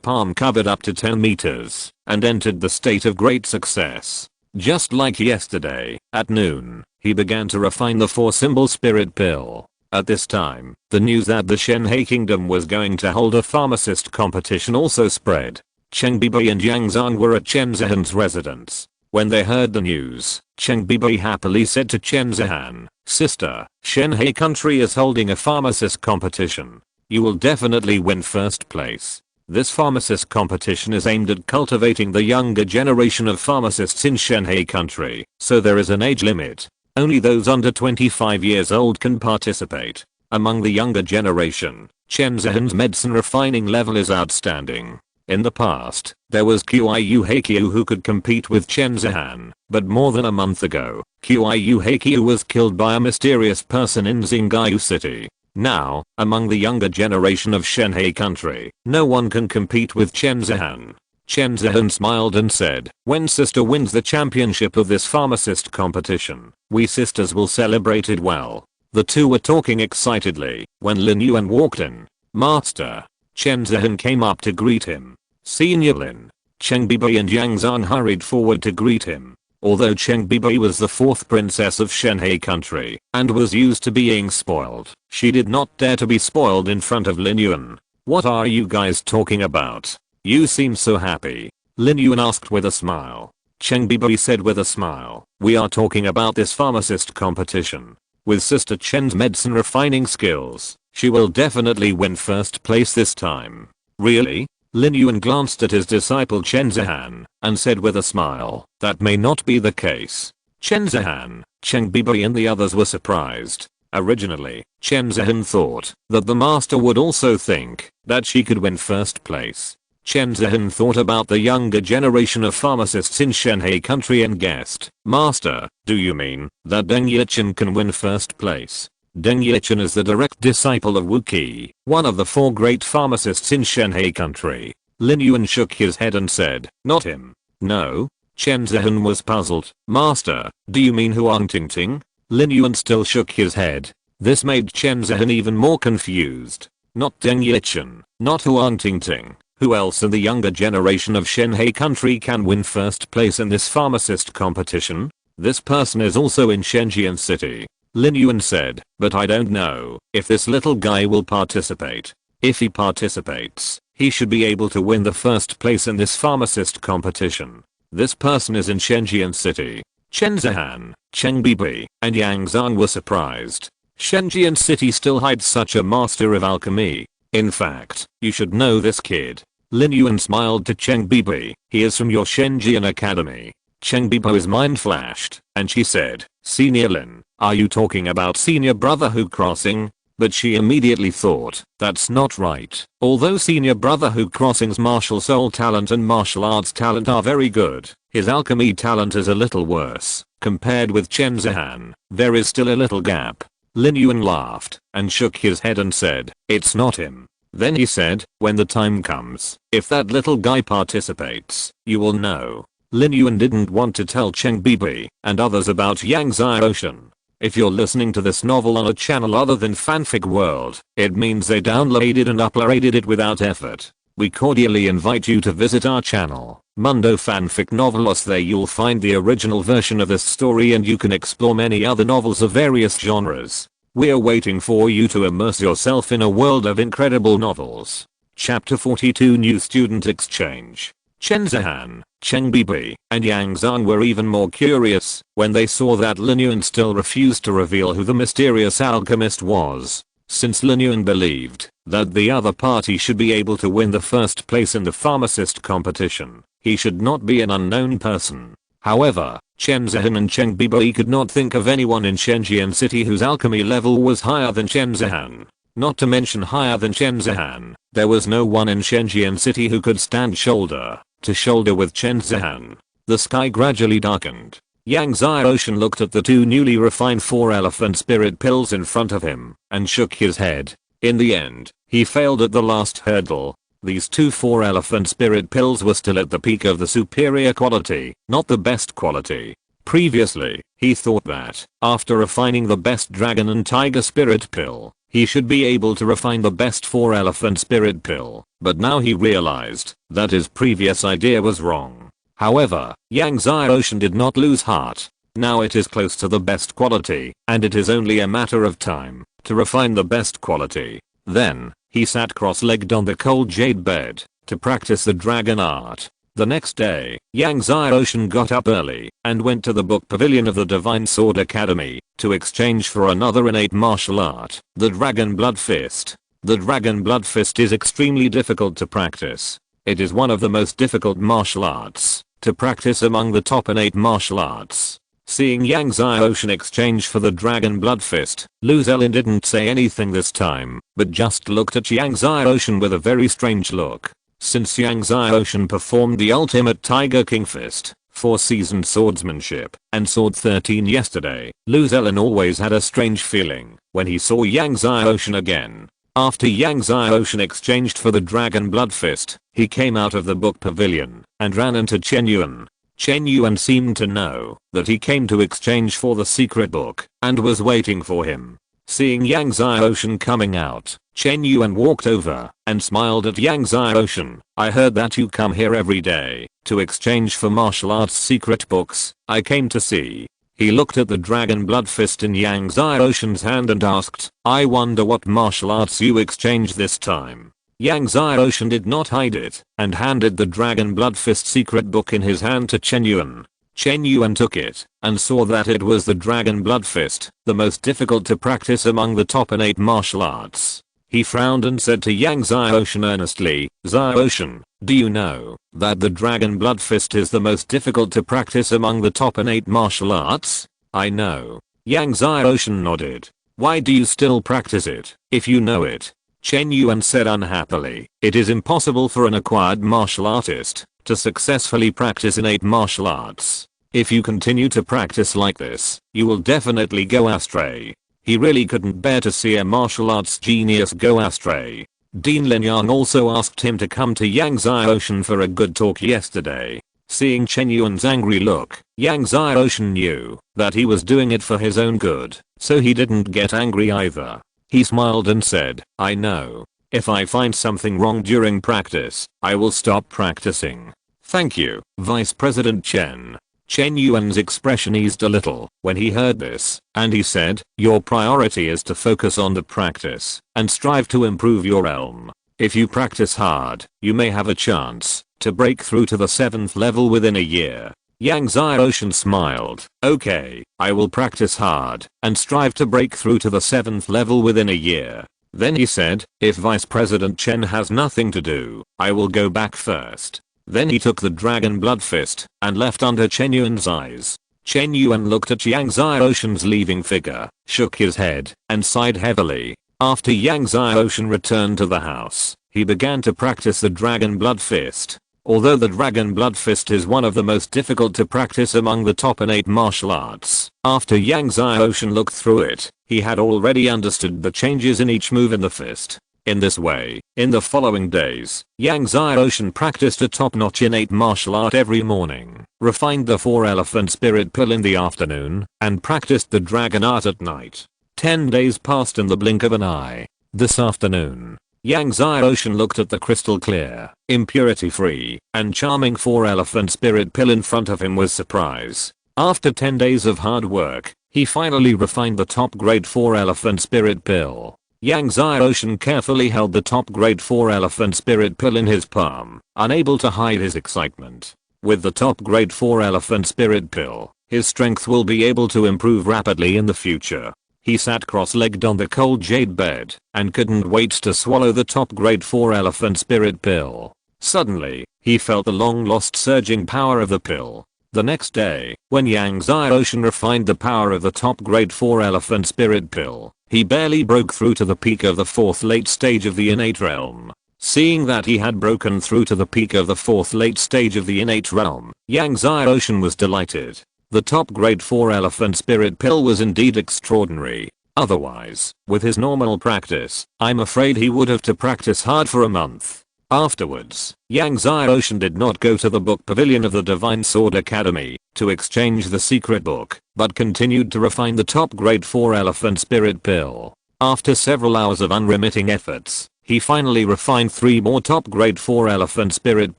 palm covered up to 10 meters and entered the state of great success. Just like yesterday, at noon, he began to refine the 4 symbol spirit pill. At this time, the news that the Shenhe Kingdom was going to hold a pharmacist competition also spread. Cheng Bibi and Yang Zhang were at Chen Zihan's residence. When they heard the news, Cheng Bibi happily said to Chen Zihan, "Sister, Shenhe country is holding a pharmacist competition. You will definitely win first place. This pharmacist competition is aimed at cultivating the younger generation of pharmacists in Shenhe country, so there is an age limit. Only those under 25 years old can participate. Among the younger generation, Chen Zihan's medicine refining level is outstanding. In the past, there was Qiu Heikyu who could compete with Chen Zihan, but more than a month ago, Qiu Heikyu was killed by a mysterious person in Xingyu City. Now, among the younger generation of Shenhe country, no one can compete with Chen Zihan." Chen Zihan smiled and said, "When sister wins the championship of this pharmacist competition, we sisters will celebrate it well." The two were talking excitedly when Lin Yuan walked in. "Master." Chen Zihan came up to greet him. "Senior Lin." Cheng Bibi and Yang Zhang hurried forward to greet him. Although Cheng Bibi was the 4th princess of Shenhe country and was used to being spoiled, she did not dare to be spoiled in front of Lin Yuan. "What are you guys talking about? You seem so happy." Lin Yuan asked with a smile. Cheng Bibi said with a smile, "We are talking about this pharmacist competition. With Sister Chen's medicine refining skills, she will definitely win first place this time." "Really?" Lin Yuan glanced at his disciple Chen Zihan and said with a smile, "That may not be the case." Chen Zihan, Cheng Bibi and the others were surprised. Originally, Chen Zihan thought that the master would also think that she could win first place. Chen Zihan thought about the younger generation of pharmacists in Shenhe country and guessed, "Master, do you mean that Deng Yichen can win first place?" Deng Yichen is the direct disciple of Wu Qi, one of the 4 great pharmacists in Shenhe country. Lin Yuan shook his head and said, not him. No. Chen Zhen was puzzled. Master, do you mean Huang Tingting? Lin Yuan still shook his head. This made Chen Zhen even more confused. Not Deng Yichen, not Huang Tingting. Who else in the younger generation of Shenhe country can win first place in this pharmacist competition? This person is also in Shenzhen city. Lin Yuan said, but I don't know if this little guy will participate. If he participates, he should be able to win the first place in this pharmacist competition. This person is in Shenzhen city. Chen Zihan, Cheng Bibi, and Yang Zhang were surprised. Shenzhen city still hides such a master of alchemy. In fact, you should know this kid. Lin Yuan smiled to Cheng Bibi. He is from your Shenzhen academy. Cheng Bibi's mind flashed, and she said, Senior Lin, are you talking about Senior Brotherhood Crossing? But she immediately thought, that's not right. Although Senior Brotherhood Crossing's martial soul talent and martial arts talent are very good, his alchemy talent is a little worse. Compared with Chen Zihan, there is still a little gap. Lin Yuan laughed and shook his head and said, it's not him. Then he said, when the time comes, if that little guy participates, you will know. Lin Yuan didn't want to tell Cheng Bibi and others about Yang Ocean. If you're listening to this novel on a channel other than Fanfic World, it means they downloaded and uploaded it without effort. We cordially invite you to visit our channel, Mundo Fanfic Novelos. There you'll find the original version of this story and you can explore many other novels of various genres. We're waiting for you to immerse yourself in a world of incredible novels. Chapter 42 New Student Exchange. Chen Zihan, Cheng Bibi, and Yang Zhang were even more curious when they saw that Lin Yuan still refused to reveal who the mysterious alchemist was. Since Lin Yuan believed that the other party should be able to win the first place in the pharmacist competition, he should not be an unknown person. However, Chen Zihan and Cheng Bibi could not think of anyone in Shenzhen city whose alchemy level was higher than Chen Zihan. Not to mention higher than Chen Zihan, there was no one in Shenzhen city who could stand shoulder to shoulder with Chen Zihan. The sky gradually darkened. Yang Ocean looked at the 2 newly refined 4 elephant spirit pills in front of him and shook his head. In the end, he failed at the last hurdle. These 2 4 elephant spirit pills were still at the peak of the superior quality, not the best quality. Previously, he thought that, after refining the best dragon and tiger spirit pill, he should be able to refine the best 4 elephant spirit pill, but now he realized that his previous idea was wrong. However, Yang Ocean did not lose heart. Now it is close to the best quality, and it is only a matter of time to refine the best quality. Then, he sat cross-legged on the cold jade bed to practice the dragon art. The next day, Yang Ocean got up early and went to the book pavilion of the Divine Sword Academy to exchange for another innate martial art, the Dragon Blood Fist. The Dragon Blood Fist is extremely difficult to practice. It is one of the most difficult martial arts to practice among the top innate martial arts. Seeing Yang Ocean exchange for the Dragon Blood Fist, Lu Zelin didn't say anything this time, but just looked at Yang Ocean with a very strange look. Since Yang Ocean performed the ultimate Tiger King Fist, 4 seasoned swordsmanship, and Sword 13 yesterday, Lu Zelin always had a strange feeling when he saw Yang Ocean again. After Yang Ocean exchanged for the Dragon Blood Fist, he came out of the book pavilion and ran into Chen Yuan. Chen Yuan seemed to know that he came to exchange for the secret book and was waiting for him. Seeing Yang Ocean coming out, Chen Yuan walked over and smiled at Yang Ocean. I heard that you come here every day to exchange for martial arts secret books. I came to see. He looked at the Dragon Blood Fist in Yang Ocean's hand and asked, I wonder what martial arts you exchange this time. Yang Ocean did not hide it and handed the Dragon Blood Fist secret book in his hand to Chen Yuan. Chen Yuan took it and saw that it was the Dragon Blood Fist, the most difficult to practice among the top innate martial arts. He frowned and said to Yang Ocean earnestly, Ocean, do you know that the Dragon Blood Fist is the most difficult to practice among the top innate martial arts? I know. Yang Ocean nodded. Why do you still practice it, if you know it? Chen Yuan said unhappily, it is impossible for an acquired martial artist to successfully practice innate martial arts. If you continue to practice like this, you will definitely go astray. He really couldn't bear to see a martial arts genius go astray. Dean Lin Yang also asked him to come to Yang Xiaoshan for a good talk yesterday. Seeing Chen Yuan's angry look, Yang Xiaoshan knew that he was doing it for his own good, so he didn't get angry either. He smiled and said, I know. If I find something wrong during practice, I will stop practicing. Thank you, Vice President Chen. Chen Yuan's expression eased a little when he heard this, and he said, your priority is to focus on the practice and strive to improve your realm. If you practice hard, you may have a chance to break through to the 7th level within a year. Yang Xiaoshan smiled. Okay, I will practice hard and strive to break through to the 7th level within a year. Then he said, if Vice President Chen has nothing to do, I will go back first. Then he took the dragon blood fist and left under Chen Yuan's eyes. Chen Yuan looked at Yang Xiaoshan's leaving figure, shook his head, and sighed heavily. After Yang Xiaoshan returned to the house, he began to practice the dragon blood fist. Although the dragon blood fist is one of the most difficult to practice among the top innate martial arts, after Yang Xiaoshan looked through it, he had already understood the changes in each move in the fist. In this way, in the following days, Yang Xiaoshan practiced a top-notch innate martial art every morning, refined the 4-elephant spirit pill in the afternoon, and practiced the dragon art at night. 10 days passed in the blink of an eye. This afternoon, Yang Xiaoshan looked at the crystal clear, impurity-free, and charming 4-elephant spirit pill in front of him with surprise. After 10 days of hard work, he finally refined the top-grade 4-elephant spirit pill. Yang Xiaoshan carefully held the top-grade 4-elephant spirit pill in his palm, unable to hide his excitement. With the top-grade 4-elephant spirit pill, his strength will be able to improve rapidly in the future. He sat cross-legged on the cold jade bed and couldn't wait to swallow the top-grade 4-elephant spirit pill. Suddenly, he felt the long-lost surging power of the pill. The next day, when Yang Xiaoshan refined the power of the top-grade 4-elephant spirit pill, he barely broke through to the peak of the 4th late stage of the innate realm. Seeing that he had broken through to the peak of the 4th late stage of the innate realm, Yang Xiaoshan was delighted. The top-grade 4-elephant spirit pill was indeed extraordinary. Otherwise, with his normal practice, I'm afraid he would have to practice hard for a month. Afterwards, Yang Xiaoshan did not go to the book pavilion of the Divine Sword Academy to exchange the secret book, but continued to refine the top-grade 4-elephant spirit pill. After several hours of unremitting efforts, he finally refined 3 more top-grade 4-elephant spirit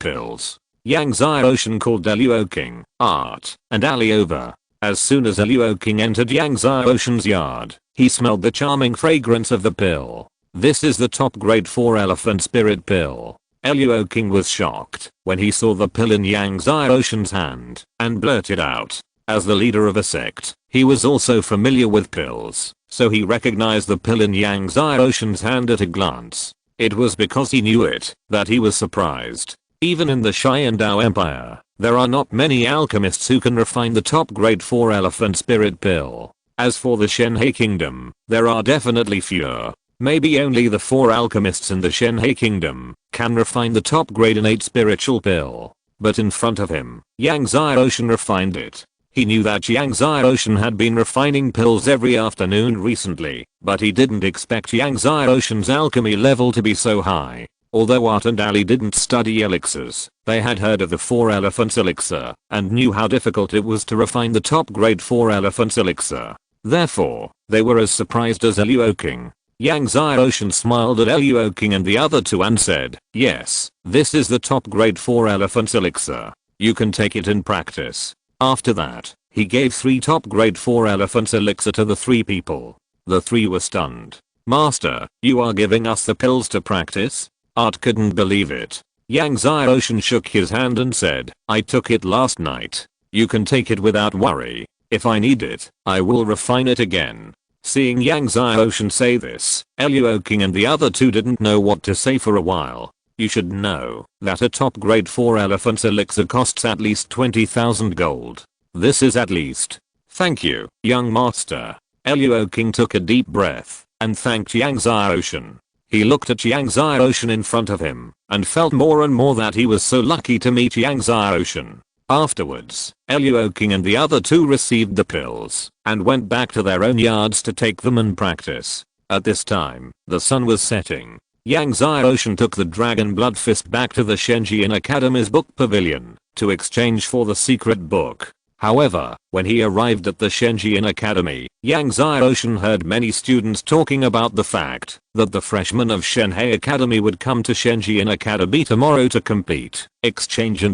pills. Yang Xiaoshan called Luoking, Art, and Ali over. As soon as Luoking entered Yang Xiaoshan's yard, he smelled the charming fragrance of the pill. This is the top-grade 4-elephant spirit pill. Luoking was shocked when he saw the pill in Yang Xiaoshan's hand and blurted out. As the leader of a sect, he was also familiar with pills, so he recognized the pill in Yang Xiaoshan's hand at a glance. It was because he knew it that he was surprised. Even in the Xiandao Empire, there are not many alchemists who can refine the top-grade 4-elephant spirit pill. As for the Shenhe Kingdom, there are definitely fewer. Maybe only the 4 alchemists in the Shenhe Kingdom can refine the top-grade innate spiritual pill. But in front of him, Yang Xiaoshan refined it. He knew that Yang Xiaoshan had been refining pills every afternoon recently, but he didn't expect Yang Xiaoshan's alchemy level to be so high. Although Art and Ali didn't study elixirs, they had heard of the 4 elephants elixir and knew how difficult it was to refine the top-grade 4 elephants elixir. Therefore, they were as surprised as Luoking. Yang Xiaoshan smiled at Luoking and the other 2 and said, yes, this is the top-grade 4 elephants elixir. You can take it in practice. After that, he gave 3 top-grade 4 elephants elixir to the 3 people. The 3 were stunned. Master, you are giving us the pills to practice? Art couldn't believe it. Yang Xiaoshan shook his hand and said, I took it last night. You can take it without worry. If I need it, I will refine it again. Seeing Yang Xiaoshan say this, Luoking and the other 2 didn't know what to say for a while. You should know that a top-grade 4 elephants elixir costs at least 20,000 gold. This is at least. Thank you, young master. Luoking took a deep breath and thanked Yang Xiaoshan. He looked at Yang Xiaoshan in front of him and felt more and more that he was so lucky to meet Yang Xiaoshan. Afterwards, King and the other two received the pills and went back to their own yards to take them and practice. At this time, the sun was setting. Yang Xiaoshan took the dragon blood fist back to the Shenjian Academy's book pavilion to exchange for the secret book. However, when he arrived at the Shenjian Academy, Yang Xiaoshan heard many students talking about the fact that the freshmen of Shenhe Academy would come to Shenjian Academy tomorrow to compete, exchange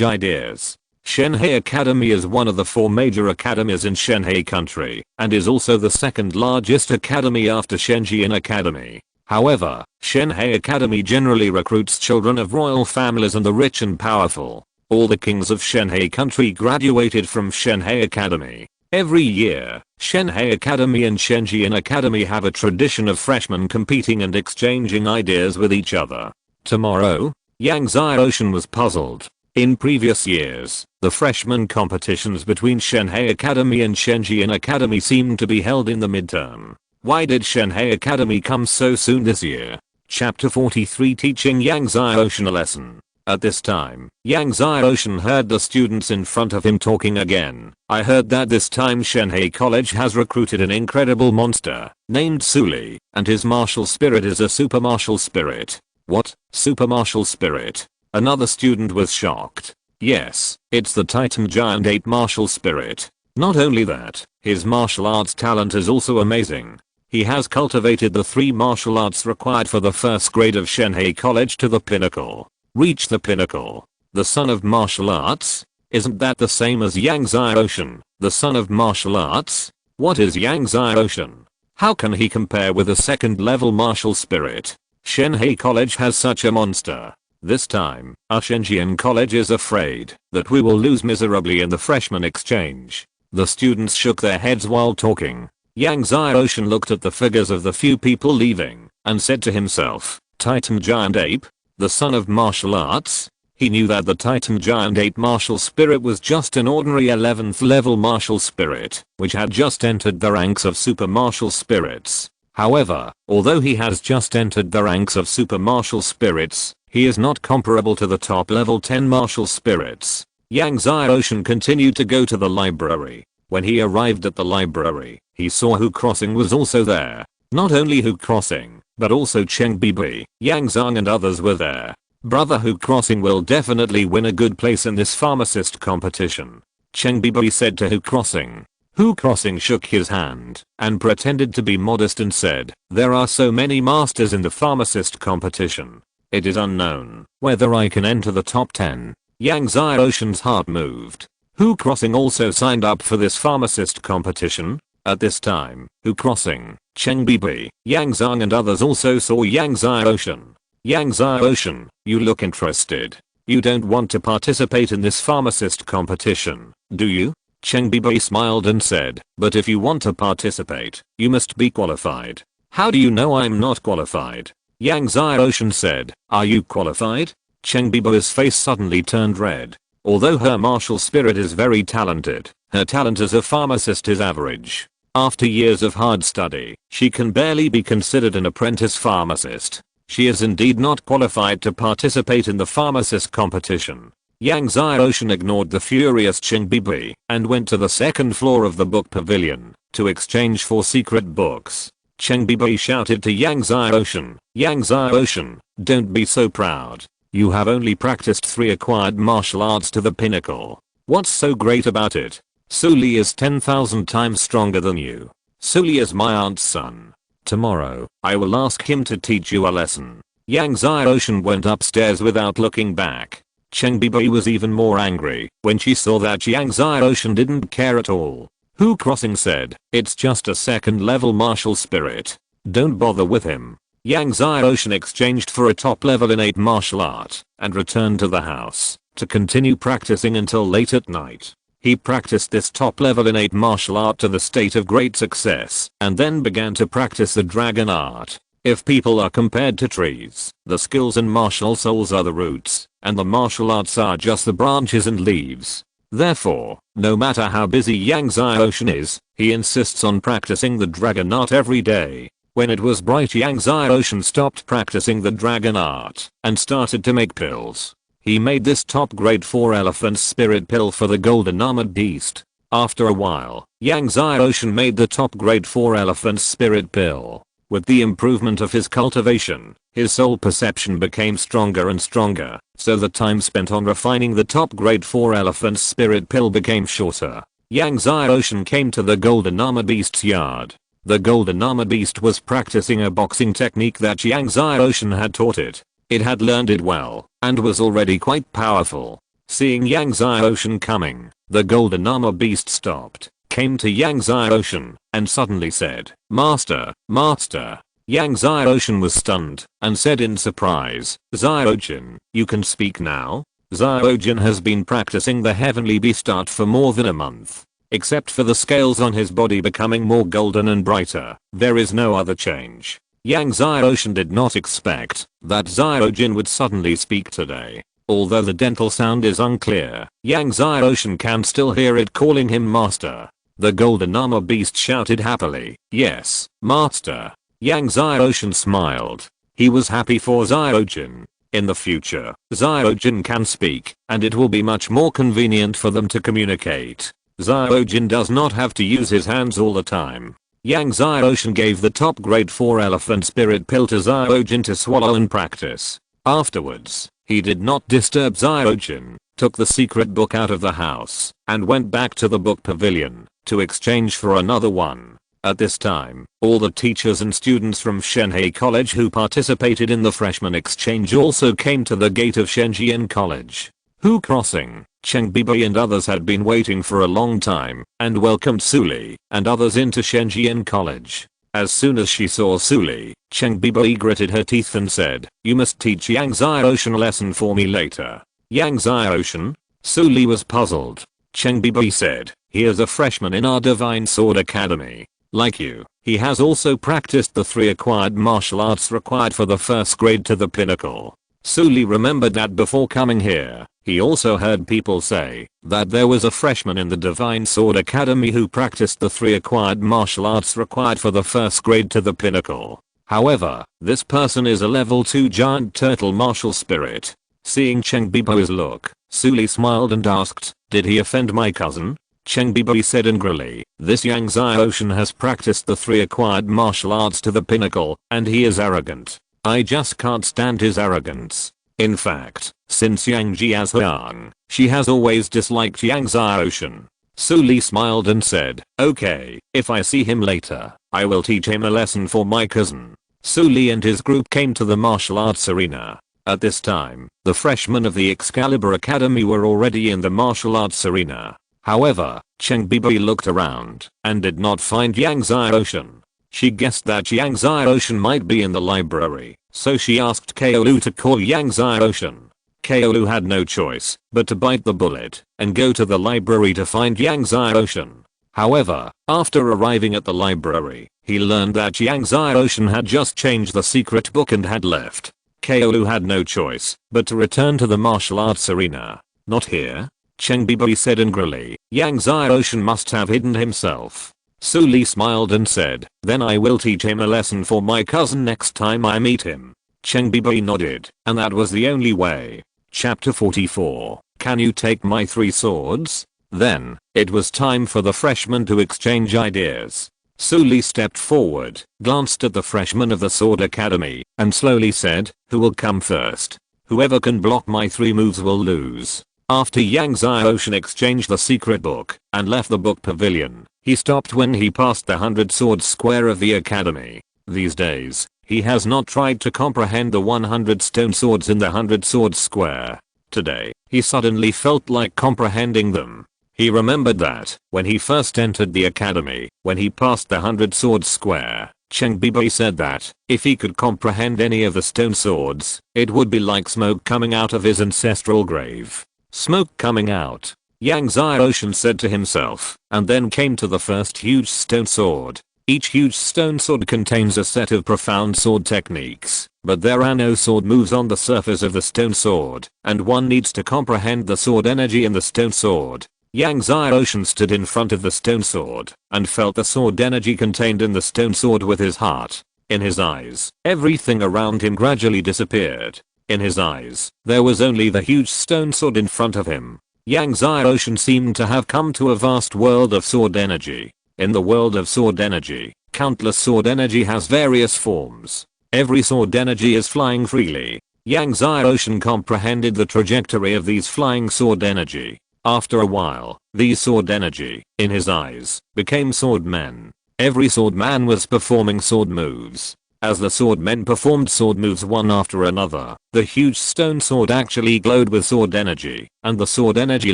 ideas. Shenhe Academy is one of the 4 major academies in Shenhe country and is also the second largest academy after Shenjian Academy. However, Shenhe Academy generally recruits children of royal families and the rich and powerful. All the kings of Shenhe country graduated from Shenhe Academy. Every year, Shenhe Academy and Shenjian Academy have a tradition of freshmen competing and exchanging ideas with each other. Tomorrow? Yang Xiaoshan was puzzled. In previous years, the freshman competitions between Shenhe Academy and Shenjian Academy seemed to be held in the midterm. Why did Shenhe Academy come so soon this year? Chapter 43 Teaching Yang Xiaoshan a Lesson. At this time, Yang Xiaoshan heard the students in front of him talking again. I heard that this time Shenhe College has recruited an incredible monster named Suli, and his martial spirit is a super martial spirit. What? Super martial spirit? Another student was shocked. Yes, it's the Titan Giant Ape martial spirit. Not only that, his martial arts talent is also amazing. He has cultivated the 3 martial arts required for the first grade of Shenhe College to the pinnacle. Reach the pinnacle. The son of martial arts? Isn't that the same as Yang Xiaoshan, the son of martial arts? What is Yang Xiaoshan? How can he compare with a second level martial spirit? Shenhe College has such a monster. This time, our Shenjian College is afraid that we will lose miserably in the freshman exchange. The students shook their heads while talking. Yang Xiaoshan looked at the figures of the few people leaving and said to himself, Titan Giant Ape? The son of martial arts? He knew that the Titan Giant Ape martial spirit was just an ordinary 11th level martial spirit, which had just entered the ranks of super martial spirits. However, although he has just entered the ranks of super martial spirits, he is not comparable to the top level 10 martial spirits. Yang Xiaoshan continued to go to the library. When he arrived at the library, he saw Hu Crossing was also there. Not only Hu Crossing, but also Cheng Bibi, Yang Zhang and others were there. Brother Hu Crossing will definitely win a good place in this pharmacist competition. Cheng Bibi said to Hu Crossing. Hu Crossing shook his hand and pretended to be modest and said, there are so many masters in the pharmacist competition. It is unknown whether I can enter the top 10. Yang Xiaoshan's heart moved. Hu Crossing also signed up for this pharmacist competition. At this time, Hu Crossing, Cheng Bibi, Yang Zhang and others also saw Yang Xiaoshan. Yang Xiaoshan, you look interested. You don't want to participate in this pharmacist competition, do you? Cheng Bibi smiled and said, but if you want to participate, you must be qualified. How do you know I'm not qualified? Yang Xiaoshan said, are you qualified? Cheng Bibi's face suddenly turned red. Although her martial spirit is very talented, her talent as a pharmacist is average. After years of hard study, she can barely be considered an apprentice pharmacist. She is indeed not qualified to participate in the pharmacist competition. Yang Xiaoshan ignored the furious Cheng Bibi and went to the second floor of the book pavilion to exchange for secret books. Cheng Bibi shouted to Yang Xiaoshan, Yang Xiaoshan, don't be so proud. You have only practiced 3 acquired martial arts to the pinnacle. What's so great about it? Suli is 10,000 times stronger than you. Suli is my aunt's son. Tomorrow, I will ask him to teach you a lesson. Yang Xiaoshan went upstairs without looking back. Cheng Bibi was even more angry when she saw that Yang Xiaoshan didn't care at all. Hu Crossing said, it's just a second level martial spirit. Don't bother with him. Yang Xiaoshan exchanged for a top level innate martial art and returned to the house to continue practicing until late at night. He practiced this top level innate martial art to the state of great success and then began to practice the dragon art. If people are compared to trees, the skills and martial souls are the roots, and the martial arts are just the branches and leaves. Therefore, no matter how busy Yang Xiaoshan is, he insists on practicing the dragon art every day. When it was bright, Yang Xiaoshan stopped practicing the dragon art and started to make pills. He made this top grade 4 elephant spirit pill for the golden armored beast. After a while, Yang Xiaoshan made the top grade 4 elephant spirit pill. With the improvement of his cultivation, his soul perception became stronger and stronger, so the time spent on refining the top grade 4 elephant spirit pill became shorter. Yang Xiaoshan came to the golden armored beast's yard. The golden armored beast was practicing a boxing technique that Yang Xiaoshan had taught it. It had learned it well, and was already quite powerful. Seeing Yang Xiaoshan coming, the golden armored beast stopped, came to Yang Xiaoshan, and suddenly said, "Master, Master." Yang Xiaoshan was stunned, and said in surprise, "Xiaojin, you can speak now?" Xiaojin has been practicing the heavenly beast art for more than a month. Except for the scales on his body becoming more golden and brighter, there is no other change. Yang Xiaoshan did not expect that Xiaojin would suddenly speak today. Although the dental sound is unclear, Yang Xiaoshan can still hear it calling him master. The golden armor beast shouted happily, "Yes, master." Yang Xiaoshan smiled. He was happy for Xiaojin. In the future, Xiaojin can speak, and it will be much more convenient for them to communicate. Xiaojin does not have to use his hands all the time. Yang Xiaoshan gave the top grade 4 elephant spirit pill to Xiaojin to swallow and practice. Afterwards, he did not disturb Xiaojin, took the secret book out of the house, and went back to the book pavilion to exchange for another one. At this time, all the teachers and students from Shenhe College who participated in the freshman exchange also came to the gate of Shenjian College. Hu Crossing, Cheng Bibi and others had been waiting for a long time and welcomed Suli and others into Shenjian College. As soon as she saw Suli, Cheng Bibi gritted her teeth and said, "You must teach Yang Xiaoshan a lesson for me later." Yang Xiaoshan? Suli was puzzled. Cheng Bibi said, "He is a freshman in our Divine Sword Academy. Like you, he has also practiced the 3 acquired martial arts required for the first grade to the pinnacle." Suli remembered that before coming here, he also heard people say that there was a freshman in the Divine Sword Academy who practiced the 3 acquired martial arts required for the first grade to the pinnacle. However, this person is a level 2 giant turtle martial spirit. Seeing Cheng Bibo's look, Suli smiled and asked, "Did he offend my cousin?" Cheng Bibo said angrily, "This Yang Xiaoshan has practiced the 3 acquired martial arts to the pinnacle, and he is arrogant. I just can't stand his arrogance. In fact, since Yang Jiazhuang, she has always disliked Yang Xiaoshan." Suli smiled and said, "Okay, if I see him later, I will teach him a lesson for my cousin." Suli and his group came to the martial arts arena. At this time, the freshmen of the Excalibur Academy were already in the martial arts arena. However, Cheng Bibi looked around and did not find Yang Xiaoshan. She guessed that Yang Xiaoshan might be in the library, so she asked Kaolu to call Yang Xiaoshan. Kaolu had no choice but to bite the bullet and go to the library to find Yang Xiaoshan. However, after arriving at the library, he learned that Yang Xiaoshan had just changed the secret book and had left. Kaolu had no choice but to return to the martial arts arena. "Not here?" Cheng Bibi said angrily. "Yang Xiaoshan must have hidden himself." Suli smiled and said, "Then I will teach him a lesson for my cousin next time I meet him." Cheng Bibi nodded, and that was the only way. Chapter 44. Can you take my 3 swords? Then, it was time for the freshmen to exchange ideas. Suli stepped forward, glanced at the freshmen of the Sword Academy, and slowly said, "Who will come first? Whoever can block my 3 moves will lose." After Yang Xiaoshan exchanged the secret book and left the book pavilion, he stopped when he passed the 100 Swords Square of the Academy. These days, he has not tried to comprehend the 100 stone swords in the 100 Swords Square. Today, he suddenly felt like comprehending them. He remembered that, when he first entered the academy, when he passed the 100 Swords Square, Cheng Bibi said that, if he could comprehend any of the stone swords, it would be like smoke coming out of his ancestral grave. Smoke coming out. Yang Xiaoshan said to himself, and then came to the first huge stone sword. Each huge stone sword contains a set of profound sword techniques, but there are no sword moves on the surface of the stone sword, and one needs to comprehend the sword energy in the stone sword. Yang Xiaoshan stood in front of the stone sword and felt the sword energy contained in the stone sword with his heart. In his eyes, everything around him gradually disappeared. In his eyes, there was only the huge stone sword in front of him. Yang Xiaoshan seemed to have come to a vast world of sword energy. In the world of sword energy, countless sword energy has various forms. Every sword energy is flying freely. Yang Xiaoshan comprehended the trajectory of these flying sword energy. After a while, these sword energy, in his eyes, became sword men. Every sword man was performing sword moves. As the sword men performed sword moves one after another, the huge stone sword actually glowed with sword energy, and the sword energy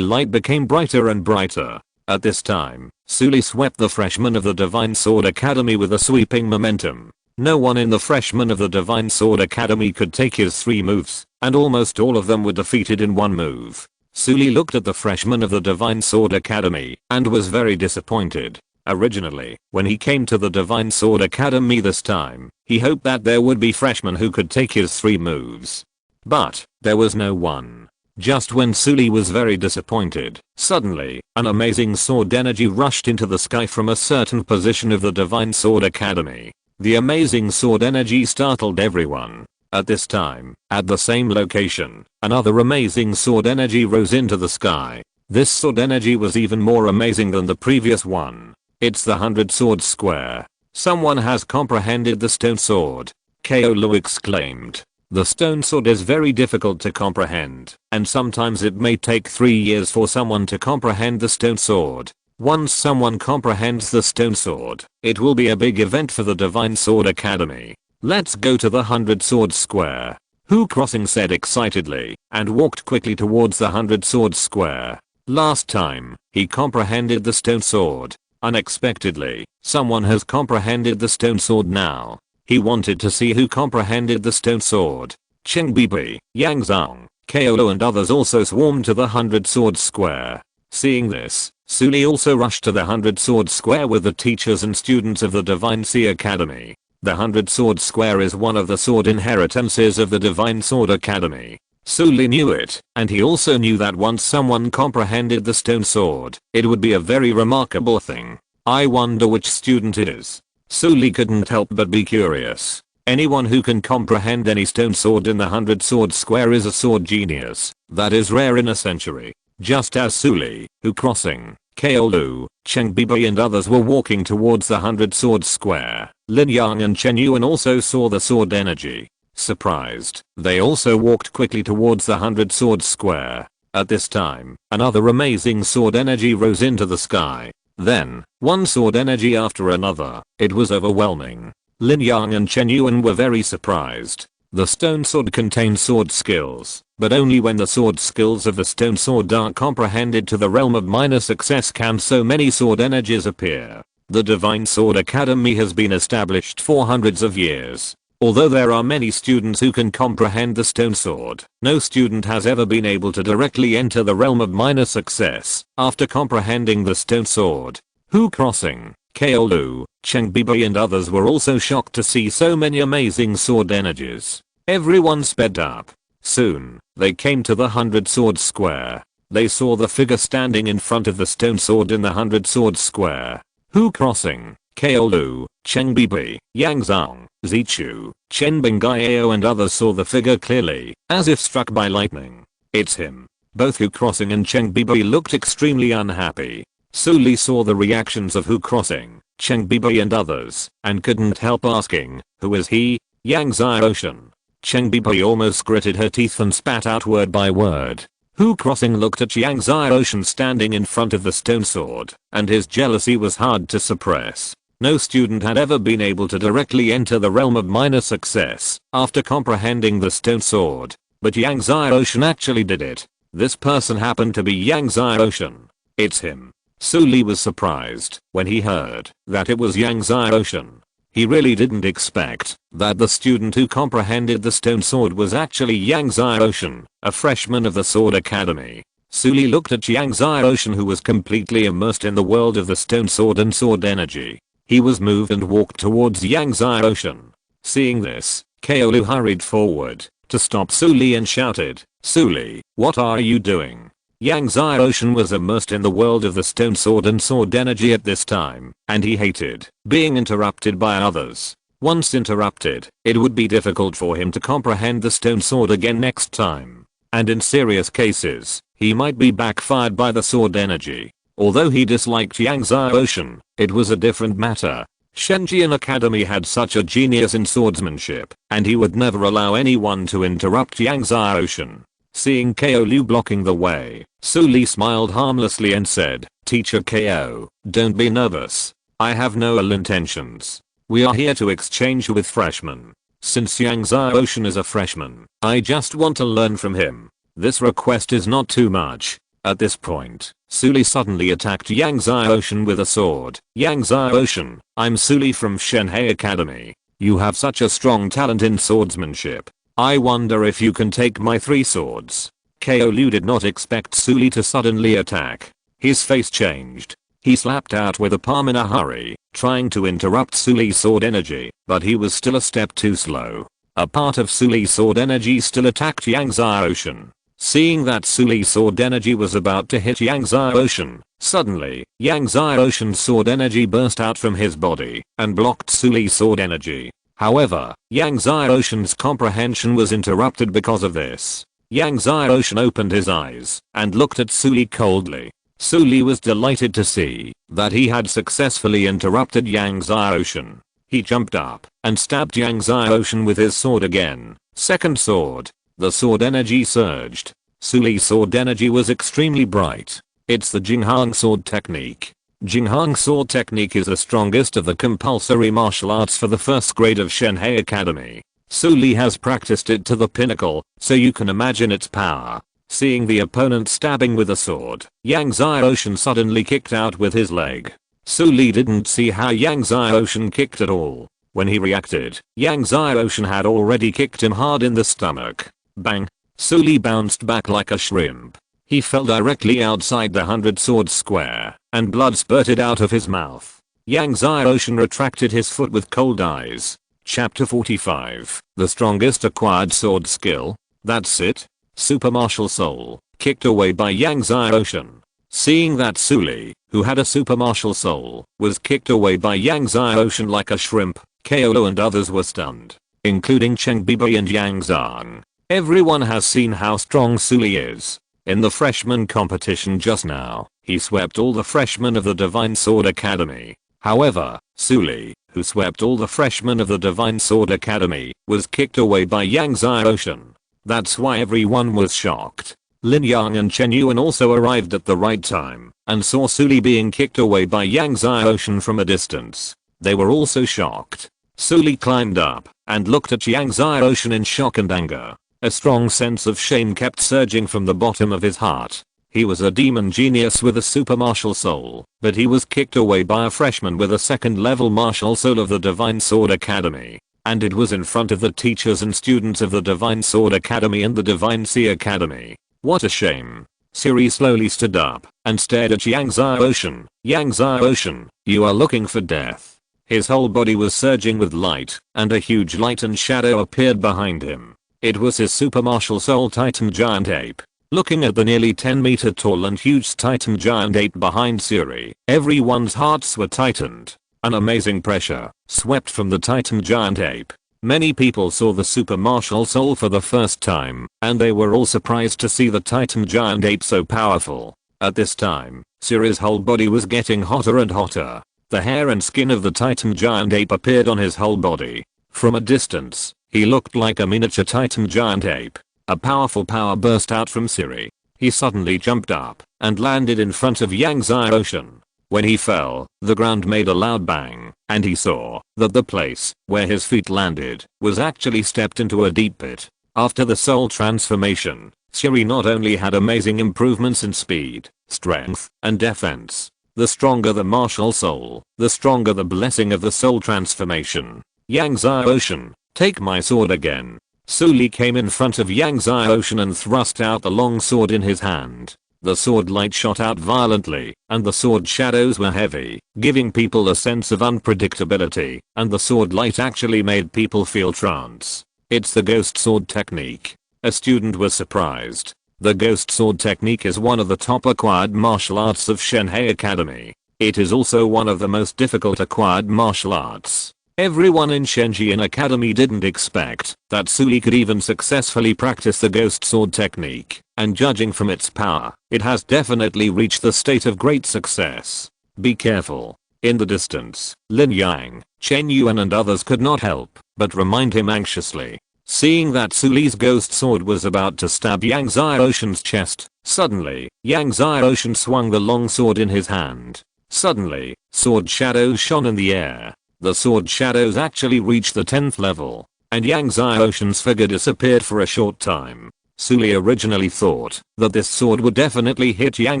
light became brighter and brighter. At this time, Suli swept the freshmen of the Divine Sword Academy with a sweeping momentum. No one in the freshmen of the Divine Sword Academy could take his 3 moves, and almost all of them were defeated in 1 move. Suli looked at the freshmen of the Divine Sword Academy, and was very disappointed. Originally, when he came to the Divine Sword Academy this time, he hoped that there would be freshmen who could take his 3 moves. But, there was no one. Just when Suli was very disappointed, suddenly, an amazing sword energy rushed into the sky from a certain position of the Divine Sword Academy. The amazing sword energy startled everyone. At this time, at the same location, another amazing sword energy rose into the sky. This sword energy was even more amazing than the previous one. It's the 100 Sword Square. Someone has comprehended the stone sword. Kaolu exclaimed. The stone sword is very difficult to comprehend, and sometimes it may take 3 years for someone to comprehend the stone sword. Once someone comprehends the stone sword, it will be a big event for the Divine Sword Academy. Let's go to the 100 Sword Square. Hu Crossing said excitedly, and walked quickly towards the 100 Sword Square. Last time, he comprehended the stone sword. Unexpectedly, someone has comprehended the stone sword now. He wanted to see who comprehended the stone sword. Cheng Bibi, Yang Zhang, Kaolo and others also swarmed to the 100 Sword Square. Seeing this, Suli also rushed to the 100 Sword Square with the teachers and students of the Divine Sea Academy. The 100 Sword Square is one of the sword inheritances of the Divine Sword Academy. Suli knew it, and he also knew that once someone comprehended the stone sword, it would be a very remarkable thing. I wonder which student it is. Suli couldn't help but be curious. Anyone who can comprehend any stone sword in the 100 Sword Square is a sword genius. That is rare in a century. Just as Suli, Hu Crossing, Kaolu, Cheng Bibi and others were walking towards the 100 Sword Square, Lin Yang and Chen Yuan also saw the sword energy. Surprised, they also walked quickly towards the 100 Sword Square. At this time, another amazing sword energy rose into the sky. Then, one sword energy after another. It was overwhelming. Lin Yang and Chen Yuan were very surprised. The stone sword contains sword skills, but only when the sword skills of the stone sword are comprehended to the realm of minor success can so many sword energies appear. The Divine Sword Academy has been established for hundreds of years. Although there are many students who can comprehend the stone sword, no student has ever been able to directly enter the realm of minor success after comprehending the stone sword. Hu Crossing, Kaolu, Cheng Bibi and others were also shocked to see so many amazing sword energies. Everyone sped up. Soon, they came to the 100 Sword Square. They saw the figure standing in front of the stone sword in the 100 Sword Square. Hu Crossing, Kaolu, Cheng Bibi, Yang Zhang, Zichu, Chen Bingayao and others saw the figure clearly, as if struck by lightning. It's him. Both Hu Crossing and Cheng Bibi looked extremely unhappy. Suli saw the reactions of Hu Crossing, Cheng Bibi and others, and couldn't help asking, who is he? Yang Xiaoshan. Cheng Bibi almost gritted her teeth and spat out word by word. Hu Crossing looked at Yang Xiaoshan standing in front of the stone sword, and his jealousy was hard to suppress. No student had ever been able to directly enter the realm of minor success after comprehending the stone sword, but Yang Xiaoshan actually did it. This person happened to be Yang Xiaoshan. It's him. Suli was surprised when he heard that it was Yang Xiaoshan. He really didn't expect that the student who comprehended the stone sword was actually Yang Xiaoshan, a freshman of the Sword Academy. Suli looked at Yang Xiaoshan, who was completely immersed in the world of the stone sword and sword energy. He was moved and walked towards Yang Xiaoshan. Seeing this, Kaolu hurried forward to stop Suli and shouted, "Suli, what are you doing?" Yang Xiaoshan was immersed in the world of the stone sword and sword energy at this time, and he hated being interrupted by others. Once interrupted, it would be difficult for him to comprehend the stone sword again next time. And in serious cases, he might be backfired by the sword energy. Although he disliked Yang Xiaoshan, it was a different matter. Shenjian Academy had such a genius in swordsmanship, and he would never allow anyone to interrupt Yang Xiaoshan. Seeing Ko Liu blocking the way, Su Li smiled harmlessly and said, "Teacher Ko, don't be nervous. I have no ill intentions. We are here to exchange with freshmen. Since Yang Xiaoshan is a freshman, I just want to learn from him. This request is not too much." At this point, Su Li suddenly attacked Yang Xiaoshan with a sword. "Yang Xiaoshan, I'm Su Li from Shenhe Academy. You have such a strong talent in swordsmanship. I wonder if you can take my 3 swords." Ko Liu did not expect Su Li to suddenly attack. His face changed. He slapped out with a palm in a hurry, trying to interrupt Su Li's sword energy, but he was still a step too slow. A part of Su Li's sword energy still attacked Yang Xiaoshan. Seeing that Su Li's sword energy was about to hit Yang Xiaoshan, suddenly, Yang Xiaoshan's sword energy burst out from his body and blocked Su Li's sword energy. However, Yang Xiaoshan's comprehension was interrupted because of this. Yang Xiaoshan opened his eyes and looked at Su Li coldly. Su Li was delighted to see that he had successfully interrupted Yang Xiaoshan. He jumped up and stabbed Yang Xiaoshan with his sword again. Second sword. The sword energy surged. Su Li's sword energy was extremely bright. It's the Jinghang sword technique. Jinghang sword technique is the strongest of the compulsory martial arts for the first grade of Shenhe Academy. Su Li has practiced it to the pinnacle, so you can imagine its power. Seeing the opponent stabbing with a sword, Yang Xiaoshan suddenly kicked out with his leg. Su Li didn't see how Yang Xiaoshan kicked at all. When he reacted, Yang Xiaoshan had already kicked him hard in the stomach. Bang! Su Li bounced back like a shrimp. He fell directly outside the 100 sword square, and blood spurted out of his mouth. Yang Xiaoshan retracted his foot with cold eyes. Chapter 45. The strongest acquired sword skill. That's it. Super Martial Soul, kicked away by Yang Xiaoshan. Seeing that Su Li, who had a Super Martial Soul, was kicked away by Yang Xiaoshan like a shrimp, Ko and others were stunned, including Cheng Bibi and Yang Zhang. Everyone has seen how strong Su Li is. In the freshman competition just now, he swept all the freshmen of the Divine Sword Academy. However, Su Li, who swept all the freshmen of the Divine Sword Academy, was kicked away by Yang Xiaoshan. That's why everyone was shocked. Lin Yang and Chen Yuan also arrived at the right time and saw Su Li being kicked away by Yang Xiaoshan from a distance. They were also shocked. Su Li climbed up and looked at Yang Xiaoshan in shock and anger. A strong sense of shame kept surging from the bottom of his heart. He was a demon genius with a super martial soul, but he was kicked away by a freshman with a second level martial soul of the Divine Sword Academy. And it was in front of the teachers and students of the Divine Sword Academy and the Divine Sea Academy. What a shame. Siri slowly stood up and stared at Yang Xiaoshan. Yang Xiaoshan, you are looking for death. His whole body was surging with light, and a huge light and shadow appeared behind him. It was his super martial soul Titan Giant Ape. Looking at the nearly 10-meter tall and huge Titan Giant Ape behind Siri, everyone's hearts were tightened. An amazing pressure swept from the Titan Giant Ape. Many people saw the super martial soul for the first time, and they were all surprised to see the Titan Giant Ape so powerful. At this time, Siri's whole body was getting hotter and hotter. The hair and skin of the Titan Giant Ape appeared on his whole body. From a distance, he looked like a miniature Titan Giant Ape. A powerful power burst out from Siri. He suddenly jumped up and landed in front of Yang Xiaoshan. When he fell, the ground made a loud bang, and he saw that the place where his feet landed was actually stepped into a deep pit. After the soul transformation, Siri not only had amazing improvements in speed, strength, and defense. The stronger the martial soul, the stronger the blessing of the soul transformation. Yang Xiaoshan, take my sword again. Su Li came in front of Yang Xiaoshan and thrust out the long sword in his hand. The sword light shot out violently, and the sword shadows were heavy, giving people a sense of unpredictability, and the sword light actually made people feel trance. It's the ghost sword technique. A student was surprised. The ghost sword technique is one of the top acquired martial arts of Shenhe Academy. It is also one of the most difficult acquired martial arts. Everyone in Shenjian Academy didn't expect that Suli could even successfully practice the ghost sword technique, and judging from its power, it has definitely reached the state of great success. Be careful. In the distance, Lin Yang, Chen Yuan and others could not help but remind him anxiously. Seeing that Suli's ghost sword was about to stab Yang Xiaoshen's chest, suddenly, Yang Xiaoshen swung the long sword in his hand. Suddenly, sword shadows shone in the air. The sword shadows actually reached the 10th level, and Yang Xiaoshen's figure disappeared for a short time. Suli originally thought that this sword would definitely hit Yang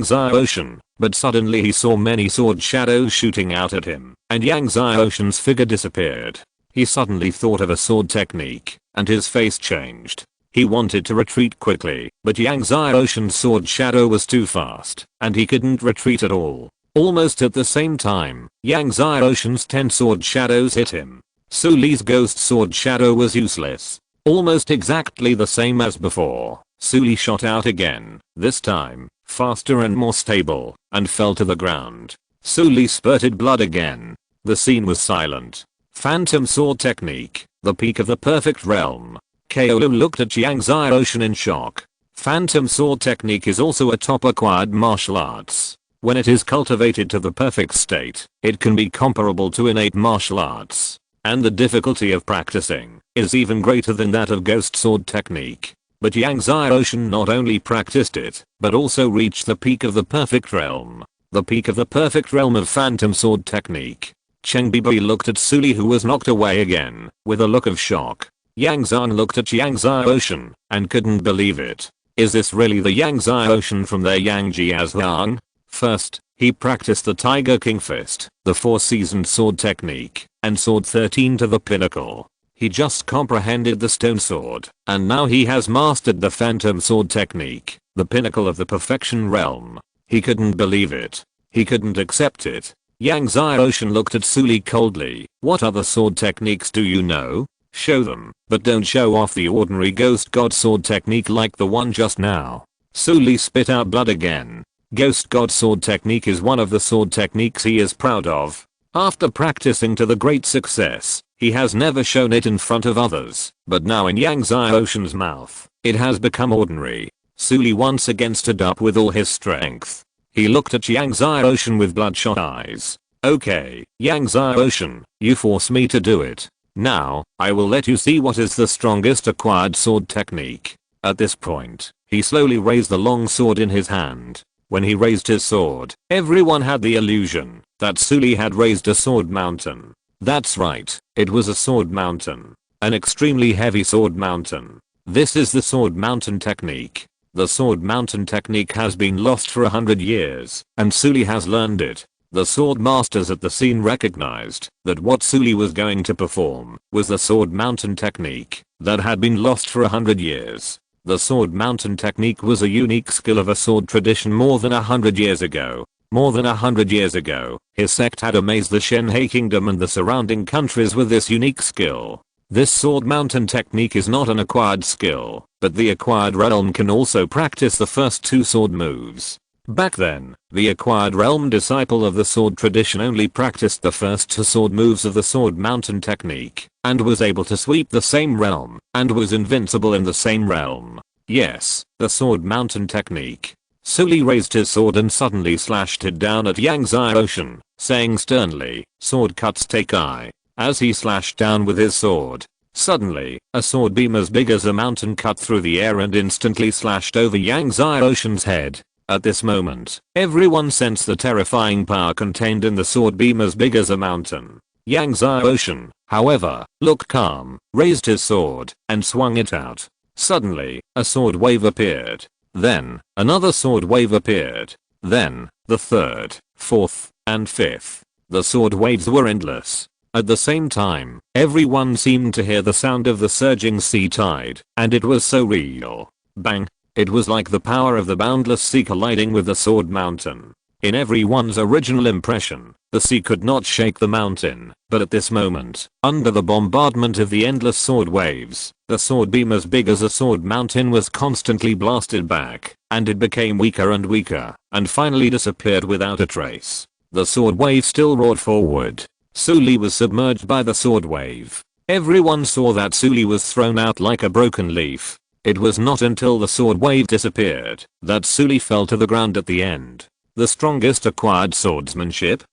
Xiaoshen, but suddenly he saw many sword shadows shooting out at him, and Yang Xiaoshen's figure disappeared. He suddenly thought of a sword technique, and his face changed. He wanted to retreat quickly, but Yang Xiaoshen's sword shadow was too fast, and he couldn't retreat at all. Almost at the same time, Yang Xiaoshen's 10 sword shadows hit him. Suli's ghost sword shadow was useless. Almost exactly the same as before, Suli shot out again, this time, faster and more stable, and fell to the ground. Suli spurted blood again. The scene was silent. Phantom sword technique, the peak of the perfect realm. Kaolu looked at Yang Xiaoshen in shock. Phantom sword technique is also a top acquired martial arts. When it is cultivated to the perfect state, it can be comparable to innate martial arts. And the difficulty of practicing is even greater than that of ghost sword technique. But Yang Xiaoshen not only practiced it, but also reached the peak of the perfect realm. The peak of the perfect realm of phantom sword technique. Cheng Bibi looked at Suli, who was knocked away again, with a look of shock. Yang Zhan looked at Yang Xiaoshen and couldn't believe it. Is this really the Yang Xiaoshen from their Yang Jiazhuang? First, he practiced the Tiger King Fist, the 4-seasoned sword technique, and Sword 13 to the pinnacle. He just comprehended the stone sword, and now he has mastered the phantom sword technique, the pinnacle of the perfection realm. He couldn't believe it. He couldn't accept it. Yang Xiaoshen looked at Suli coldly. What other sword techniques do you know? Show them, but don't show off the ordinary ghost god sword technique like the one just now. Suli spit out blood again. Ghost god sword technique is one of the sword techniques he is proud of. After practicing to the great success, he has never shown it in front of others, but now in Yang Xiaoshen's mouth, it has become ordinary. Suli once again stood up with all his strength. He looked at Yang Xiaoshen with bloodshot eyes. Okay, Yang Xiaoshen, you force me to do it. Now, I will let you see what is the strongest acquired sword technique. At this point, he slowly raised the long sword in his hand. When he raised his sword, everyone had the illusion that Suli had raised a sword mountain. That's right, it was a sword mountain. An extremely heavy sword mountain. This is the sword mountain technique. The sword mountain technique has been lost for 100 years, and Suli has learned it. The sword masters at the scene recognized that what Suli was going to perform was the sword mountain technique that had been lost for 100 years. The sword mountain technique was a unique skill of a sword tradition more than 100 years ago. More than 100 years ago, his sect had amazed the Shenhe kingdom and the surrounding countries with this unique skill. This sword mountain technique is not an acquired skill, but the acquired realm can also practice the first 2 sword moves. Back then, the acquired realm disciple of the sword tradition only practiced the first 2 sword moves of the sword mountain technique, and was able to sweep the same realm, and was invincible in the same realm. Yes, the sword mountain technique. Suli raised his sword and suddenly slashed it down at Yang Xiaoshen, saying sternly, sword cuts take eye. As he slashed down with his sword, suddenly, a sword beam as big as a mountain cut through the air and instantly slashed over Yang Xiaoshen's head. At this moment, everyone sensed the terrifying power contained in the sword beam as big as a mountain. Yang Xiaoshen, however, looked calm, raised his sword, and swung it out. Suddenly, a sword wave appeared. Then, another sword wave appeared. Then, the third, fourth, and fifth. The sword waves were endless. At the same time, everyone seemed to hear the sound of the surging sea tide, and it was so real. Bang! It was like the power of the boundless sea colliding with the sword mountain. In everyone's original impression, the sea could not shake the mountain, but at this moment, under the bombardment of the endless sword waves, the sword beam as big as a sword mountain was constantly blasted back, and it became weaker and weaker, and finally disappeared without a trace. The sword wave still roared forward. Sully was submerged by the sword wave. Everyone saw that Sully was thrown out like a broken leaf. It was not until the sword wave disappeared that Sully fell to the ground at the end. The strongest acquired swordsmanship?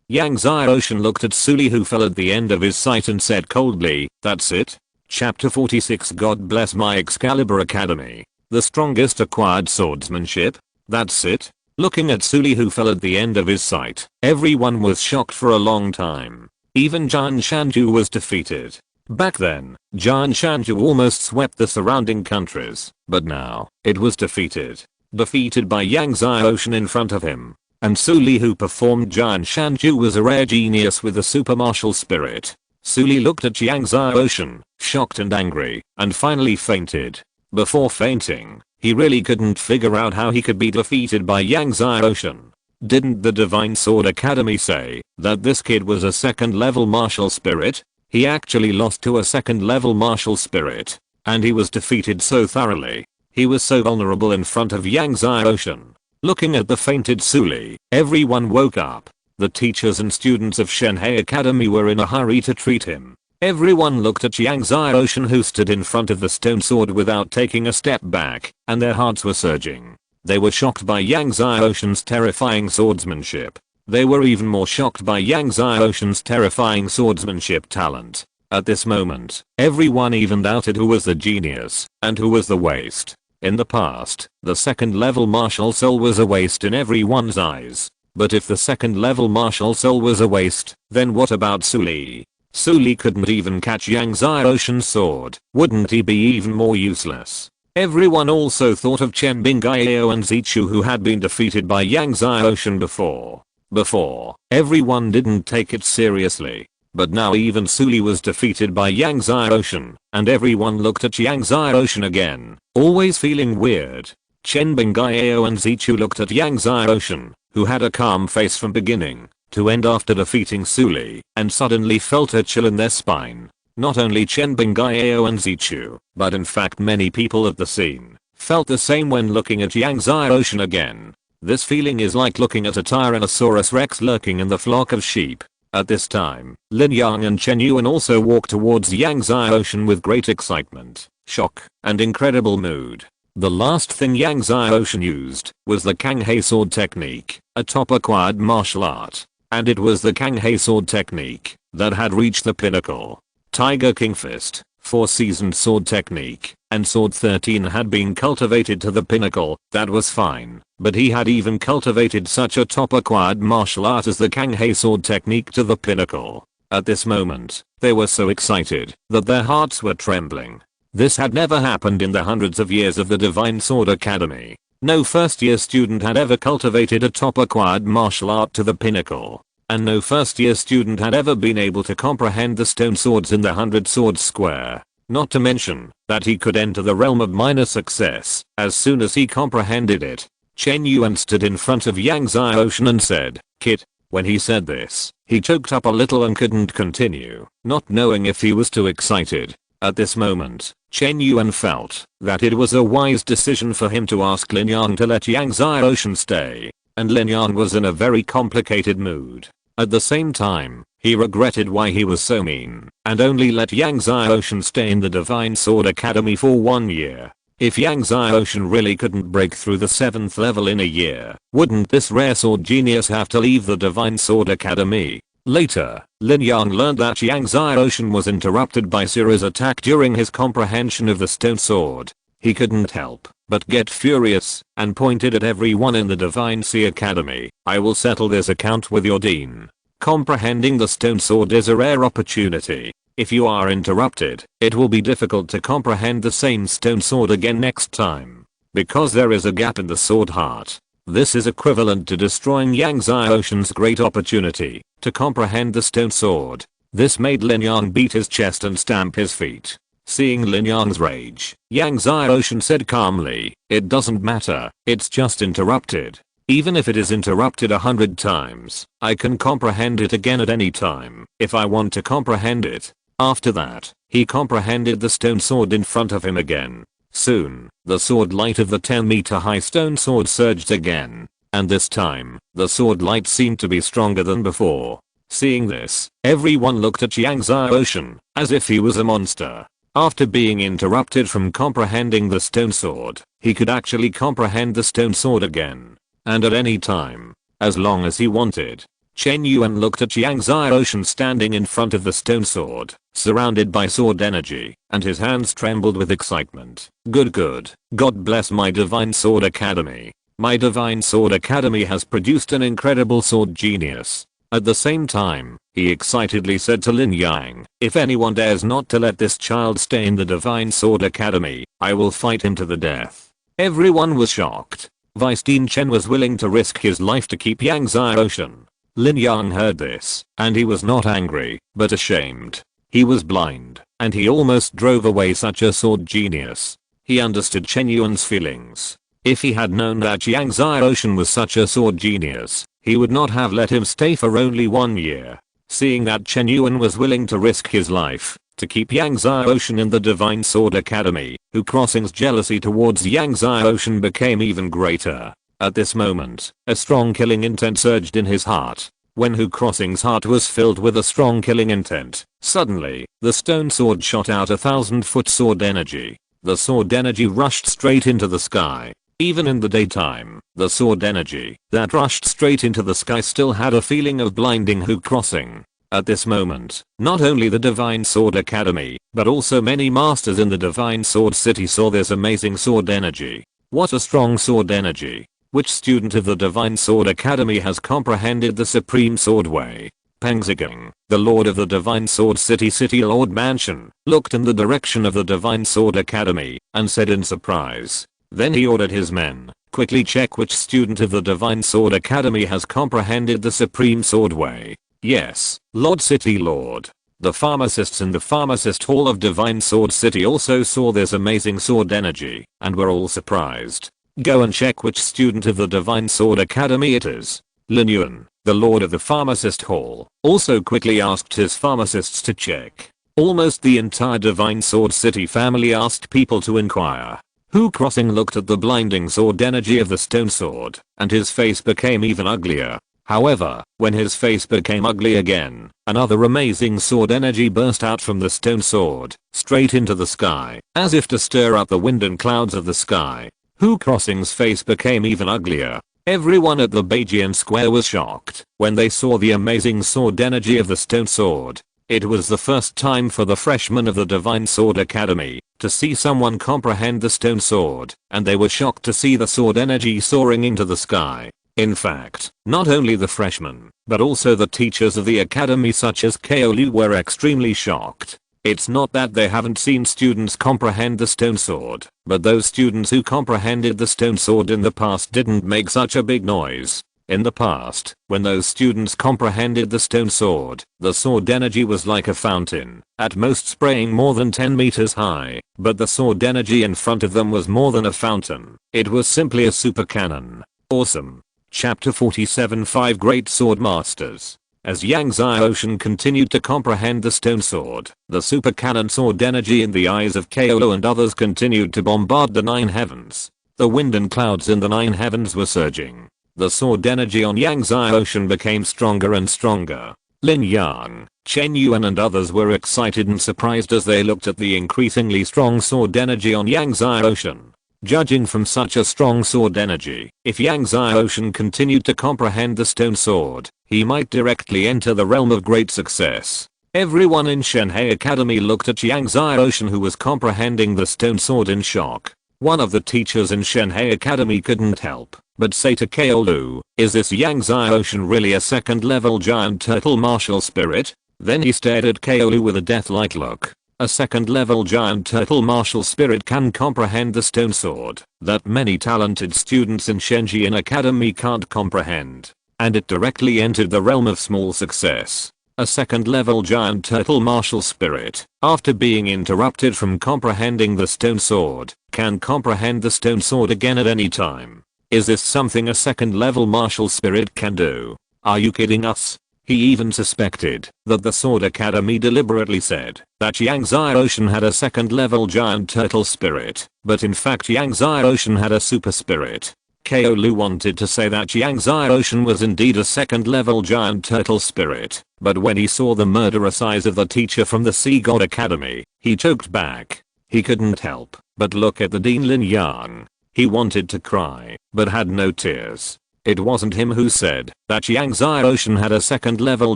Yang Xiaoshan looked at Sully, who fell at the end of his sight, and said coldly, "That's it." Chapter 46. God bless my Excalibur Academy. The strongest acquired swordsmanship? That's it? Looking at Sully, who fell at the end of his sight, everyone was shocked for a long time. Even Jian Shanju was defeated. Back then, Jian Shanju almost swept the surrounding countries, but now, it was defeated. Defeated by Yang Xiaoshan in front of him. And Sully, who performed Jian Shanju, was a rare genius with a super martial spirit. Sully looked at Yang Xiaoshan, shocked and angry, and finally fainted. Before fainting, he really couldn't figure out how he could be defeated by Yang Xiaoshan. Didn't the Divine Sword Academy say that this kid was a second level martial spirit? He actually lost to a second level martial spirit, and he was defeated so thoroughly. He was so vulnerable in front of Yang Xiaoshan. Looking at the fainted Sully, everyone woke up. The teachers and students of Shenhe Academy were in a hurry to treat him. Everyone looked at Yang Xiaoshan, who stood in front of the stone sword without taking a step back, and their hearts were surging. They were shocked by Yang Xiaoshan's terrifying swordsmanship. They were even more shocked by Yang Xiaoshan's terrifying swordsmanship talent. At this moment, everyone even doubted who was the genius and who was the waste. In the past, the second level martial soul was a waste in everyone's eyes. But if the second level martial soul was a waste, then what about Sully? Sully couldn't even catch Yang Xiaoshan's sword. Wouldn't he be even more useless? Everyone also thought of Chen Bingao and Zichu, who had been defeated by Yang Xiaoshan before. Everyone didn't take it seriously. But now even Sully was defeated by Yang Xiaoshan, and everyone looked at Yang Xiaoshan again, always feeling weird. Chen Bingao and Zichu looked at Yang Xiaoshan, who had a calm face from beginning to end after defeating Sully, and suddenly felt a chill in their spine. Not only Chen Bingao and Zichu, but in fact many people at the scene, felt the same when looking at Yang Xiaoshan again. This feeling is like looking at a Tyrannosaurus Rex lurking in the flock of sheep. At this time, Lin Yang and Chen Yuan also walked towards Yang Xiaoshan with great excitement, shock, and incredible mood. The last thing Yang Xiaoshan used was the Kanghe sword technique, a top acquired martial art. And it was the Kanghe sword technique that had reached the pinnacle. Tiger King Fist, 4-seasoned sword technique, and Sword 13 had been cultivated to the pinnacle. That was fine, but he had even cultivated such a top acquired martial art as the Kanghe sword technique to the pinnacle. At this moment, they were so excited that their hearts were trembling. This had never happened in the hundreds of years of the Divine Sword Academy. No first year student had ever cultivated a top acquired martial art to the pinnacle. And no first year student had ever been able to comprehend the stone swords in the 100 swords square. Not to mention that he could enter the realm of minor success as soon as he comprehended it. Chen Yuan stood in front of Yang Xiaoshan and said, "Kid." When he said this, he choked up a little and couldn't continue, not knowing if he was too excited. At this moment, Chen Yuan felt that it was a wise decision for him to ask Lin Yang to let Yang Xiaoshan stay. And Lin Yang was in a very complicated mood. At the same time, he regretted why he was so mean and only let Yang Xiaoshan stay in the Divine Sword Academy for 1 year. If Yang Xiaoshan really couldn't break through the 7th level in a year, wouldn't this rare sword genius have to leave the Divine Sword Academy? Later, Lin Yang learned that Yang Xiaoshan was interrupted by Sira's attack during his comprehension of the stone sword. He couldn't help but get furious and pointed at everyone in the Divine Sea Academy. "I will settle this account with your dean. Comprehending the stone sword is a rare opportunity. If you are interrupted, it will be difficult to comprehend the same stone sword again next time. Because there is a gap in the sword heart. This is equivalent to destroying Yang Xiaoshan's great opportunity to comprehend the stone sword." This made Lin Yang beat his chest and stamp his feet. Seeing Lin Yang's rage, Yang Xiaoshan said calmly, "It doesn't matter, it's just interrupted. Even if it is interrupted 100 times, I can comprehend it again at any time, if I want to comprehend it." After that, he comprehended the stone sword in front of him again. Soon, the sword light of the 10-meter high stone sword surged again. And this time, the sword light seemed to be stronger than before. Seeing this, everyone looked at Yang Ocean as if he was a monster. After being interrupted from comprehending the stone sword, he could actually comprehend the stone sword again. And at any time, as long as he wanted. Chen Yuan looked at Yang Ocean standing in front of the stone sword, surrounded by sword energy, and his hands trembled with excitement. Good. God bless my Divine Sword Academy. My Divine Sword Academy has produced an incredible sword genius. At the same time, he excitedly said to Lin Yang, if anyone dares not to let this child stay in the Divine Sword Academy, I will fight him to the death. Everyone was shocked. Vice Dean Chen was willing to risk his life to keep Yang Ocean. Lin Yang heard this, and he was not angry, but ashamed. He was blind, and he almost drove away such a sword genius. He understood Chen Yuan's feelings. If he had known that Yang Ocean was such a sword genius, he would not have let him stay for only 1 year. Seeing that Chen Yuan was willing to risk his life to keep Yang Ocean in the Divine Sword Academy, Hu Crossing's jealousy towards Yang Ocean became even greater. At this moment, a strong killing intent surged in his heart. When Hu Crossing's heart was filled with a strong killing intent, suddenly, the stone sword shot out 1,000-foot sword energy. The sword energy rushed straight into the sky. Even in the daytime, the sword energy that rushed straight into the sky still had a feeling of blinding Hu Crossing. At this moment, not only the Divine Sword Academy, but also many masters in the Divine Sword City saw this amazing sword energy. What a strong sword energy. Which student of the Divine Sword Academy has comprehended the Supreme Sword Way? Peng Zhigang, the Lord of the Divine Sword City Lord Mansion, looked in the direction of the Divine Sword Academy and said in surprise. Then he ordered his men, quickly check which student of the Divine Sword Academy has comprehended the Supreme Sword Way. Yes, Lord City Lord. The pharmacists in the Pharmacist Hall of Divine Sword City also saw this amazing sword energy, and were all surprised. Go and check which student of the Divine Sword Academy it is. Lin Yuan, the Lord of the Pharmacist Hall, also quickly asked his pharmacists to check. Almost the entire Divine Sword City family asked people to inquire. Hu Crossing looked at the blinding sword energy of the stone sword, and his face became even uglier. However, when his face became ugly again, another amazing sword energy burst out from the stone sword, straight into the sky, as if to stir up the wind and clouds of the sky. Hu Crossing's face became even uglier. Everyone at the Beijian Square was shocked when they saw the amazing sword energy of the stone sword. It was the first time for the freshmen of the Divine Sword Academy to see someone comprehend the stone sword, and they were shocked to see the sword energy soaring into the sky. In fact, not only the freshmen, but also the teachers of the academy such as Ko Liu were extremely shocked. It's not that they haven't seen students comprehend the stone sword, but those students who comprehended the stone sword in the past didn't make such a big noise. In the past, when those students comprehended the stone sword, the sword energy was like a fountain, at most spraying more than 10 meters high, but the sword energy in front of them was more than a fountain. It was simply a super cannon. Awesome. Chapter 47 5 Great Sword Masters. As Yang Ocean continued to comprehend the stone sword, the super cannon sword energy in the eyes of Ko and others continued to bombard the 9 heavens. The wind and clouds in the 9 heavens were surging. The sword energy on Yang Ocean became stronger and stronger. Lin Yang, Chen Yuan and others were excited and surprised as they looked at the increasingly strong sword energy on Yang Ocean. Judging from such a strong sword energy, if Yang Ocean continued to comprehend the stone sword, he might directly enter the realm of great success. Everyone in Shenhe Academy looked at Yang Ocean who was comprehending the stone sword in shock. One of the teachers in Shenhe Academy couldn't help but say to Ko Liu, is this Yang Ocean really a second level giant turtle martial spirit? Then he stared at Ko Liu with a death-like look. A second level giant turtle martial spirit can comprehend the stone sword that many talented students in Shenjian Academy can't comprehend. And it directly entered the realm of small success. A second level giant turtle martial spirit, after being interrupted from comprehending the stone sword, can comprehend the stone sword again at any time. Is this something a second level martial spirit can do? Are you kidding us? He even suspected that the Sword Academy deliberately said that Yang Ocean had a second level giant turtle spirit, but in fact Yang Ocean had a super spirit. Kaolu wanted to say that Yang Ocean was indeed a second level giant turtle spirit, but when he saw the murderous eyes of the teacher from the Sea God Academy, he choked back. He couldn't help but look at the Dean Lin Yang. He wanted to cry, but had no tears. It wasn't him who said that Yang Ocean had a second level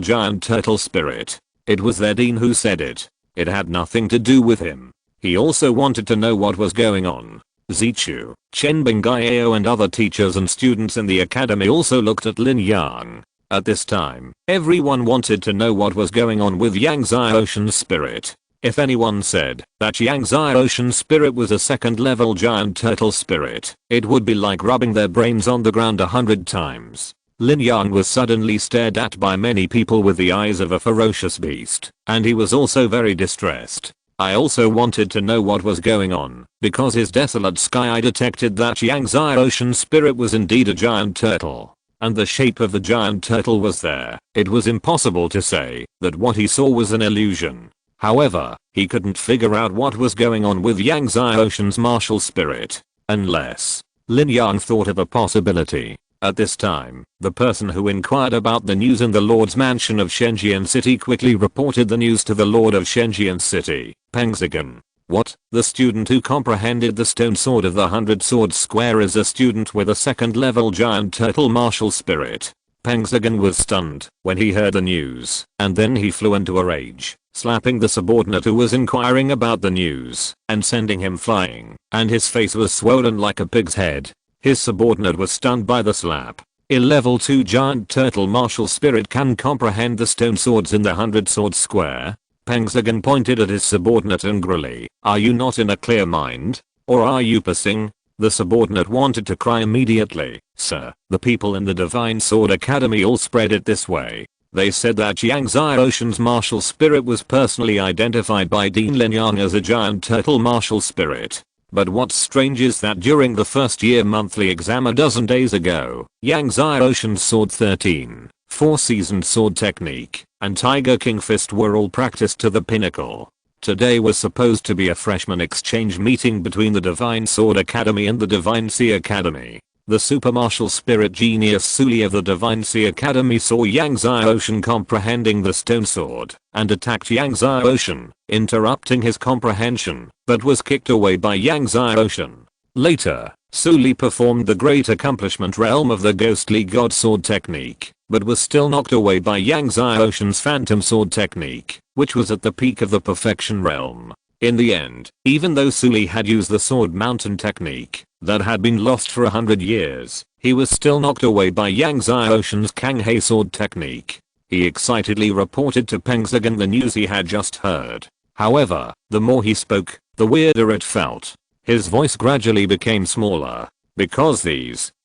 giant turtle spirit. It was their dean who said it. It had nothing to do with him. He also wanted to know what was going on. Zichu, Chen Bingayao and other teachers and students in the academy also looked at Lin Yang. At this time, everyone wanted to know what was going on with Yang Ocean's spirit. If anyone said that Yang Ocean's spirit was a second level giant turtle spirit, it would be like rubbing their brains on the ground 100 times. Lin Yang was suddenly stared at by many people with the eyes of a ferocious beast, and he was also very distressed. I also wanted to know what was going on, because his desolate sky eye detected that Yang Ocean's spirit was indeed a giant turtle. And the shape of the giant turtle was there. It was impossible to say that what he saw was an illusion. However, he couldn't figure out what was going on with Yang Ocean's martial spirit. Unless Lin Yang thought of a possibility. At this time, the person who inquired about the news in the Lord's mansion of Shenzhen City quickly reported the news to the Lord of Shenzhen City, Peng Zigan. What? The student who comprehended the stone sword of the 100 sword square is a student with a second level giant turtle martial spirit. Peng Zigan was stunned when he heard the news, and then he flew into a rage, slapping the subordinate who was inquiring about the news, and sending him flying, and his face was swollen like a pig's head. His subordinate was stunned by the slap. A level 2 giant turtle martial spirit can comprehend the stone swords in the 100 sword square. Peng Zigan pointed at his subordinate angrily. Are you not in a clear mind? Or are you pissing? The subordinate wanted to cry immediately. Sir, the people in the Divine Sword Academy all spread it this way. They said that Yang Ocean's martial spirit was personally identified by Dean Lin Yang as a giant turtle martial spirit. But what's strange is that during the first year monthly exam a dozen days ago, Yang Ocean's Sword 13, 4-seasoned sword technique, and Tiger King Fist were all practiced to the pinnacle. Today was supposed to be a freshman exchange meeting between the Divine Sword Academy and the Divine Sea Academy. The super martial spirit genius Suli of the Divine Sea Academy saw Yang Ocean comprehending the stone sword and attacked Yang Ocean, interrupting his comprehension, but was kicked away by Yang Ocean. Later, Suli performed the great accomplishment realm of the ghostly god sword technique, but was still knocked away by Yang Ocean's phantom sword technique, which was at the peak of the perfection realm. In the end, even though Suli had used the sword mountain technique that had been lost for 100 years, he was still knocked away by Yang Ocean's Kanghei sword technique. He excitedly reported to Peng Zigan the news he had just heard. However, the more he spoke, the weirder it felt. His voice gradually became smaller. Because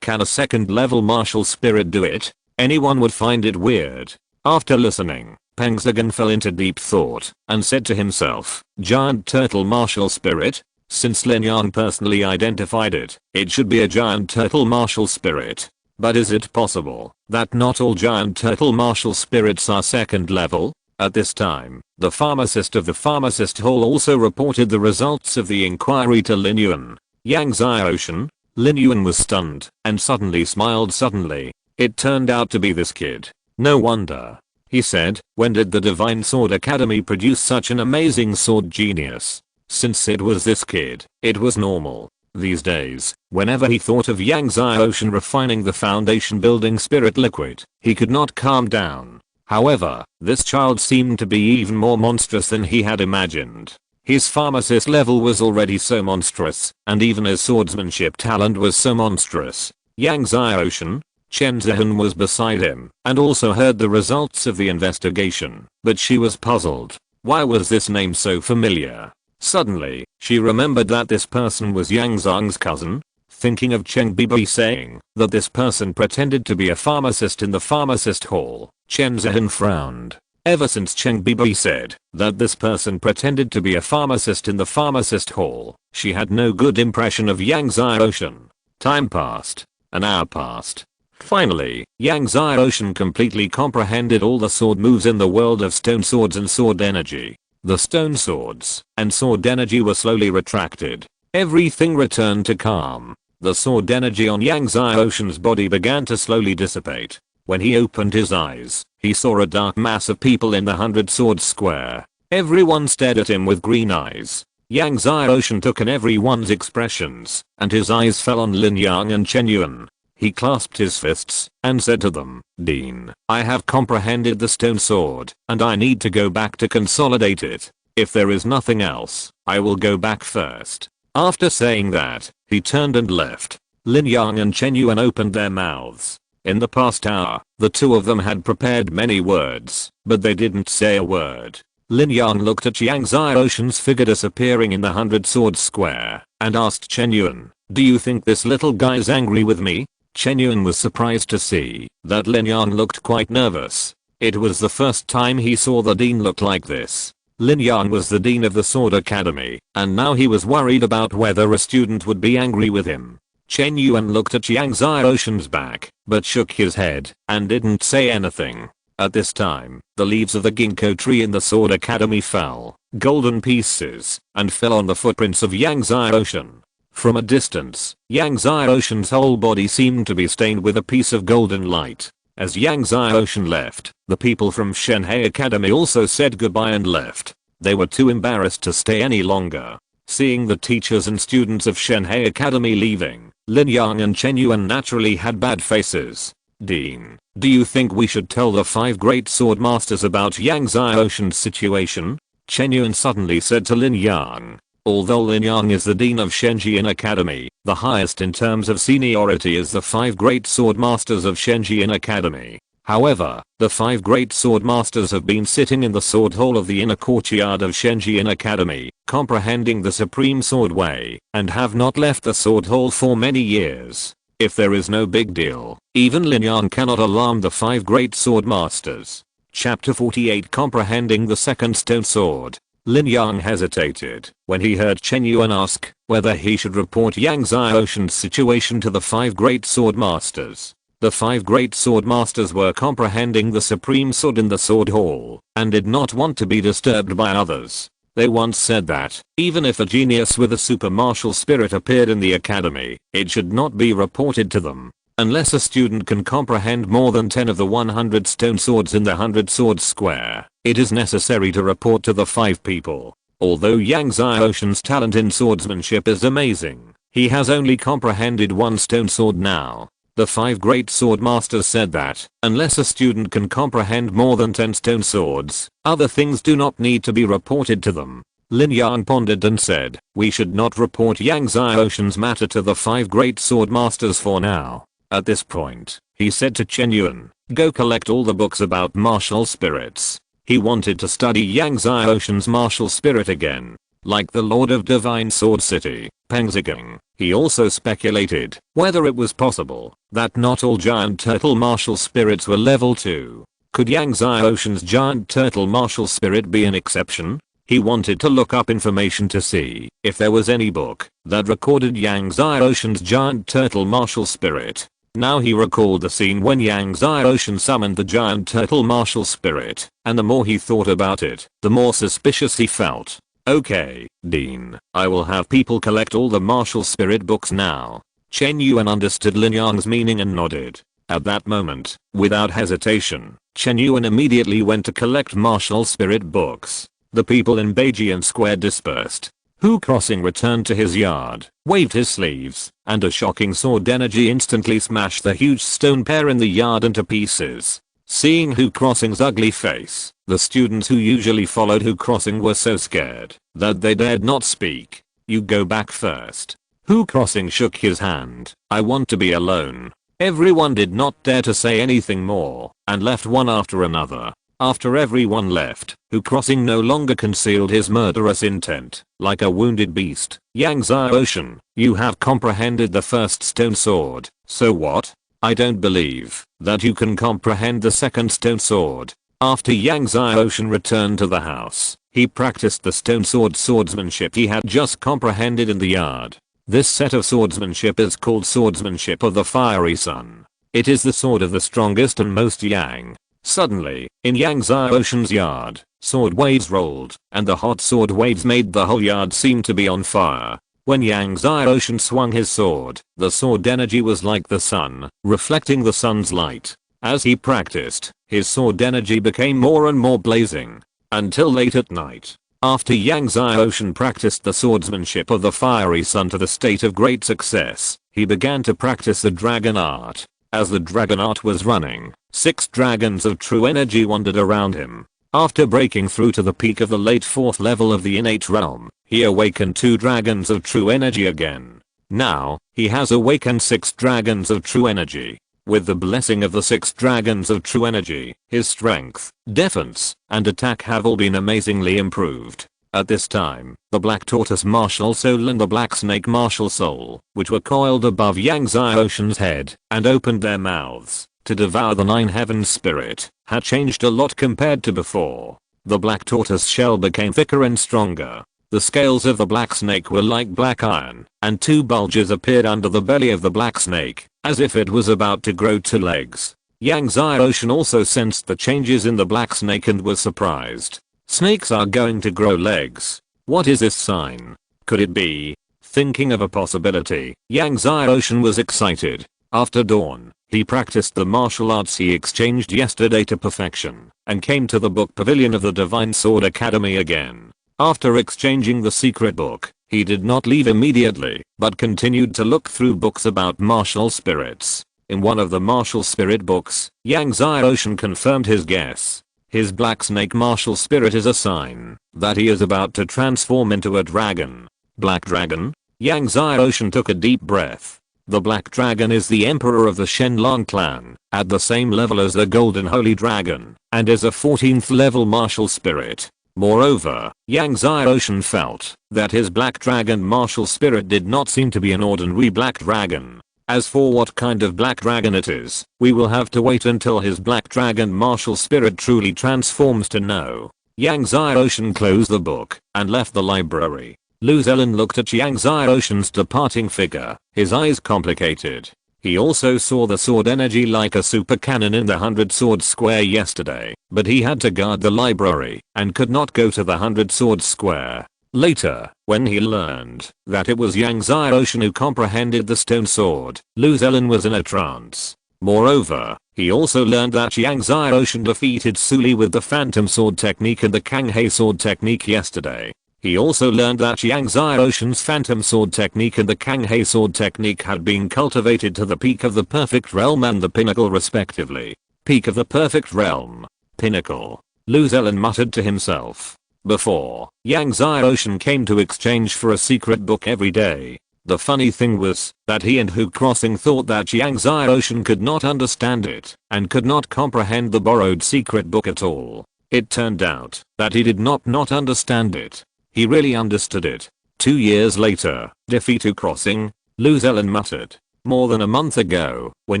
can a second level martial spirit do it? Anyone would find it weird. After listening, Peng Zigan fell into deep thought and said to himself, giant turtle martial spirit? Since Lin Yang personally identified it, it should be a giant turtle martial spirit. But is it possible that not all giant turtle martial spirits are second level? At this time, the pharmacist of the pharmacist hall also reported the results of the inquiry to Lin Yuan. Yang Ocean? Lin Yuan was stunned and suddenly smiled suddenly. It turned out to be this kid. No wonder. He said, when did the Divine Sword Academy produce such an amazing sword genius? Since it was this kid, it was normal. These days, whenever he thought of Yang Ocean refining the foundation building spirit liquid, he could not calm down. However, this child seemed to be even more monstrous than he had imagined. His pharmacist level was already so monstrous, and even his swordsmanship talent was so monstrous. Yang Ocean? Chen Zhen was beside him, and also heard the results of the investigation, but she was puzzled. Why was this name so familiar? Suddenly, she remembered that this person was Yang Zhang's cousin. Thinking of Cheng Bibi saying that this person pretended to be a pharmacist in the pharmacist hall, Chen Zhen frowned. Ever since Cheng Bibi said that this person pretended to be a pharmacist in the pharmacist hall, she had no good impression of Yang Ocean. Time passed. An hour passed. Finally, Yang Ocean completely comprehended all the sword moves in the world of stone swords and sword energy. The stone swords and sword energy were slowly retracted. Everything returned to calm. The sword energy on Yang Xiaoshen's body began to slowly dissipate. When he opened his eyes, he saw a dark mass of people in the 100 Sword Square. Everyone stared at him with green eyes. Yang Xiaoshen took in everyone's expressions, and his eyes fell on Lin Yang and Chen Yuan. He clasped his fists and said to them, "Dean, I have comprehended the stone sword, and I need to go back to consolidate it. If there is nothing else, I will go back first." After saying that, he turned and left. Lin Yang and Chen Yuan opened their mouths. In the past hour, the two of them had prepared many words, but they didn't say a word. Lin Yang looked at Yang Xiaoshen's figure disappearing in the 100 Sword Square, and asked Chen Yuan, "Do you think this little guy's angry with me?" Chen Yuan was surprised to see that Lin Yang looked quite nervous. It was the first time he saw the dean look like this. Lin Yang was the dean of the Sword Academy, and now he was worried about whether a student would be angry with him. Chen Yuan looked at Yang Xiaoshen's back, but shook his head and didn't say anything. At this time, the leaves of the ginkgo tree in the Sword Academy fell, golden pieces, and fell on the footprints of Yang Xiaoshen. From a distance, Yang Xiaoshen's whole body seemed to be stained with a piece of golden light. As Yang Xiaoshen left, the people from Shenhe Academy also said goodbye and left. They were too embarrassed to stay any longer. Seeing the teachers and students of Shenhe Academy leaving, Lin Yang and Chen Yuan naturally had bad faces. "Dean, do you think we should tell the 5 great sword masters about Yang Xiaoshen's situation?" Chen Yuan suddenly said to Lin Yang. Although Lin Yang is the dean of Shenjian Academy, the highest in terms of seniority is the 5 great sword masters of Shenjian Academy. However, the 5 great sword masters have been sitting in the sword hall of the inner courtyard of Shenjian Academy, comprehending the supreme sword way, and have not left the sword hall for many years. If there is no big deal, even Lin Yang cannot alarm the 5 great sword masters. Chapter 48 Comprehending the Second Stone Sword. Lin Yang hesitated when he heard Chen Yuan ask whether he should report Yang Xiaoshen's situation to the 5 great sword masters. The 5 great sword masters were comprehending the supreme sword in the sword hall, and did not want to be disturbed by others. They once said that, even if a genius with a super martial spirit appeared in the academy, it should not be reported to them. Unless a student can comprehend more than 10 of the 100 stone swords in the 100 Sword Square, it is necessary to report to the 5 people. Although Yang Xiaoshen's talent in swordsmanship is amazing, he has only comprehended 1 stone sword now. The 5 great sword masters said that, unless a student can comprehend more than 10 stone swords, other things do not need to be reported to them. Lin Yang pondered and said, "We should not report Yang Xiaoshen's matter to the 5 great sword masters for now." At this point, he said to Chen Yuan, "Go collect all the books about martial spirits." He wanted to study Yang Xiaoshen's martial spirit again. Like the Lord of Divine Sword City, Peng Zhigang, he also speculated whether it was possible that not all giant turtle martial spirits were level 2. Could Yang Xiaoshen's giant turtle martial spirit be an exception? He wanted to look up information to see if there was any book that recorded Yang Xiaoshen's giant turtle martial spirit. Now he recalled the scene when Yang Xiaoshen summoned the giant turtle martial spirit, and the more he thought about it, the more suspicious he felt. "Okay, Dean, I will have people collect all the martial spirit books now." Chen Yuan understood Lin Yang's meaning and nodded. At that moment, without hesitation, Chen Yuan immediately went to collect martial spirit books. The people in Beijian Square dispersed. Hu Crossing returned to his yard, waved his sleeves, and a shocking sword energy instantly smashed the huge stone pair in the yard into pieces. Seeing Hu Crossing's ugly face, the students who usually followed Hu Crossing were so scared that they dared not speak. "You go back first." Hu Crossing shook his hand. "I want to be alone." Everyone did not dare to say anything more, and left one after another. After everyone left, Hu Crossing no longer concealed his murderous intent. Like a wounded beast, "Yang Xiaoshen, you have comprehended the first stone sword, so what? I don't believe that you can comprehend the second stone sword." After Yang Xiaoshen returned to the house, he practiced the stone sword swordsmanship he had just comprehended in the yard. This set of swordsmanship is called swordsmanship of the fiery sun. It is the sword of the strongest and most yang. Suddenly, in Yang Xiaoshen's yard, sword waves rolled, and the hot sword waves made the whole yard seem to be on fire. When Yang Xiaoshan swung his sword, the sword energy was like the sun, reflecting the sun's light. As he practiced, his sword energy became more and more blazing. Until late at night. After Yang Xiaoshan practiced the swordsmanship of the fiery sun to the state of great success, he began to practice the dragon art. As the dragon art was running, 6 dragons of true energy wandered around him. After breaking through to the peak of the late 4th level of the innate realm, he awakened 2 dragons of true energy again. Now, he has awakened 6 dragons of true energy. With the blessing of the 6 dragons of true energy, his strength, defense, and attack have all been amazingly improved. At this time, the black tortoise martial soul and the black snake martial soul, which were coiled above Yang Xiaoshan's head and opened their mouths to devour the 9 heavens spirit, had changed a lot compared to before. The black tortoise shell became thicker and stronger. The scales of the black snake were like black iron, and 2 bulges appeared under the belly of the black snake, as if it was about to grow 2 legs. Yang Xiaoshan also sensed the changes in the black snake and was surprised. Snakes are going to grow legs. What is this sign? Could it be? Thinking of a possibility, Yang Xiaoshan was excited. After dawn, he practiced the martial arts he exchanged yesterday to perfection, and came to the book pavilion of the Divine Sword Academy again. After exchanging the secret book, he did not leave immediately, but continued to look through books about martial spirits. In one of the martial spirit books, Yang Xiaoshan confirmed his guess. His black snake martial spirit is a sign that he is about to transform into a dragon. Black dragon? Yang Xiaoshan took a deep breath. The black dragon is the emperor of the Shenlong clan, at the same level as the golden holy dragon, and is a 14th level martial spirit. Moreover, Yang Xiaoshan felt that his black dragon martial spirit did not seem to be an ordinary black dragon. As for what kind of black dragon it is, we will have to wait until his black dragon martial spirit truly transforms to know. Yang Xiaoshan closed the book and left the library. Lu Zelen looked at Yang Xiaoshan's departing figure, his eyes complicated. He also saw the sword energy like a super cannon in the 100 sword square yesterday, but he had to guard the library and could not go to the 100 sword square. Later, when he learned that it was Yang Xiaoshan who comprehended the stone sword, Lu Zelen was in a trance. Moreover, he also learned that Yang Xiaoshan defeated Suli with the phantom sword technique and the Kanghe sword technique yesterday. He also learned that Yang Xiaoshan's phantom sword technique and the Kanghe sword technique had been cultivated to the peak of the perfect realm and the pinnacle respectively. Peak of the perfect realm. Pinnacle. Lu Zelen muttered to himself. Before, Yang Xiaoshan came to exchange for a secret book every day. The funny thing was that he and Hu Crossing thought that Yang Xiaoshan could not understand it and could not comprehend the borrowed secret book at all. It turned out that he did not understand it. He really understood it. 2 years later, defeat Hu Crossing, Lu Zelen muttered. More than a month ago, when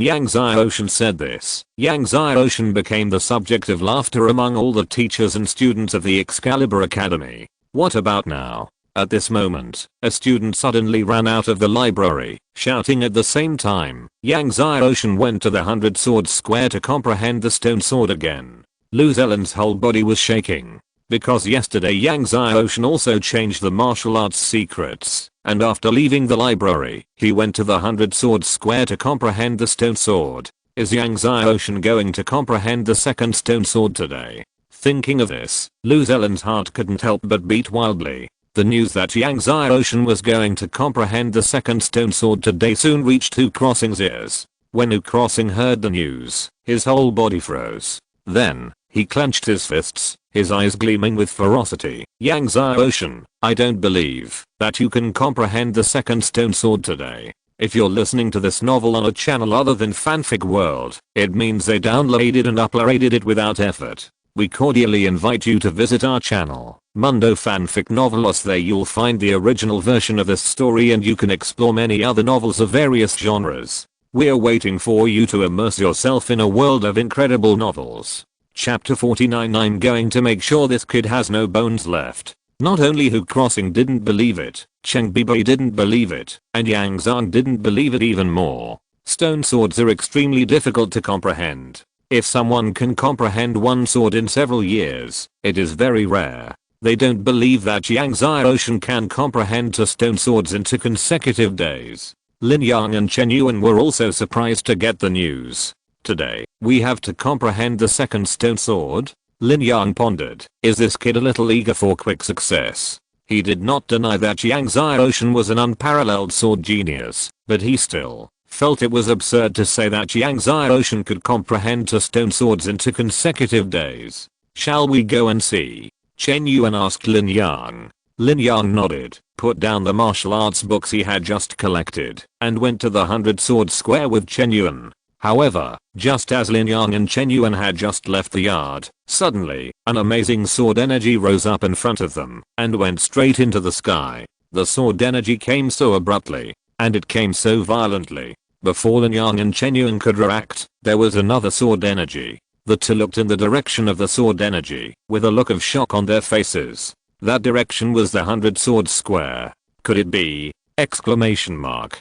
Yang Xiaoshan said this, Yang Xiaoshan became the subject of laughter among all the teachers and students of the Excalibur Academy. What about now? At this moment, a student suddenly ran out of the library, shouting at the same time. Yang Xiaoshan went to the 100 sword square to comprehend the stone sword again. Lu Zelen's whole body was shaking. Because yesterday Yang Xiaoshan also changed the martial arts secrets, and after leaving the library, he went to the 100 sword square to comprehend the stone sword. Is Yang Xiaoshan going to comprehend the second stone sword today? Thinking of this, Lu Zelen's heart couldn't help but beat wildly. The news that Yang Xiaoshan was going to comprehend the second stone sword today soon reached Hu Crossing's ears. When Hu Crossing heard the news, his whole body froze. Then, he clenched his fists, his eyes gleaming with ferocity. Yang Xiaoshan, I don't believe that you can comprehend the second stone sword today. If you're listening to this novel on a channel other than Fanfic World, it means they downloaded and uploaded it without effort. We cordially invite you to visit our channel, Mundo Fanfic Novelos. There you'll find the original version of this story and you can explore many other novels of various genres. We're waiting for you to immerse yourself in a world of incredible novels. Chapter 49. I'm going to make sure this kid has no bones left. Not only Hu Crossing didn't believe it, Cheng Bibei didn't believe it, and Yang Zhang didn't believe it even more. Stone swords are extremely difficult to comprehend. If someone can comprehend one sword in several years, it is very rare. They don't believe that Yang Zai Ocean can comprehend two stone swords into consecutive days. Lin Yang and Chen Yuan were also surprised to get the news. Today, we have to comprehend the second stone sword? Lin Yang pondered. Is this kid a little eager for quick success? He did not deny that Yang Zai Ocean was an unparalleled sword genius, but he still felt it was absurd to say that Yang Zai Ocean could comprehend two stone swords into consecutive days. Shall we go and see? Chen Yuan asked Lin Yang. Lin Yang nodded, put down the martial arts books he had just collected, and went to the 100 Sword Square with Chen Yuan. However, just as Lin Yang and Chen Yuan had just left the yard, suddenly, an amazing sword energy rose up in front of them, and went straight into the sky. The sword energy came so abruptly, and it came so violently. Before Lin Yang and Chen Yuan could react, there was another sword energy. The two looked in the direction of the sword energy, with a look of shock on their faces. That direction was the 100 Sword Square. Could it be? Exclamation mark.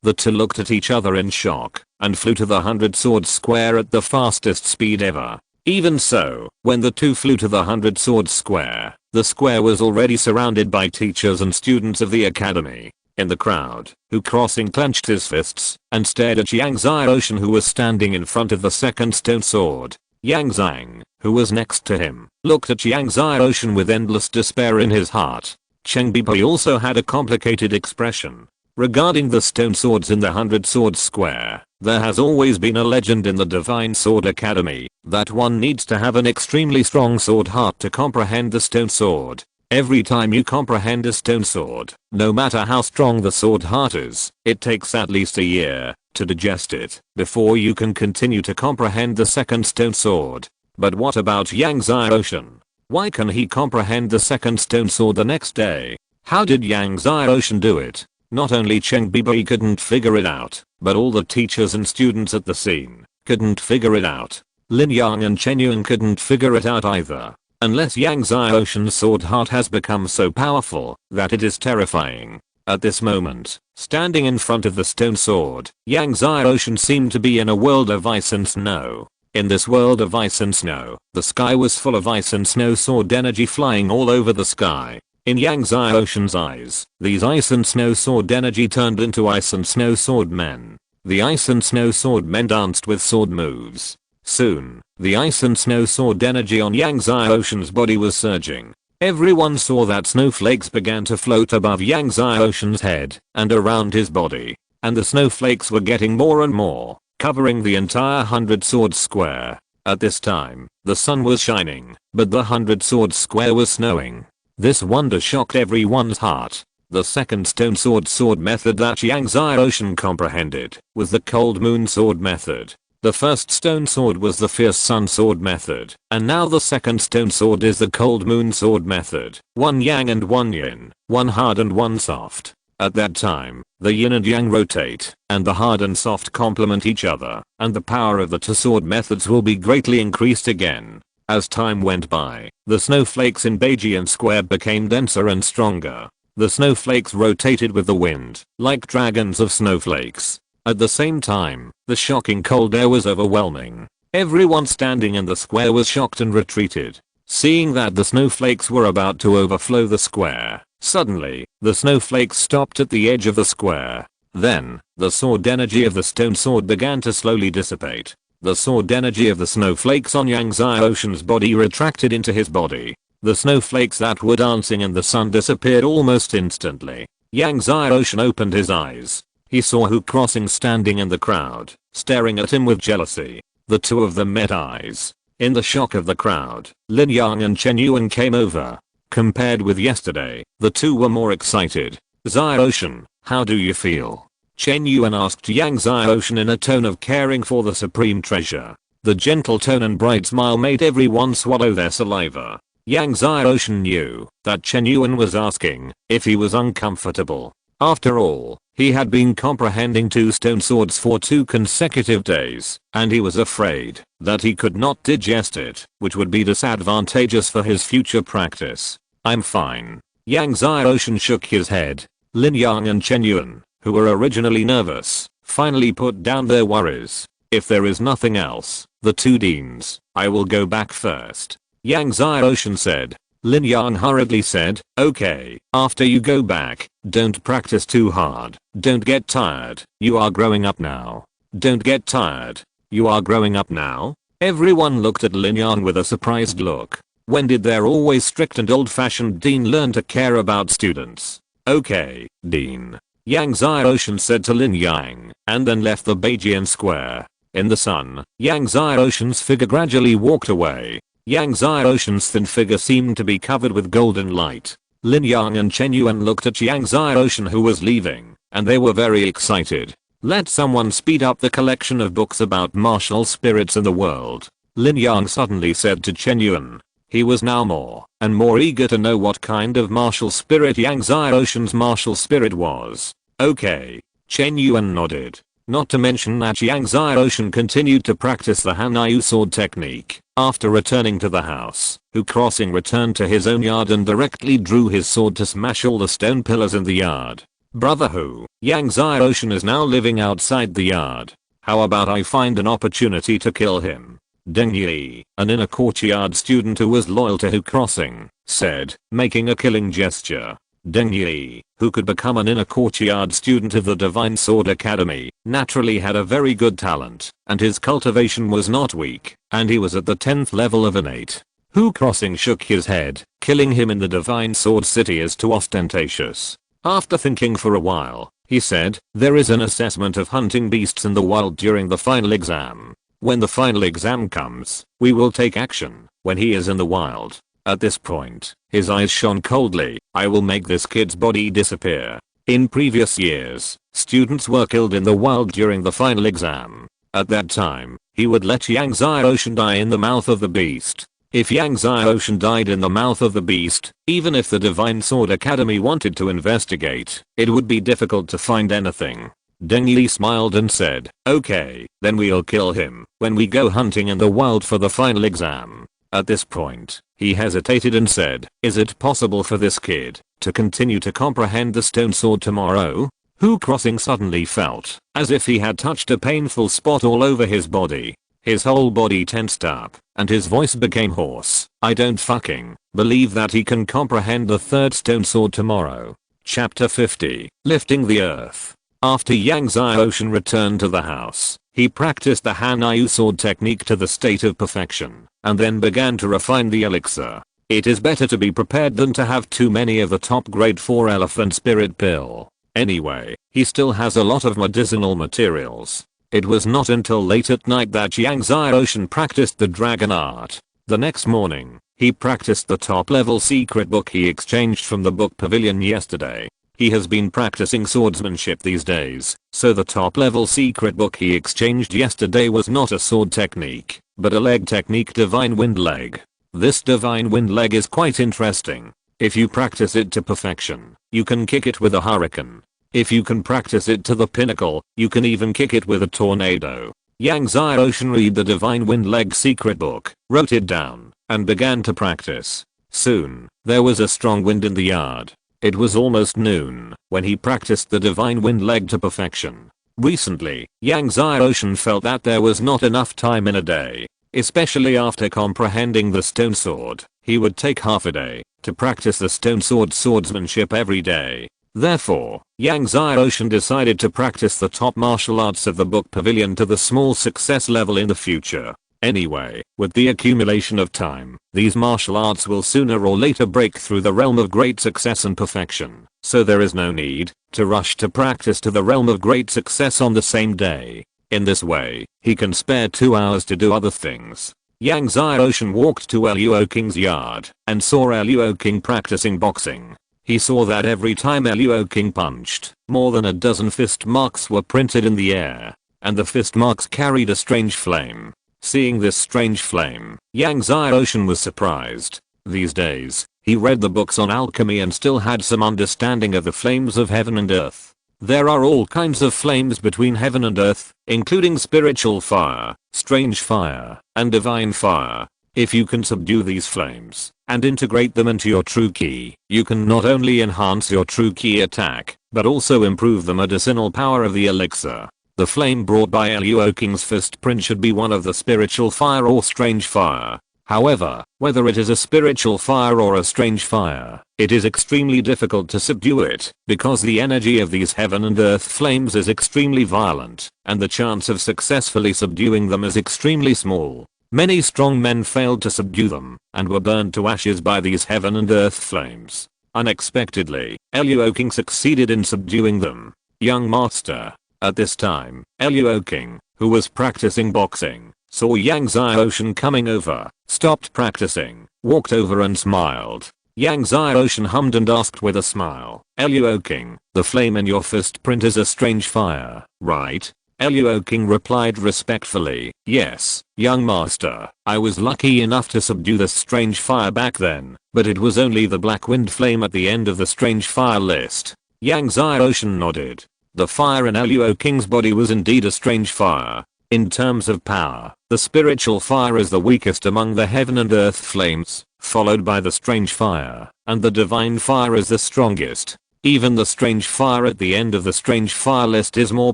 The two looked at each other in shock, and flew to the 100 Sword Square at the fastest speed ever. Even so, when the two flew to the 100 Sword Square, the square was already surrounded by teachers and students of the academy. In the crowd, who crossing clenched his fists, and stared at Yang Zai Ocean, who was standing in front of the second stone sword. Yang Zhang, who was next to him, looked at Yang Zai Ocean with endless despair in his heart. Cheng Bibai also had a complicated expression. Regarding the stone swords in the 100 Sword Square, there has always been a legend in the Divine Sword Academy, that one needs to have an extremely strong sword heart to comprehend the stone sword. Every time you comprehend a stone sword, no matter how strong the sword heart is, it takes at least a year to digest it before you can continue to comprehend the second stone sword. But what about Yang Zai Ocean? Why can he comprehend the second stone sword the next day? How did Yang Zai Ocean do it? Not only Cheng Bibai couldn't figure it out, but all the teachers and students at the scene couldn't figure it out. Lin Yang and Chen Yuan couldn't figure it out either. Unless Yang Zai Ocean's sword heart has become so powerful that it is terrifying. At this moment, standing in front of the stone sword, Yang Zai Ocean seemed to be in a world of ice and snow. In this world of ice and snow, the sky was full of ice and snow sword energy flying all over the sky. In Yang Zai Ocean's eyes, these ice and snow sword energy turned into ice and snow sword men. The ice and snow sword men danced with sword moves. Soon, the ice and snow sword energy on Yang Zai Ocean's body was surging. Everyone saw that snowflakes began to float above Yang Zai Ocean's head and around his body, and the snowflakes were getting more and more, covering the entire 100 Sword Square. At this time, the sun was shining, but the 100 Sword Square was snowing. This wonder shocked everyone's heart. The second stone sword method that Yang Zai Ocean comprehended was the cold moon sword method. The first stone sword was the fierce sun sword method, and now the second stone sword is the cold moon sword method. One yang and one yin, one hard and one soft. At that time, the yin and yang rotate, and the hard and soft complement each other, and the power of the two sword methods will be greatly increased again. As time went by, the snowflakes in Beijian Square became denser and stronger. The snowflakes rotated with the wind, like dragons of snowflakes. At the same time, the shocking cold air was overwhelming. Everyone standing in the square was shocked and retreated. Seeing that the snowflakes were about to overflow the square, suddenly, the snowflakes stopped at the edge of the square. Then, the sword energy of the stone sword began to slowly dissipate. The sword energy of the snowflakes on Yang Zai Ocean's body retracted into his body. The snowflakes that were dancing in the sun disappeared almost instantly. Yang Zai Ocean opened his eyes. He saw Hu Crossing standing in the crowd, staring at him with jealousy. The two of them met eyes. In the shock of the crowd, Lin Yang and Chen Yuan came over. Compared with yesterday, the two were more excited. Zai Ocean, how do you feel? Chen Yuan asked Yang Zai Ocean in a tone of caring for the supreme treasure. The gentle tone and bright smile made everyone swallow their saliva. Yang Zai Ocean knew that Chen Yuan was asking if he was uncomfortable. After all, he had been comprehending two stone swords for 2 consecutive days, and he was afraid that he could not digest it, which would be disadvantageous for his future practice. I'm fine. Yang Zai Ocean shook his head. Lin Yang and Chen Yuan, who were originally nervous, finally put down their worries. If there is nothing else, the two deans, I will go back first. Yang Zai Ocean said. Lin Yang hurriedly said, okay, after you go back, don't practice too hard, don't get tired, you are growing up now. Don't get tired, you are growing up now? Everyone looked at Lin Yang with a surprised look. When did their always strict and old-fashioned dean learn to care about students? Okay, dean. Yang Xiaoshan said to Lin Yang, and then left the Beijian square. In the sun, Yang Xiaoshan's figure gradually walked away. Yang Xiaoshan's thin figure seemed to be covered with golden light. Lin Yang and Chen Yuan looked at Yang Xiaoshan who was leaving, and they were very excited. Let someone speed up the collection of books about martial spirits in the world. Lin Yang suddenly said to Chen Yuan. He was now more and more eager to know what kind of martial spirit Yang Xiaoshan's martial spirit was. Okay. Chen Yuan nodded. Not to mention that Yang Xiaoshan continued to practice the Hanyu sword technique. After returning to the house, Hu Crossing returned to his own yard and directly drew his sword to smash all the stone pillars in the yard. Brother Hu, Yang Xiaoshan is now living outside the yard. How about I find an opportunity to kill him? Deng Yi, an inner courtyard student who was loyal to Hu Crossing, said, making a killing gesture. Deng Yi, who could become an inner courtyard student of the Divine Sword Academy, naturally had a very good talent, and his cultivation was not weak, and he was at the 10th level of innate. Hu Crossing shook his head, killing him in the Divine Sword City is too ostentatious. After thinking for a while, he said, there is an assessment of hunting beasts in the wild during the final exam. When the final exam comes, we will take action when he is in the wild. At this point, his eyes shone coldly. I will make this kid's body disappear. In previous years, students were killed in the wild during the final exam. At that time, he would let Yang Xiaoshan die in the mouth of the beast. If Yang Xiaoshan died in the mouth of the beast, even if the Divine Sword Academy wanted to investigate, it would be difficult to find anything. Deng Yi smiled and said, okay, then we'll kill him when we go hunting in the wild for the final exam. At this point, he hesitated and said, is it possible for this kid to continue to comprehend the stone sword tomorrow? Hu Crossing suddenly felt as if he had touched a painful spot all over his body. His whole body tensed up, and his voice became hoarse. I don't fucking believe that he can comprehend the third stone sword tomorrow. Chapter 50, Lifting the Earth. After Yang Xiaoshan returned to the house, he practiced the Hanyu sword technique to the state of perfection, and then began to refine the elixir. It is better to be prepared than to have too many of the top grade 4 elephant spirit pill. Anyway, he still has a lot of medicinal materials. It was not until late at night that Yang Xiaoshan practiced the dragon art. The next morning, he practiced the top level secret book he exchanged from the book pavilion yesterday. He has been practicing swordsmanship these days, so the top level secret book he exchanged yesterday was not a sword technique, but a leg technique, divine wind leg. This divine wind leg is quite interesting. If you practice it to perfection, you can kick it with a hurricane. If you can practice it to the pinnacle, you can even kick it with a tornado. Yang Xiaoshan read the divine wind leg secret book, wrote it down, and began to practice. Soon, there was a strong wind in the yard. It was almost noon when he practiced the divine wind leg to perfection. Recently, Yang Xiaoshan felt that there was not enough time in a day, especially after comprehending the stone sword. He would take half a day to practice the stone sword swordsmanship every day. Therefore, Yang Xiaoshan decided to practice the top martial arts of the book pavilion to the small success level in the future. Anyway, with the accumulation of time, these martial arts will sooner or later break through the realm of great success and perfection, so there is no need to rush to practice to the realm of great success on the same day. In this way, he can spare 2 hours to do other things. Yang Xiaoshan walked to Luo King's yard and saw Luo King practicing boxing. He saw that every time Luo King punched, more than a dozen fist marks were printed in the air, and the fist marks carried a strange flame. Seeing this strange flame, Yang Xiaoshan was surprised. These days, he read the books on alchemy and still had some understanding of the flames of heaven and earth. There are all kinds of flames between heaven and earth, including spiritual fire, strange fire, and divine fire. If you can subdue these flames and integrate them into your true ki, you can not only enhance your true ki attack, but also improve the medicinal power of the elixir. The flame brought by Luo King's fist print should be one of the spiritual fire or strange fire. However, whether it is a spiritual fire or a strange fire, it is extremely difficult to subdue it, because the energy of these heaven and earth flames is extremely violent, and the chance of successfully subduing them is extremely small. Many strong men failed to subdue them, and were burned to ashes by these heaven and earth flames. Unexpectedly, awakens succeeded in subduing them. Young master. At this time, awakens, who was practicing boxing, saw Yang Xiaoshan coming over, stopped practicing, walked over and smiled. Yang Xiaoshan hummed and asked with a smile, awakens, the flame in your fist print is a strange fire, right? Awakens replied respectfully, yes, young master, I was lucky enough to subdue this strange fire back then, but it was only the black wind flame at the end of the strange fire list. Yang Xiaoshan nodded. The fire in awakens' body was indeed a strange fire. In terms of power, the spiritual fire is the weakest among the heaven and earth flames, followed by the strange fire, and the divine fire is the strongest. Even the strange fire at the end of the strange fire list is more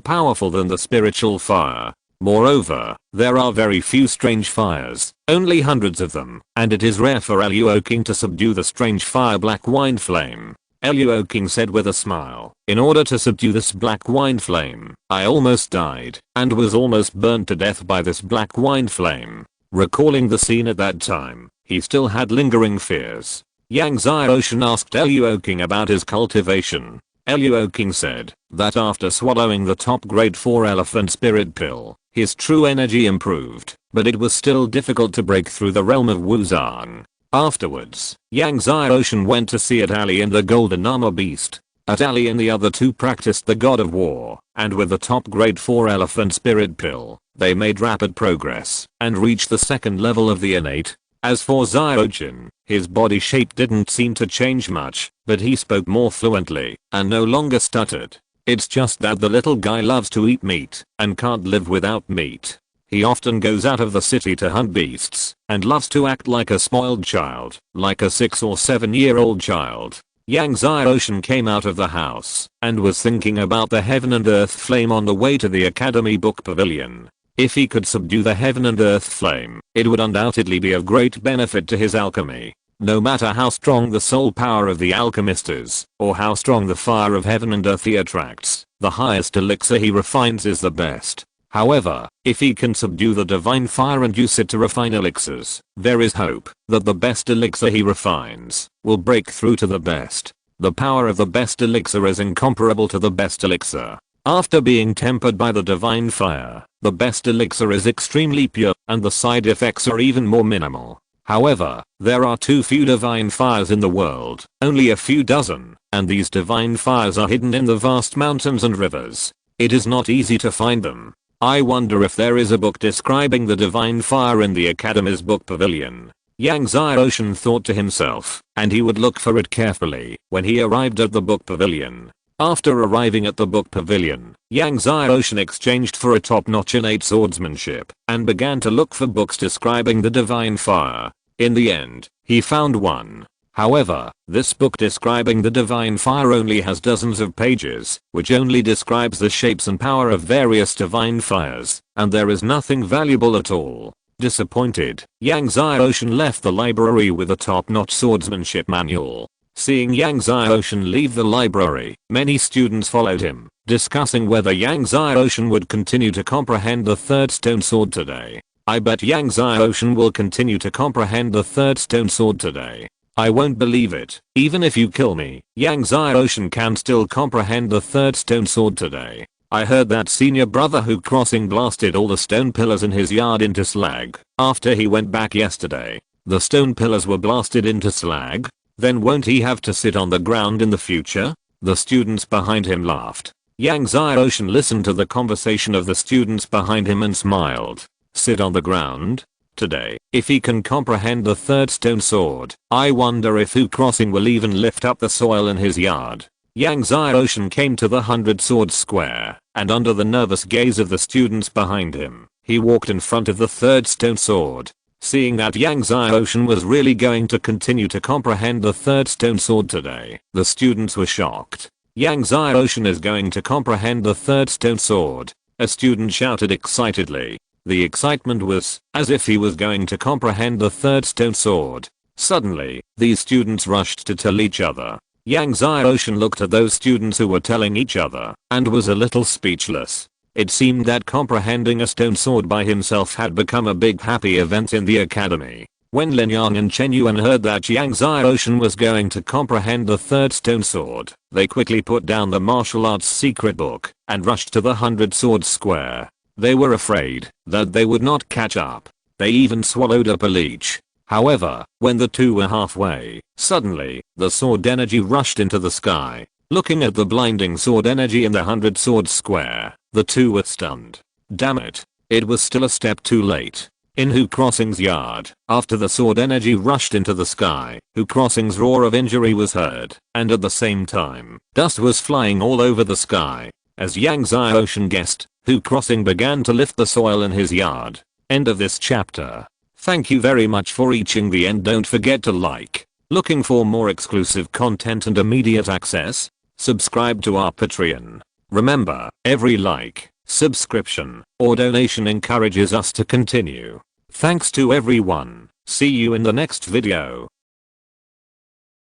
powerful than the spiritual fire. Moreover, there are very few strange fires, only hundreds of them, and it is rare for awakens to subdue the strange fire black wine flame. Awakens said with a smile, in order to subdue this black wine flame, I almost died, and was almost burned to death by this black wine flame. Recalling the scene at that time, he still had lingering fears. Yang Xiaoshan asked awakens about his cultivation. Awakens said that after swallowing the top grade 4 elephant spirit pill, his true energy improved, but it was still difficult to break through the realm of Wuzang. Afterwards, Yang Xiaoshan went to see Ali and the golden armor beast. Ali and the other two practiced the god of war, and with the top grade 4 elephant spirit pill, they made rapid progress and reached the second level of the innate. As for Xiaoshan, his body shape didn't seem to change much, but he spoke more fluently and no longer stuttered. It's just that the little guy loves to eat meat and can't live without meat. He often goes out of the city to hunt beasts and loves to act like a spoiled child, like a 6 or 7-year-old child. Yang Xiaoshan came out of the house and was thinking about the heaven and earth flame on the way to the academy book pavilion. If he could subdue the heaven and earth flame, it would undoubtedly be of great benefit to his alchemy. No matter how strong the soul power of the alchemist is, or how strong the fire of heaven and earth he attracts, the highest elixir he refines is the best. However, if he can subdue the divine fire and use it to refine elixirs, there is hope that the best elixir he refines will break through to the best. The power of the best elixir is incomparable to the best elixir. After being tempered by the divine fire, the best elixir is extremely pure, and the side effects are even more minimal. However, there are too few divine fires in the world, only a few dozen, and these divine fires are hidden in the vast mountains and rivers. It is not easy to find them. I wonder if there is a book describing the divine fire in the Academy's book pavilion. Yang Xiaoshan thought to himself, and he would look for it carefully when he arrived at the book pavilion. After arriving at the book pavilion, Yang Xiaoshan exchanged for a top-notch innate swordsmanship and began to look for books describing the divine fire. In the end, he found one. However, this book describing the divine fire only has dozens of pages, which only describes the shapes and power of various divine fires, and there is nothing valuable at all. Disappointed, Yang Xiaoshan left the library with a top-notch swordsmanship manual. Seeing Yang Xiaoshan leave the library, many students followed him, discussing whether Yang Xiaoshan would continue to comprehend the third stone sword today. I bet Yang Xiaoshan will continue to comprehend the third stone sword today. I won't believe it. Even if you kill me, Yang Xiaoshan can still comprehend the third stone sword today. I heard that senior brother who crossing blasted all the stone pillars in his yard into slag after he went back yesterday. The stone pillars were blasted into slag? Then won't he have to sit on the ground in the future? The students behind him laughed. Yang Xiaoshan listened to the conversation of the students behind him and smiled. Sit on the ground? Today, if he can comprehend the third stone sword, I wonder if who crossing will even lift up the soil in his yard. Yang Xiaoshan came to the 100 swords square, and under the nervous gaze of the students behind him, he walked in front of the third stone sword. Seeing that Yang Xiaoshan was really going to continue to comprehend the third stone sword today, the students were shocked. Yang Xiaoshan is going to comprehend the third stone sword. A student shouted excitedly. The excitement was as if he was going to comprehend the third stone sword. Suddenly, these students rushed to tell each other. Yang Xiaoshan looked at those students who were telling each other and was a little speechless. It seemed that comprehending a stone sword by himself had become a big happy event in the academy. When Lin Yang and Chen Yuan heard that Yang Xiaoshan was going to comprehend the third stone sword, they quickly put down the martial arts secret book and rushed to the 100 Swords Square. They were afraid that they would not catch up. They even swallowed up a leech. However, when the two were halfway, suddenly, the sword energy rushed into the sky. Looking at the blinding sword energy in the 100 Swords Square, the two were stunned. Damn it. It was still a step too late. In Hu Crossing's yard, after the sword energy rushed into the sky, Hu Crossing's roar of injury was heard, and at the same time, dust was flying all over the sky. As Yang Xiaoshan guessed, Hu Crossing began to lift the soil in his yard. End of this chapter. Thank you very much for reaching the end. Don't forget to like. Looking for more exclusive content and immediate access? Subscribe to our Patreon. Remember, every like, subscription, or donation encourages us to continue. Thanks to everyone. See you in the next video.